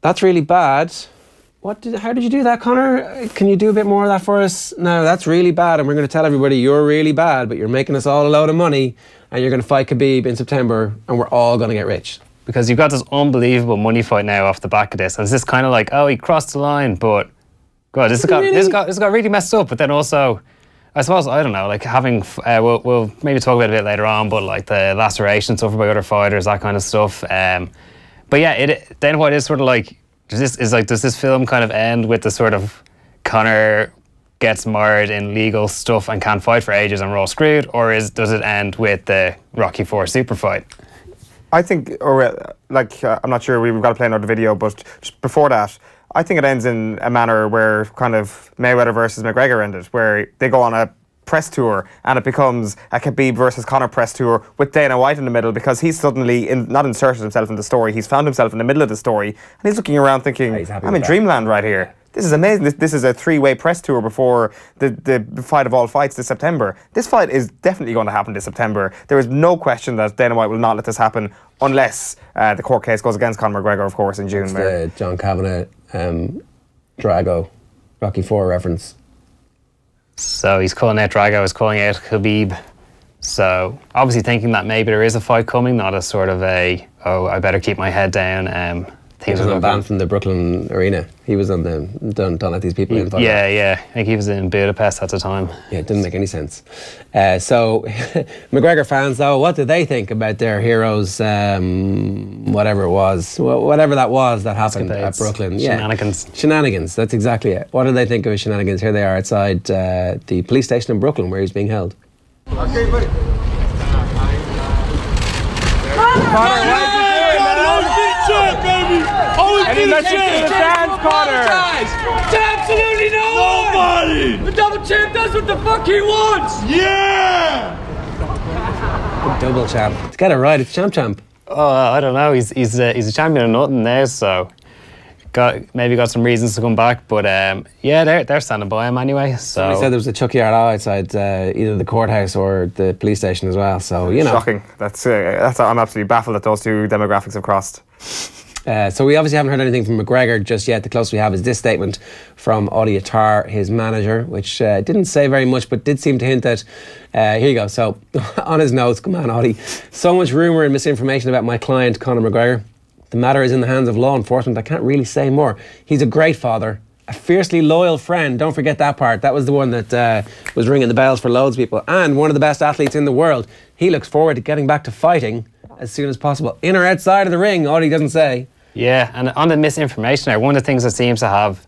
that's really bad. How did you do that, Conor? Can you do a bit more of that for us? No, that's really bad, and we're going to tell everybody you're really bad, but you're making us all a load of money, and you're going to fight Khabib in September, and we're all going to get rich. Because you've got this unbelievable money fight now off the back of this, and it's just kind of like, oh, he crossed the line, but God, this got really messed up. But then also, I suppose, I don't know, like having, we'll maybe talk about it a bit later on, but like the laceration suffered by other fighters, that kind of stuff. But yeah, then what is sort of like, does this film kind of end with the sort of Conor gets mired in legal stuff and can't fight for ages and we're all screwed, or does it end with the Rocky IV super fight? I think, I'm not sure, we've got to play another video, but just before that, I think it ends in a manner where kind of Mayweather versus McGregor ended, where they go on a press tour and it becomes a Khabib versus Conor press tour with Dana White in the middle, because he's suddenly not inserted himself in the story, he's found himself in the middle of the story and he's looking around thinking, I'm in dreamland right here. This is amazing. This is a 3-way press tour before the fight of all fights this September. This fight is definitely going to happen this September. There is no question that Dana White will not let this happen unless the court case goes against Conor McGregor, of course, in June. It's the John Kavanagh Drago Rocky IV reference. So he's calling out Drago, he's calling out Khabib. So obviously thinking that maybe there is a fight coming, not a sort of I better keep my head down. He was on ban from the Brooklyn arena. He was on the don't let these people in. Yeah. I think he was in Budapest at the time. Yeah, it didn't make any sense. So McGregor fans, though, what do they think about their heroes? Whatever it was, whatever that was that happened at Brooklyn. Shenanigans. Shenanigans. That's exactly it. What do they think of his shenanigans? Here they are outside the police station in Brooklyn, where he's being held. Okay, buddy. And he lets it to the fans, Conor. To absolutely no Nobody. one. The double champ does what the fuck he wants. Yeah. Double champ. Let's get it right. It's champ. Oh, I don't know. He's a champion of nothing now, so maybe got some reasons to come back. But yeah, they're standing by him anyway. So he said there was a Chucky Yard outside either the courthouse or the police station as well. So you know, shocking. That's I'm absolutely baffled that those two demographics have crossed. So we obviously haven't heard anything from McGregor just yet. The closest we have is this statement from Audie Attar, his manager, which didn't say very much, but did seem to hint that, here you go. So on his notes, come on, Audie. So much rumour and misinformation about my client, Conor McGregor. The matter is in the hands of law enforcement. I can't really say more. He's a great father, a fiercely loyal friend. Don't forget that part. That was the one that was ringing the bells for loads of people. And one of the best athletes in the world. He looks forward to getting back to fighting as soon as possible. In or outside of the ring, Audie doesn't say. Yeah, and on the misinformation, one of the things that seems to have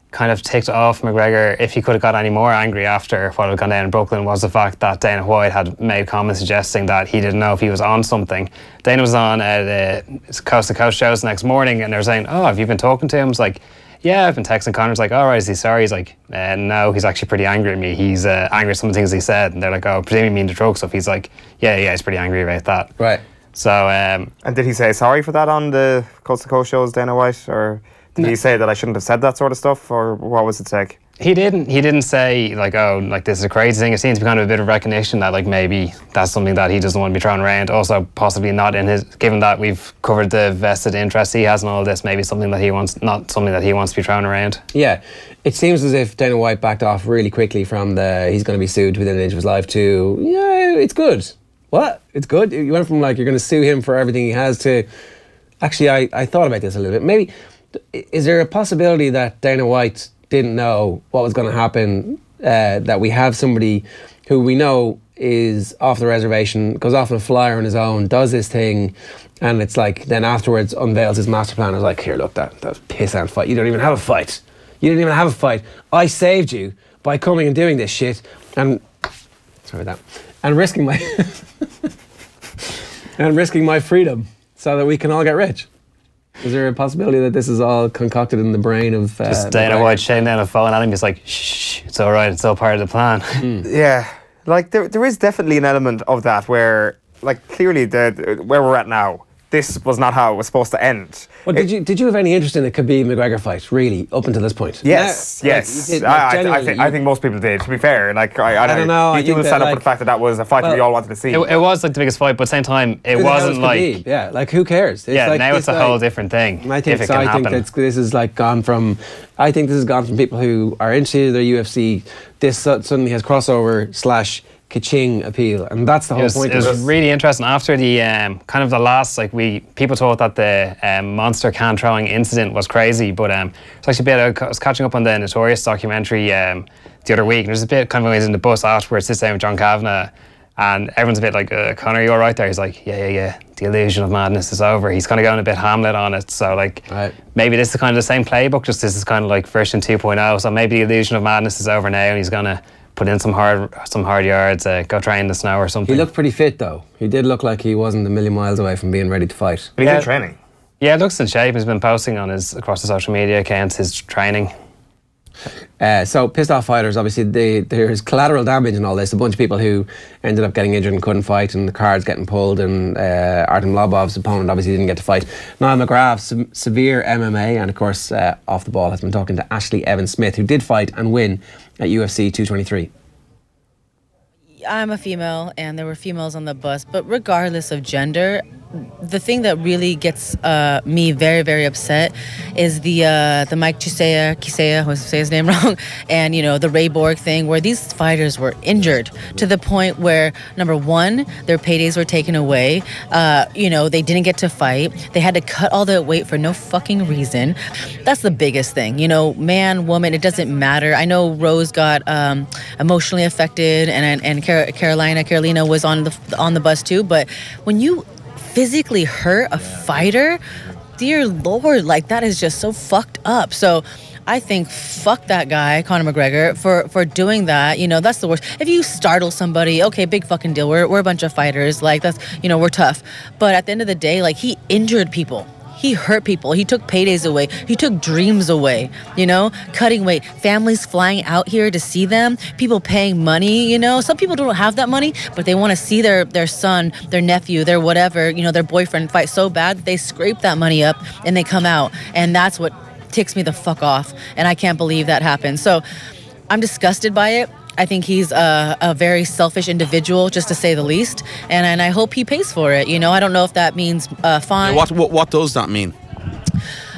kind of ticked off McGregor, if he could have got any more angry after what had gone down in Brooklyn, was the fact that Dana White had made comments suggesting that he didn't know if he was on something. Dana was on the Coast to Coast shows the next morning, and they were saying, oh, have you been talking to him? It's like, yeah, I've been texting Conor. It's like, all right, is he sorry? He's like, no, he's actually pretty angry at me. He's angry at some of the things he said. And they're like, oh, presumably you mean the drug stuff. He's like, yeah, he's pretty angry about that. Right. So, and did he say sorry for that on the Coast to Coast shows, Dana White, or did he say that I shouldn't have said that sort of stuff, or what was it like? He didn't say like, oh, like this is a crazy thing. It seems to be kind of a bit of recognition that like maybe that's something that he doesn't want to be thrown around. Also, possibly not in his, given that we've covered the vested interest he has in all this, maybe something that he wants, not something that he wants to be thrown around. Yeah, it seems as if Dana White backed off really quickly from the he's going to be sued within an inch of his life to yeah, it's good. What? It's good? You went from like you're going to sue him for everything he has to actually I thought about this a little bit. Maybe is there a possibility that Dana White didn't know what was going to happen, that we have somebody who we know is off the reservation, goes off on a flyer on his own, does this thing, and it's like then afterwards unveils his master plan. I was like, here, look, that pissant fight. You don't even have a fight. You didn't even have a fight. I saved you by coming and doing this shit and sorry about that. And risking my and risking my freedom so that we can all get rich. Is there a possibility that this is all concocted in the brain of just Dana White shutting down a phone at him? He's like, shh, it's all right. It's all part of the plan. Yeah, like there is definitely an element of that where, like, clearly where we're at now, this was not how it was supposed to end. Well, did you have any interest in the Khabib McGregor fight, really, up until this point? Yes, yes. I think most people did, to be fair. Like, I don't know. You were set up with the fact that was a fight that we all wanted to see. It was like the biggest fight, but at the same time, it wasn't like... Khabib? Yeah, like, who cares? Now it's a whole different thing. I think this is like gone from... I think this has gone from people who are into their UFC, this suddenly has crossover / ka-ching appeal, and that's the whole point. It was really interesting after the kind of the last, like, people thought that the monster can throwing incident was crazy, but it's actually a bit. I was catching up on the Notorious documentary the other week, and there's a bit kind of when he's in the bus afterwards, sits down with John Kavanagh, and everyone's a bit like, Conor, you all right there? He's like, yeah, the illusion of madness is over. He's kind of going a bit Hamlet on it, so like maybe this is kind of the same playbook, just this is kind of like version 2.0. So maybe the illusion of madness is over now, and he's gonna put in some hard yards, go train in the snow or something. He looked pretty fit though. He did look like he wasn't a million miles away from being ready to fight. But he's in training. Yeah, it looks in shape. He's been posting on across the social media accounts his training. So pissed off fighters, obviously there's collateral damage in all this. A bunch of people who ended up getting injured and couldn't fight, and the cards getting pulled, and Artem Lobov's opponent obviously didn't get to fight. Niall McGrath, severe MMA, and of course off the ball, has been talking to Ashling Evan Smith, who did fight and win at UFC 223. I'm a female, and there were females on the bus, but regardless of gender, the thing that really gets me very, very upset is the Mike Kisea, I was say his name wrong, and the Ray Borg thing, where these fighters were injured to the point where, number one, their paydays were taken away. They didn't get to fight. They had to cut all the weight for no fucking reason. That's the biggest thing. Man, woman, it doesn't matter. I know Rose got emotionally affected, and Carolina was on the bus too. But when you physically hurt a fighter, dear Lord, like, that is just so fucked up. So I think fuck that guy, Conor McGregor, for doing that. That's the worst. If you startle somebody, okay, big fucking deal. We're a bunch of fighters. Like, that's, we're tough. But at the end of the day, like, he injured people. He hurt people. He took paydays away. He took dreams away, cutting weight. Families flying out here to see them. People paying money, Some people don't have that money, but they want to see their son, their nephew, their whatever, their boyfriend fight so bad that they scrape that money up and they come out. And that's what ticks me the fuck off. And I can't believe that happened. So I'm disgusted by it. I think he's a very selfish individual, just to say the least, and I hope he pays for it. I don't know if that means fine. What does that mean?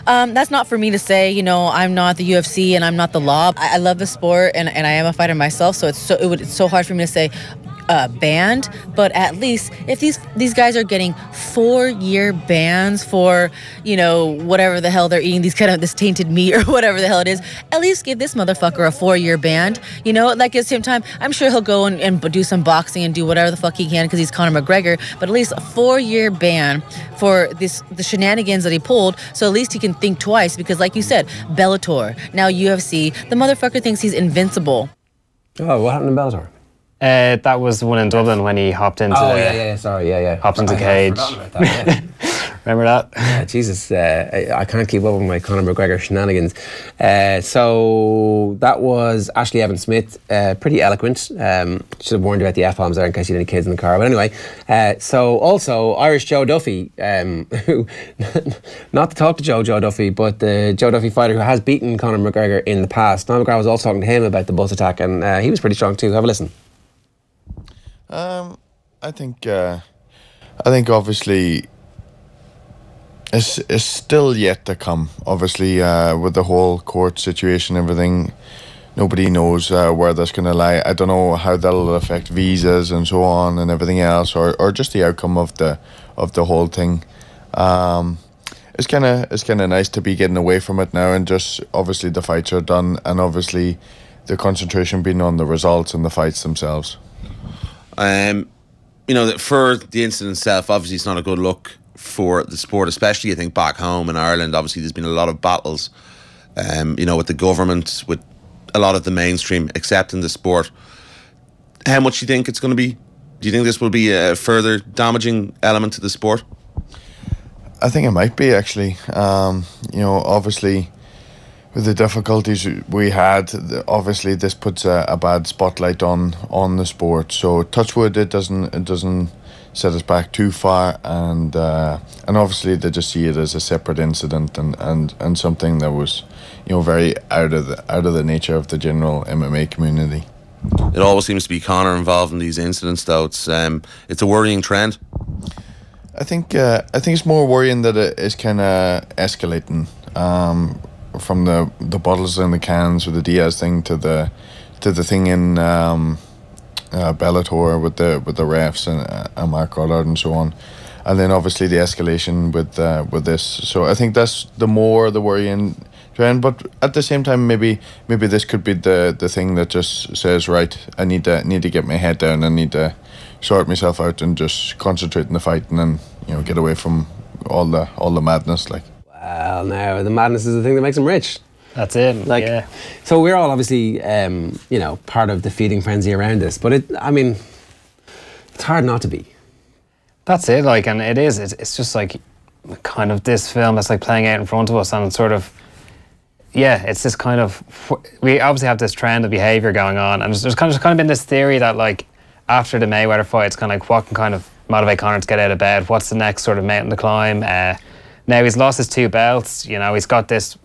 That's not for me to say. I'm not the UFC and I'm not the law. I love the sport, and I am a fighter myself, so it's so hard for me to say banned. But at least if these guys are getting 4-year bans for whatever the hell they're eating, this tainted meat or whatever the hell it is, at least give this motherfucker a 4-year ban. Like, at the same time, I'm sure he'll go and do some boxing and do whatever the fuck he can because he's Conor McGregor, but at least a 4-year ban for the shenanigans that he pulled, so at least he can think twice, because like you said, Bellator, now UFC, the motherfucker thinks he's invincible. Oh, what happened in Bellator? That was the one in Dublin when he hopped into hopped into the cage. Remember that? Yeah, Jesus, I can't keep up with my Conor McGregor shenanigans. So that was Ashling Evan Smith, pretty eloquent. Should have warned you about the F-bombs there in case you had any kids in the car. But anyway, so also Irish Joe Duffy, who, not to talk to Joe Duffy, but the Joe Duffy fighter who has beaten Conor McGregor in the past. Niall McGrath was also talking to him about the bus attack, and he was pretty strong too. Have a listen. I think obviously it's still yet to come. Obviously, with the whole court situation and everything, nobody knows where that's going to lie. I don't know how that'll affect visas and so on and everything else, or just the outcome of the whole thing. It's kind of nice to be getting away from it now, and just obviously the fights are done, and obviously the concentration being on the results and the fights themselves. For the incident itself, obviously it's not a good look for the sport, especially I think back home in Ireland. Obviously there's been a lot of battles, with the government, with a lot of the mainstream accepting the sport. How much do you think it's going to be? Do you think this will be a further damaging element to the sport? I think it might be, actually. Obviously with the difficulties we had, obviously this puts a bad spotlight on the sport. So touch wood, it doesn't set us back too far, and obviously they just see it as a separate incident and something that was, you know, very out of the nature of the general MMA community. It always seems to be Conor involved in these incidents, though. It's a worrying trend. I think it's more worrying that it is kind of escalating from the bottles and the cans with the Diaz thing to the thing in Bellator with the refs and Mark Goddard and so on, and then obviously the escalation with this. So I think that's the worrying trend. But at the same time, maybe this could be the thing that just says, right, I need to get my head down. I need to sort myself out and just concentrate in the fight, and then, you know, get away from all the madness. Like, well, now the madness is the thing that makes him rich. That's it. Like, yeah. So we're all obviously, you know, part of the feeding frenzy around this, but it's hard not to be. That's it. Like, and it is. It's just like kind of this film that's like playing out in front of us, and it's sort of, yeah, it's this kind of, we obviously have this trend of behaviour going on, and there's kind of been this theory that, like, after the Mayweather fight, it's kind of like, what can kind of motivate Conor to get out of bed? What's the next sort of mountain to climb? Now he's lost his 2 belts. You know, he's got this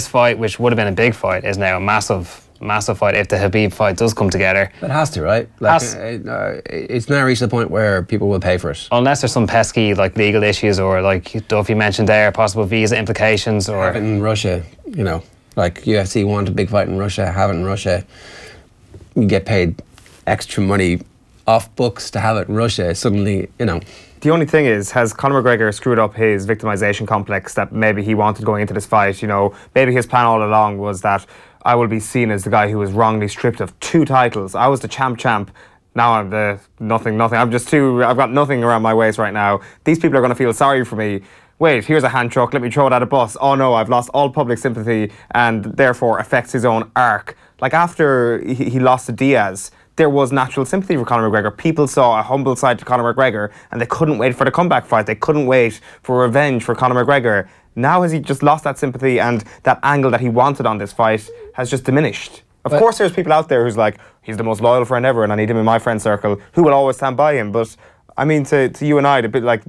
fight, which would have been a big fight, is now a massive fight if the Khabib fight does come together. It has to, right? Like, it's now reached the point where people will pay for it. Unless there's some pesky, like, legal issues, or, like Duffy mentioned there, possible visa implications, or... Have it in Russia, you know, like UFC want a big fight in Russia, have it in Russia, you get paid extra money off books to have it in Russia, suddenly, you know. The only thing is, has Conor McGregor screwed up his victimisation complex that maybe he wanted going into this fight? You know, maybe his plan all along was that I will be seen as the guy who was wrongly stripped of 2 titles. I was the champ. Now I'm the nothing. I've got nothing around my waist right now. These people are going to feel sorry for me. Wait, here's a hand truck, let me throw it at a bus. Oh no, I've lost all public sympathy, and therefore affects his own arc. Like, after he lost to Diaz, there was natural sympathy for Conor McGregor. People saw a humble side to Conor McGregor, and they couldn't wait for the comeback fight. They couldn't wait for revenge for Conor McGregor. Now has he just lost that sympathy, and that angle that he wanted on this fight has just diminished? Of course there's people out there who's like, he's the most loyal friend ever and I need him in my friend circle, who will always stand by him. But I mean, to you and I, a bit like,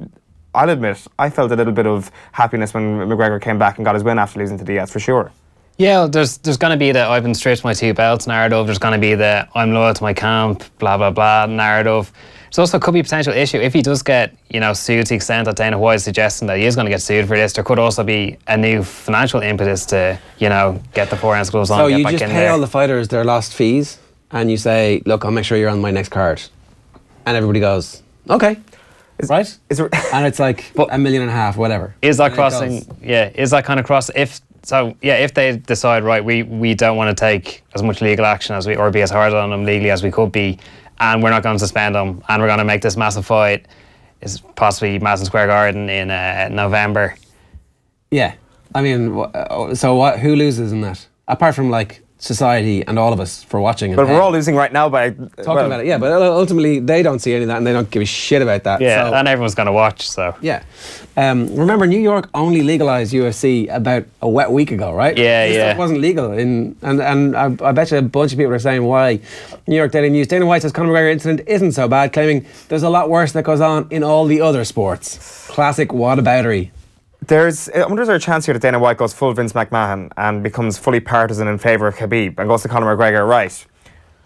I'll admit, I felt a little bit of happiness when McGregor came back and got his win after losing to Diaz, for sure. Yeah, there's going to be the I've been stripped my 2 belts narrative. There's going to be the I'm loyal to my camp, blah, blah, blah narrative. There's also could be a potential issue if he does get, you know, sued to the extent that Dana White is suggesting that he is going to get sued for this. There could also be a new financial impetus to, you know, get the 4 ounce gloves on. So and get you back just in pay there. all the fighters their lost fees, and you say, look, I'll make sure you're on my next card, and everybody goes, okay. Right? And it's like $1.5 million, whatever. Is that crossing? Yeah, is that kind of cross? If they decide, right, we don't want to take as much legal action as or be as hard on them legally as we could be, and we're not going to suspend them, and we're going to make this massive fight, is possibly Madison Square Garden in November. Yeah, I mean, so what? Who loses in that? Apart from, like, society and all of us for watching. But we're all losing right now by talking about it. Yeah, but ultimately they don't see any of that, and they don't give a shit about that. Yeah, so, and everyone's going to watch. So yeah. Remember, New York only legalized UFC about a wet week ago, right? Yeah, this stuff wasn't legal, and I bet you a bunch of people are saying why. New York Daily News. Dana White says Conor McGregor incident isn't so bad, claiming there's a lot worse that goes on in all the other sports. Classic whataboutery. I wonder, is there a chance here that Dana White goes full Vince McMahon and becomes fully partisan in favour of Khabib and goes to Conor McGregor, right,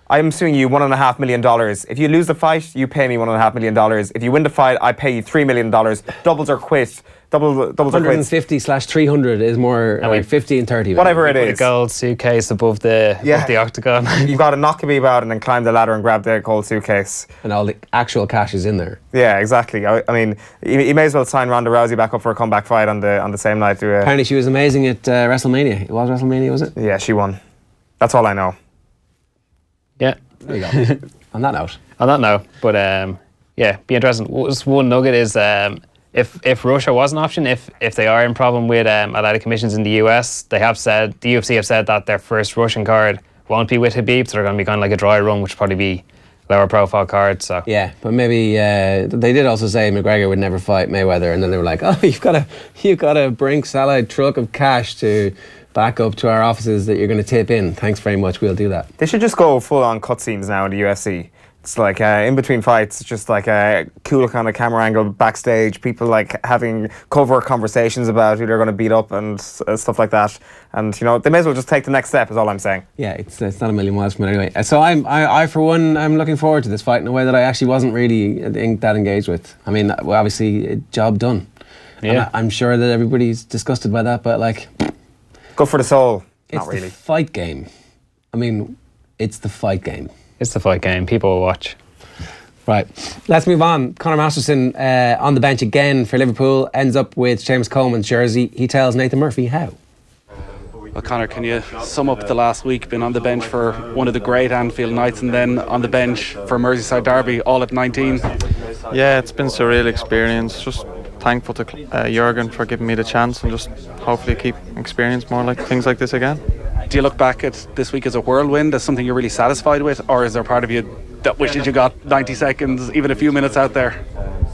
I'm suing you $1.5 million. If you lose the fight, you pay me $1.5 million. If you win the fight, I pay you $3 million. Doubles or quit. Doubles or quit. 150/300 is more like 50 and 30. Whatever it is. Put a gold suitcase above the octagon. You've got to knock Khabib out and then climb the ladder and grab the gold suitcase. And all the actual cash is in there. Yeah, exactly. I mean, you may as well sign Ronda Rousey back up for a comeback fight on the same night. Apparently she was amazing at WrestleMania. It was WrestleMania, was it? Yeah, she won. That's all I know. Yeah. There you go. On that note. But yeah, be interesting. Just one nugget is if Russia was an option, if they are in problem with a lot of commissions in the US, the UFC have said that their first Russian card won't be with Khabib, so they're going to be kind of like a dry run, which will probably be lower profile cards. So yeah, but maybe they did also say McGregor would never fight Mayweather, and then they were like, oh, you've got a brink salad truck of cash to back up to our offices that you're going to tip in. Thanks very much, we'll do that. They should just go full on cutscenes now in the UFC. It's like in between fights, it's just like a cool kind of camera angle backstage. People like having covert conversations about who they're going to beat up and stuff like that. And you know, they may as well just take the next step. Is all I'm saying. Yeah, it's not a million miles from it anyway. So I for one, I'm looking forward to this fight in a way that I actually wasn't really that engaged with. I mean, well, obviously, job done. Yeah, I'm sure that everybody's disgusted by that, but like, good for the soul. It's not really the fight game. I mean, it's the fight game. It's the fight game. People will watch. Right, let's move on. Conor Masterson on the bench again for Liverpool, ends up with Seamus Coleman's jersey. He tells Nathan Murphy how. Well, Conor, can you sum up the last week? Been on the bench for one of the great Anfield nights and then on the bench for Merseyside Derby, all at 19. Yeah, it's been a surreal experience. Just thankful to Jurgen for giving me the chance and just hopefully keep experience more like things like this again. Do you look back at this week as a whirlwind, as something you're really satisfied with, or is there part of you that wishes you got 90 seconds, even a few minutes out there?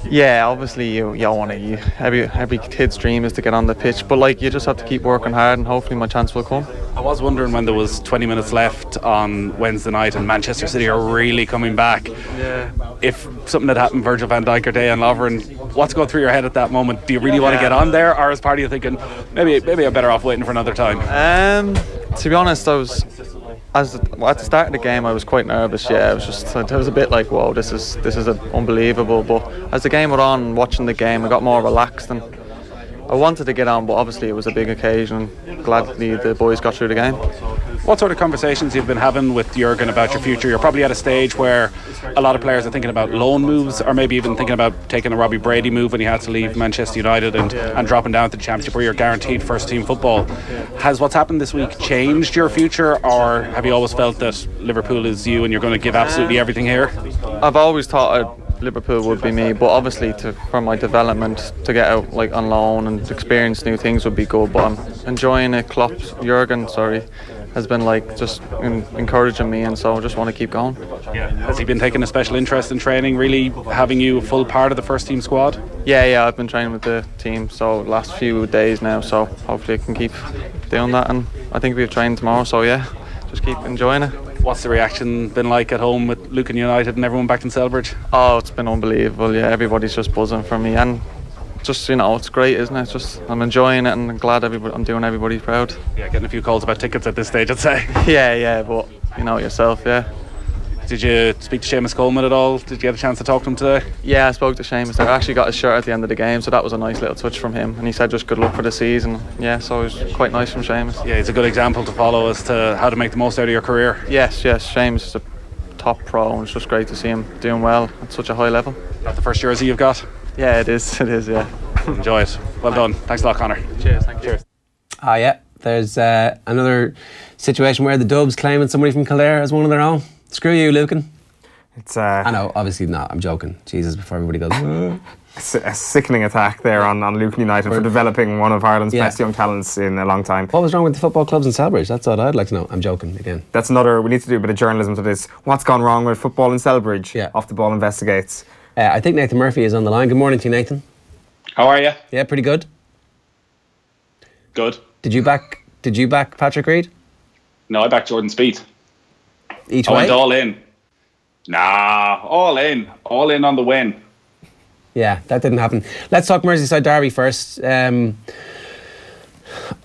Yeah, obviously you want to. Every kid's dream is to get on the pitch, but like you just have to keep working hard, and hopefully my chance will come. I was wondering when there was 20 minutes left on Wednesday night and Manchester City are really coming back. Yeah. If something had happened, Virgil van Dijk or Dejan Lovren, what's going through your head at that moment? Do you really want to get on there, or is part of you thinking maybe I'm better off waiting for another time? To be honest, at the start of the game I was quite nervous. Yeah, I was a bit like, whoa, this is unbelievable. But as the game went on, watching the game, I got more relaxed and I wanted to get on, but obviously it was a big occasion. Gladly the boys got through the game. What sort of conversations you've been having with Jurgen about your future? You're probably at a stage where a lot of players are thinking about loan moves, or maybe even thinking about taking a Robbie Brady move when he had to leave Manchester United and dropping down to the Championship where you're guaranteed first team football. Has what's happened this week changed your future, or have you always felt that Liverpool is you and you're going to give absolutely everything here? I've always thought Liverpool would be me, but obviously for my development to get out like on loan and experience new things would be good. But I'm enjoying it. Jurgen has been like just encouraging me, and so I just want to keep going. Yeah. Has he been taking a special interest in training, really having you a full part of the first team squad? Yeah, I've been training with the team so last few days now, so hopefully I can keep doing that, and I think we have trained tomorrow, so yeah, just keep enjoying it. What's the reaction been like at home with Lucan United and everyone back in Selbridge? Oh, it's been unbelievable. Yeah, everybody's just buzzing for me, and just, it's great, isn't it? Just I'm enjoying it, and I'm glad I'm doing everybody proud. Yeah, getting a few calls about tickets at this stage, I'd say. Yeah, but you know yourself, yeah. Did you speak to Seamus Coleman at all? Did you get a chance to talk to him today? Yeah, I spoke to Seamus. I actually got his shirt at the end of the game, so that was a nice little touch from him. And he said just good luck for the season. Yeah, so it was quite nice from Seamus. Yeah, he's a good example to follow as to how to make the most out of your career. Yes, Seamus is a top pro, and it's just great to see him doing well at such a high level. Is that the first jersey you've got? Yeah, it is, yeah. Enjoy it. Well done. Thanks a lot, Conor. Cheers, thank you. Cheers. Yeah, there's another situation where the Dubs claiming somebody from Kildare as one of their own. Screw you, Lucan. It's I know, obviously not. I'm joking. Jesus, before everybody goes. a sickening attack there on Lucan United for developing one of Ireland's best young talents in a long time. What was wrong with the football clubs in Selbridge? That's what I'd like to know. I'm joking again. That's another. We need to do a bit of journalism to this. What's gone wrong with football in Selbridge? Yeah. Off the Ball investigates. I think Nathan Murphy is on the line. Good morning to you, Nathan. How are you? Yeah, pretty good. Good. Did you back Patrick Reid? No, I backed Jordan Spieth. I went all in. Nah, all in on the win. Yeah, that didn't happen. Let's talk Merseyside Derby first.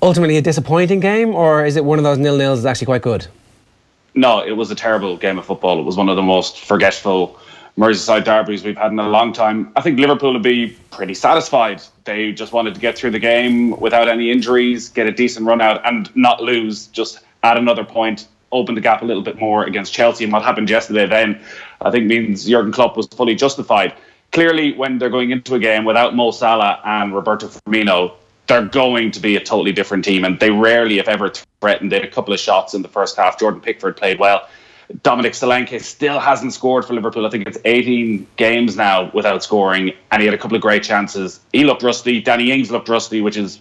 Ultimately a disappointing game, or is it one of those 0-0s that's actually quite good? No, it was a terrible game of football. It was one of the most forgetful Merseyside derbies we've had in a long time. I think Liverpool would be pretty satisfied. They just wanted to get through the game without any injuries, get a decent run out and not lose, just add another point, open the gap a little bit more against Chelsea. And what happened yesterday then, I think means Jurgen Klopp was fully justified. Clearly, when they're going into a game without Mo Salah and Roberto Firmino, they're going to be a totally different team, and they rarely, if ever, threatened. They had a couple of shots in the first half. Jordan Pickford played well. Dominic Solanke still hasn't scored for Liverpool. I think it's 18 games now without scoring, and he had a couple of great chances. He looked rusty. Danny Ings looked rusty, which is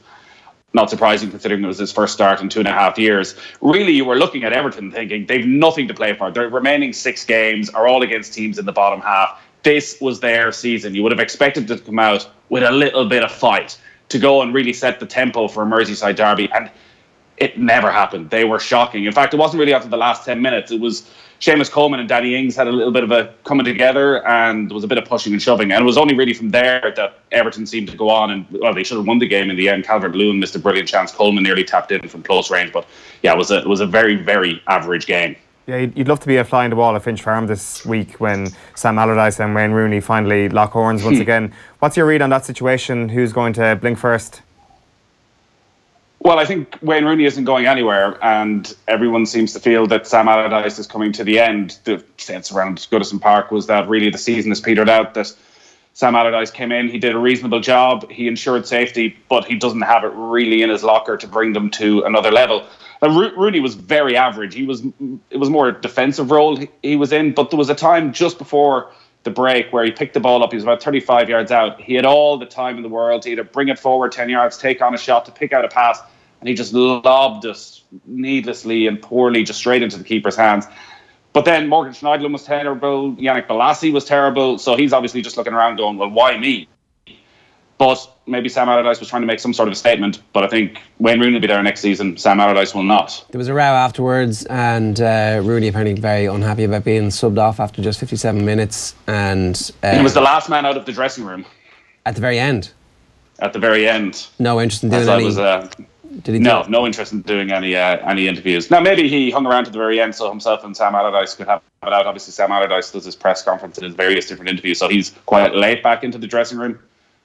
not surprising considering it was his first start in 2.5 years. Really, you were looking at Everton thinking they've nothing to play for. Their remaining 6 games are all against teams in the bottom half. This was their season. You would have expected to come out with a little bit of fight to go and really set the tempo for a Merseyside derby. And it never happened. They were shocking. In fact, it wasn't really after the last 10 minutes. It was Seamus Coleman and Danny Ings had a little bit of a coming together, and there was a bit of pushing and shoving. And it was only really from there that Everton seemed to go on. And, well, they should have won the game in the end. Calvert-Lewin missed a brilliant chance. Coleman nearly tapped in from close range. But, yeah, it was a very, very average game. Yeah, you'd love to be a fly in the wall at Finch Farm this week when Sam Allardyce and Wayne Rooney finally lock horns once again. What's your read on that situation? Who's going to blink first? Well, I think Wayne Rooney isn't going anywhere, and everyone seems to feel that Sam Allardyce is coming to the end. The sense around Goodison Park was that really the season has petered out, that Sam Allardyce came in, he did a reasonable job, he ensured safety, but he doesn't have it really in his locker to bring them to another level. Rooney was very average. It was more a defensive role he was in, but there was a time just before the break where he picked the ball up. He was about 35 yards out. He had all the time in the world to either bring it forward 10 yards, take on a shot, to pick out a pass, and he just lobbed it needlessly and poorly just straight into the keeper's hands. But then Morgan Schneiderlin was terrible, Yannick Bolasie was terrible, so he's obviously just looking around going, well, why me? But maybe Sam Allardyce was trying to make some sort of a statement, but I think Wayne Rooney will be there next season, Sam Allardyce will not. There was a row afterwards, and Rooney apparently very unhappy about being subbed off after just 57 minutes. And he was the last man out of the dressing room. At the very end? At the very end. No interest in doing any... Did he no interest in doing any interviews. Now, maybe he hung around to the very end so himself and Sam Allardyce could have it out. Obviously, Sam Allardyce does his press conference and his various different interviews, so he's quite late back into the dressing room.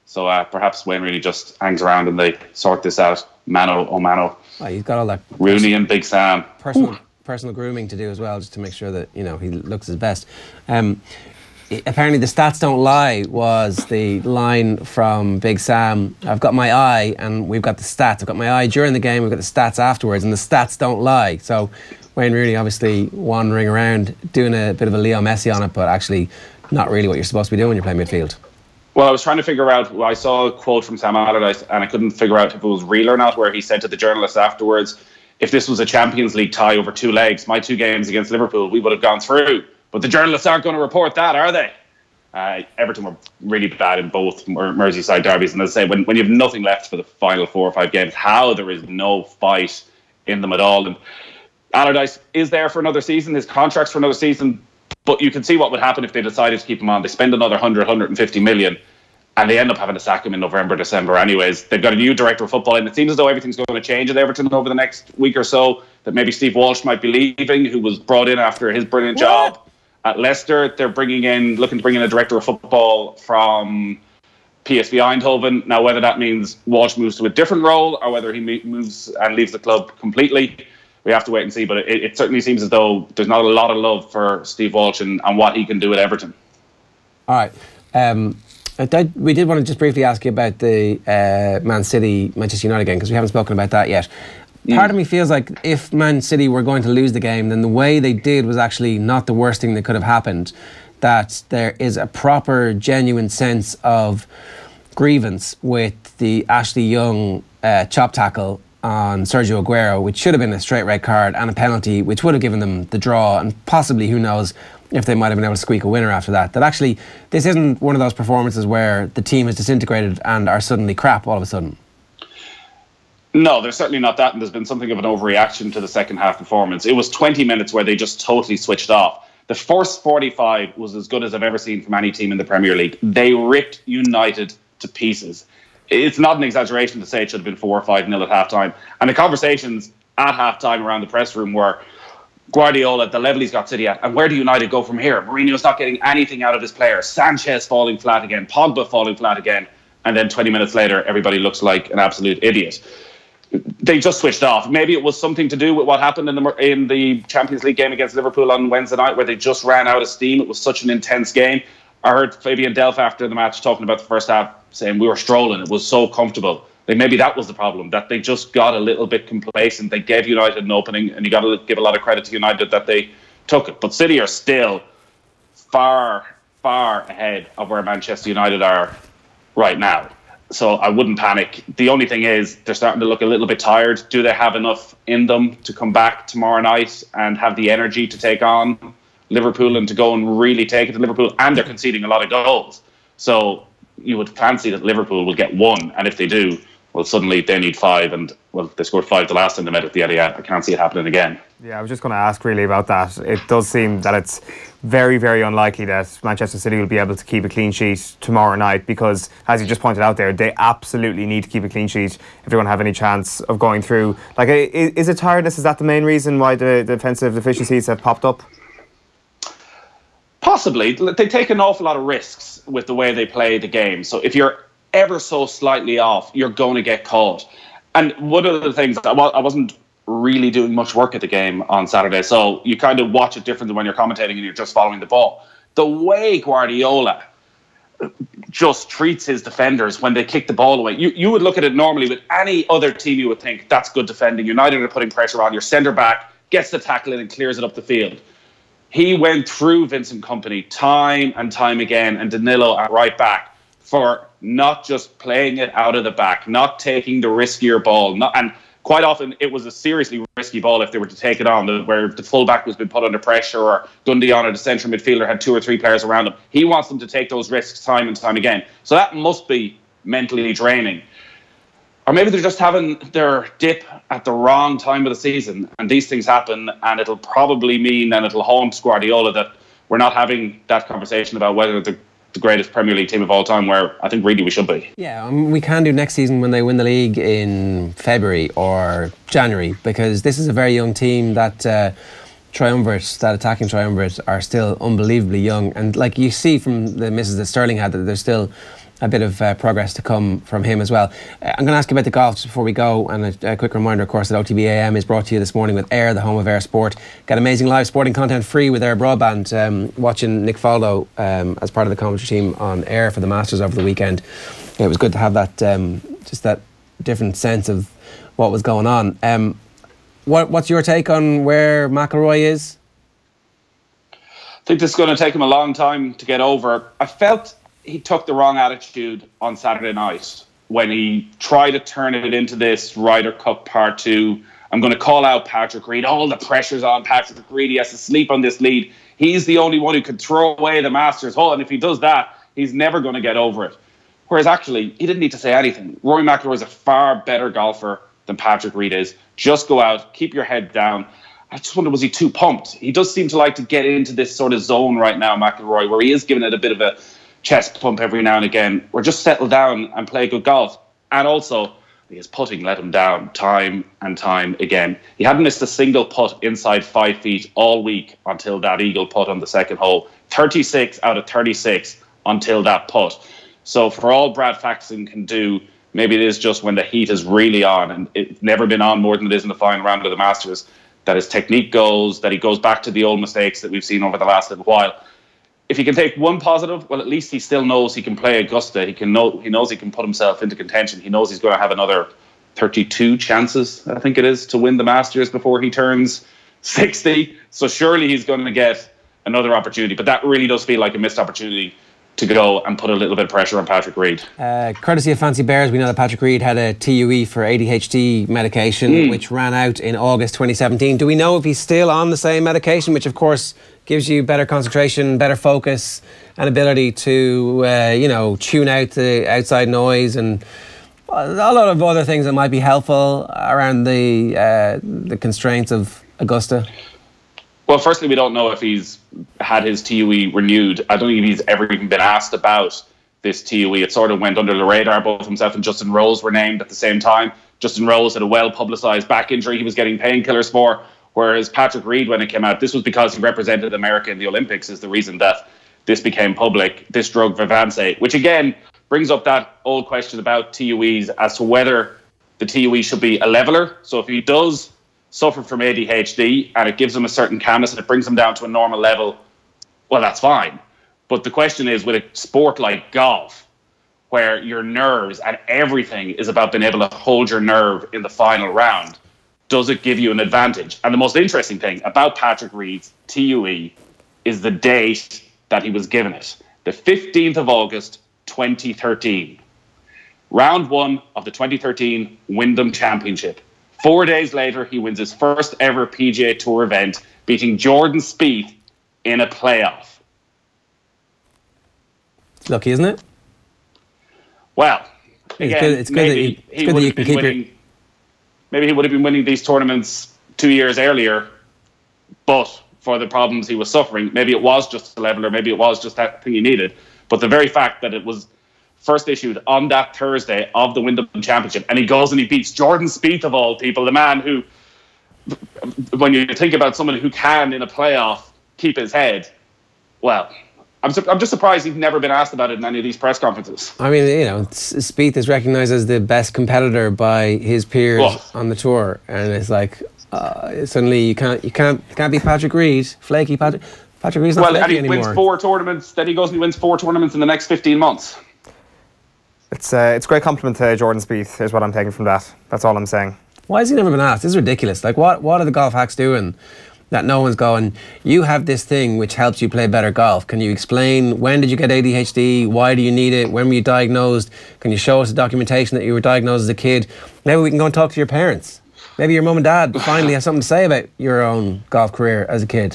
So perhaps Wayne Rooney just hangs around and they sort this out, mano a mano. Well, he's got all that Rooney and Big Sam. Personal grooming to do as well, just to make sure that he looks his best. Apparently, the stats don't lie was the line from Big Sam. I've got my eye, and we've got the stats. I've got my eye during the game. We've got the stats afterwards, and the stats don't lie. So Wayne Rooney obviously wandering around doing a bit of a Leo Messi on it, but actually not really what you're supposed to be doing when you're playing midfield. Well, I was trying to figure out, I saw a quote from Sam Allardyce and I couldn't figure out if it was real or not, where he said to the journalists afterwards, if this was a Champions League tie over 2 legs, my 2 games against Liverpool, we would have gone through. But the journalists aren't going to report that, are they? Everton were really bad in both Merseyside derbies. And as I say, when you have nothing left for the final 4 or 5 games, how there is no fight in them at all. And Allardyce is there for another season. His contract's for another season. But you can see what would happen if they decided to keep him on. They spend another 150 million and they end up having to sack him in November, December anyways. They've got a new director of football and it seems as though everything's going to change at Everton over the next week or so, that maybe Steve Walsh might be leaving, who was brought in after his brilliant job at Leicester. They're looking to bring in a director of football from PSV Eindhoven. Now, whether that means Walsh moves to a different role or whether he moves and leaves the club completely, we have to wait and see, but it certainly seems as though there's not a lot of love for Steve Walsh and what he can do at Everton. All right. We did want to just briefly ask you about the Man City, Manchester United game, because we haven't spoken about that yet. Part of me feels like if Man City were going to lose the game, then the way they did was actually not the worst thing that could have happened. That there is a proper, genuine sense of grievance with the Ashley Young chop tackle on Sergio Aguero, which should have been a straight red card and a penalty, which would have given them the draw, and possibly, who knows, if they might have been able to squeak a winner after that. That actually, this isn't one of those performances where the team has disintegrated and are suddenly crap all of a sudden. No, there's certainly not that, and there's been something of an overreaction to the second half performance. It was 20 minutes where they just totally switched off. The first 45 was as good as I've ever seen from any team in the Premier League. They ripped United to pieces. It's not an exaggeration to say it should have been 4 or 5-0 at half-time. And the conversations at half-time around the press room were Guardiola, the level he's got City at, and where do United go from here? Mourinho's not getting anything out of his players. Sanchez falling flat again, Pogba falling flat again, and then 20 minutes later, everybody looks like an absolute idiot. They just switched off. Maybe it was something to do with what happened in the Champions League game against Liverpool on Wednesday night, where they just ran out of steam. It was such an intense game. I heard Fabian Delph after the match talking about the first half, saying we were strolling. It was so comfortable. Maybe that was the problem, that they just got a little bit complacent. They gave United an opening, and you got to give a lot of credit to United that they took it. But City are still far, far ahead of where Manchester United are right now. So I wouldn't panic. The only thing is they're starting to look a little bit tired. Do they have enough in them to come back tomorrow night and have the energy to take on Liverpool and to go and really take it to Liverpool? And they're conceding a lot of goals. So you would fancy that Liverpool will get 1. And if they do, well, suddenly they need 5, and well, they scored 5 the last time they met at the Etihad. I can't see it happening again. Yeah, I was just going to ask really about that. It does seem that it's very, very unlikely that Manchester City will be able to keep a clean sheet tomorrow night because, as you just pointed out there, they absolutely need to keep a clean sheet if they're going to have any chance of going through. Like, is it tiredness? Is that the main reason why the defensive deficiencies have popped up? Possibly. They take an awful lot of risks with the way they play the game. So if you're ever so slightly off, you're going to get caught. And one of the things, I wasn't really doing much work at the game on Saturday, so you kind of watch it different than when you're commentating and you're just following the ball. The way Guardiola just treats his defenders when they kick the ball away, you would look at it normally with any other team, you would think that's good defending. United are putting pressure on. Your centre back gets the tackle in and clears it up the field. He went through Vincent Kompany time and time again, and Danilo at right back, for not just playing it out of the back, not taking the riskier ball. And quite often it was a seriously risky ball if they were to take it on, where the fullback was being put under pressure, or Gundogan or the central midfielder had 2 or 3 players around him. He wants them to take those risks time and time again. So that must be mentally draining. Or maybe they're just having their dip at the wrong time of the season, and these things happen, and it'll probably mean, and it'll haunt Guardiola, that we're not having that conversation about whether the greatest Premier League team of all time, where I think really we should be. Yeah, we can do next season when they win the league in February or January, because this is a very young team. That triumvirate, that attacking triumvirate, are still unbelievably young, and like you see from the misses that Sterling had, that there's still a bit of progress to come from him as well. I'm going to ask you about the golf just before we go, and a quick reminder, of course, that OTB AM is brought to you this morning with Air, the home of Air Sport. Get amazing live sporting content free with Air Broadband. Watching Nick Faldo as part of the commentary team on Air for the Masters over the weekend. It was good to have that, just that different sense of what was going on. What's your take on where McIlroy is? I think this is going to take him a long time to get over. I felt he took the wrong attitude on Saturday night when he tried to turn it into this Ryder Cup Part 2. I'm going to call out Patrick Reid. All the pressure's on Patrick Reid. He has to sleep on this lead. He's the only one who could throw away the Masters hole, and if he does that, he's never going to get over it. Whereas actually, he didn't need to say anything. Rory McIlroy is a far better golfer than Patrick Reid is. Just go out, keep your head down. I just wonder, was he too pumped? He does seem to like to get into this sort of zone right now, McIlroy, where he is giving it a bit of a chest pump every now and again. Or just settle down and play good golf. And also, his putting let him down time and time again. He hadn't missed a single putt inside 5 feet all week until that eagle putt on the second hole. 36 out of 36 until that putt. So for all Brad Faxon can do, maybe it is just when the heat is really on, and it's never been on more than it is in the final round of the Masters, that his technique goes, that he goes back to the old mistakes that we've seen over the last little while. If he can take one positive, well, at least he still knows he can play Augusta. He knows he can put himself into contention. He knows he's going to have another 32 chances, I think it is, to win the Masters before he turns 60. So surely he's going to get another opportunity. But that really does feel like a missed opportunity to go and put a little bit of pressure on Patrick Reid. Courtesy of Fancy Bears, we know that Patrick Reid had a TUE for ADHD medication, which ran out in August 2017. Do we know if he's still on the same medication, which of course gives you better concentration, better focus, and ability to, tune out the outside noise and a lot of other things that might be helpful around the constraints of Augusta? Well, firstly, we don't know if he's had his TUE renewed. I don't think he's ever even been asked about this TUE. It sort of went under the radar. Both himself and Justin Rose were named at the same time. Justin Rose had a well-publicised back injury he was getting painkillers for, whereas Patrick Reid, when it came out, this was because he represented America in the Olympics, is the reason that this became public, this drug Vivance, which again brings up that old question about TUEs as to whether the TUE should be a leveller. So if he does suffer from ADHD and it gives him a certain calmness and it brings him down to a normal level, well, that's fine. But the question is, with a sport like golf, where your nerves and everything is about being able to hold your nerve in the final round, does it give you an advantage? And the most interesting thing about Patrick Reid's TUE is the date that he was given it. The 15th of August, 2013. Round 1 of the 2013 Wyndham Championship. 4 days later, he wins his first ever PGA Tour event, beating Jordan Spieth in a playoff. Lucky, isn't it? Well, again, maybe he would have been winning. Maybe he would have been winning these tournaments 2 years earlier, but for the problems he was suffering, maybe it was just a leveler, maybe it was just that thing he needed. But the very fact that it was first issued on that Thursday of the Wimbledon Championship, and he goes and he beats Jordan Spieth of all people, the man who, when you think about somebody who can in a playoff keep his head, well, I'm just surprised he's never been asked about it in any of these press conferences. I mean, you know, Spieth is recognised as the best competitor by his peers on the tour, and it's like suddenly you can't beat Patrick Reid, flaky Patrick Reid's not flaky anymore. Wins 4 tournaments. Then he goes and he wins 4 tournaments in the next 15 months. It's a great compliment to Jordan Spieth, is what I'm taking from that. That's all I'm saying. Why has he never been asked? This is ridiculous. Like, what are the golf hacks doing that no one's going, you have this thing which helps you play better golf. Can you explain, when did you get ADHD? Why do you need it? When were you diagnosed? Can you show us the documentation that you were diagnosed as a kid? Maybe we can go and talk to your parents. Maybe your mum and dad finally have something to say about your own golf career as a kid.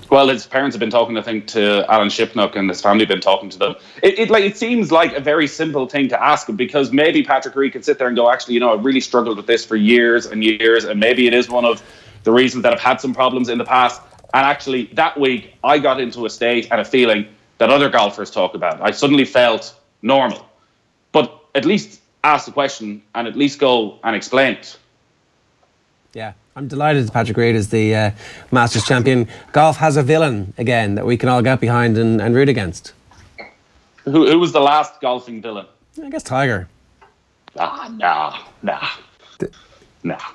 Well, his parents have been talking, I think, to Alan Shipnock, and his family have been talking to them. It seems like a very simple thing to ask him, because maybe Patrick Reid can sit there and go, actually, you know, I really struggled with this for years and years, and maybe it is one of the reasons that I've had some problems in the past. And actually, that week, I got into a state and a feeling that other golfers talk about. I suddenly felt normal. But at least ask the question and at least go and explain it. Yeah, I'm delighted that Patrick Reid is the Masters champion. Golf has a villain again that we can all get behind and root against. Who was the last golfing villain? I guess Tiger. Nah.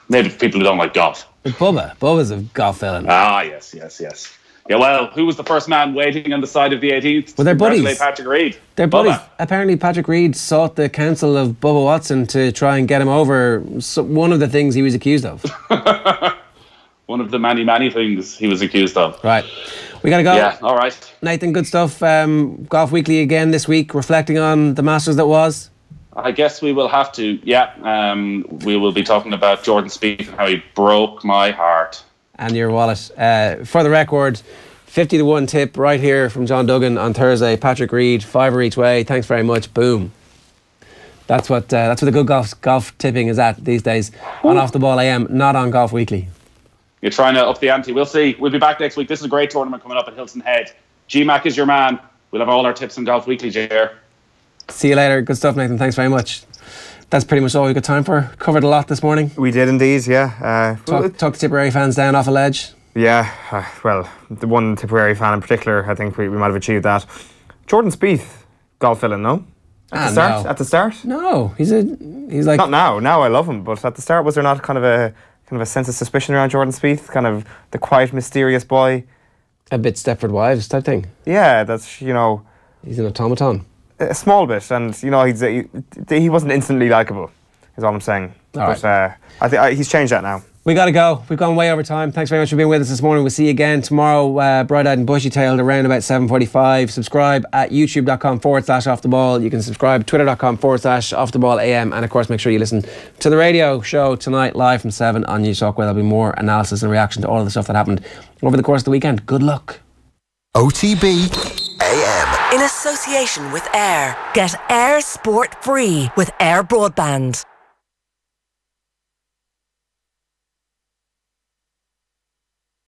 Maybe people who don't like golf. But Bubba's a golf villain. Yes. Yeah, well, who was the first man waiting on the side of the 18th? Well, they're buddies. Patrick Reid. They're buddies. Apparently, Patrick Reid sought the counsel of Bubba Watson to try and get him over one of the things he was accused of. One of the many things he was accused of. Right. We got to go. Yeah, all right. Nathan, good stuff. Golf Weekly again this week, reflecting on the Masters that was. I guess we will have to, we will be talking about Jordan Spieth and how he broke my heart. And your wallet. For the record, 50-1 tip right here from John Duggan on Thursday. Patrick Reid, $5 each way. Thanks very much. Boom. That's what the good golf tipping is at these days. On Off the Ball AM, not on Golf Weekly. You're trying to up the ante. We'll see. We'll be back next week. This is a great tournament coming up at Hilton Head. GMAC is your man. We'll have all our tips on Golf Weekly, Jer. See you later. Good stuff, Nathan. Thanks very much. That's pretty much all we've got time for. Covered a lot this morning. We did indeed, yeah. Talk Tipperary fans down off a ledge. Yeah, well, the one Tipperary fan in particular, I think we might have achieved that. Jordan Spieth, golf villain, no? At the start? No, he's like... Not now. Now I love him, but at the start, was there not kind of a sense of suspicion around Jordan Spieth? Kind of the quiet, mysterious boy? A bit Stepford Wives type thing. Yeah, that's, you know... He's an automaton. A small bit, and you know he wasn't instantly likeable, is all I'm saying. But I think he's changed that now. We got to go. We've gone way over time. Thanks very much for being with us this morning. We'll see you again tomorrow, bright-eyed and bushy-tailed, around about 7:45. Subscribe at youtube.com/offtheball. You can subscribe at twitter.com/offtheball.am, and of course make sure you listen to the radio show tonight live from 7 on News Talk, where there'll be more analysis and reaction to all of the stuff that happened over the course of the weekend. Good luck. OTB AM. In association with Air. Get Air Sport free with Air Broadband.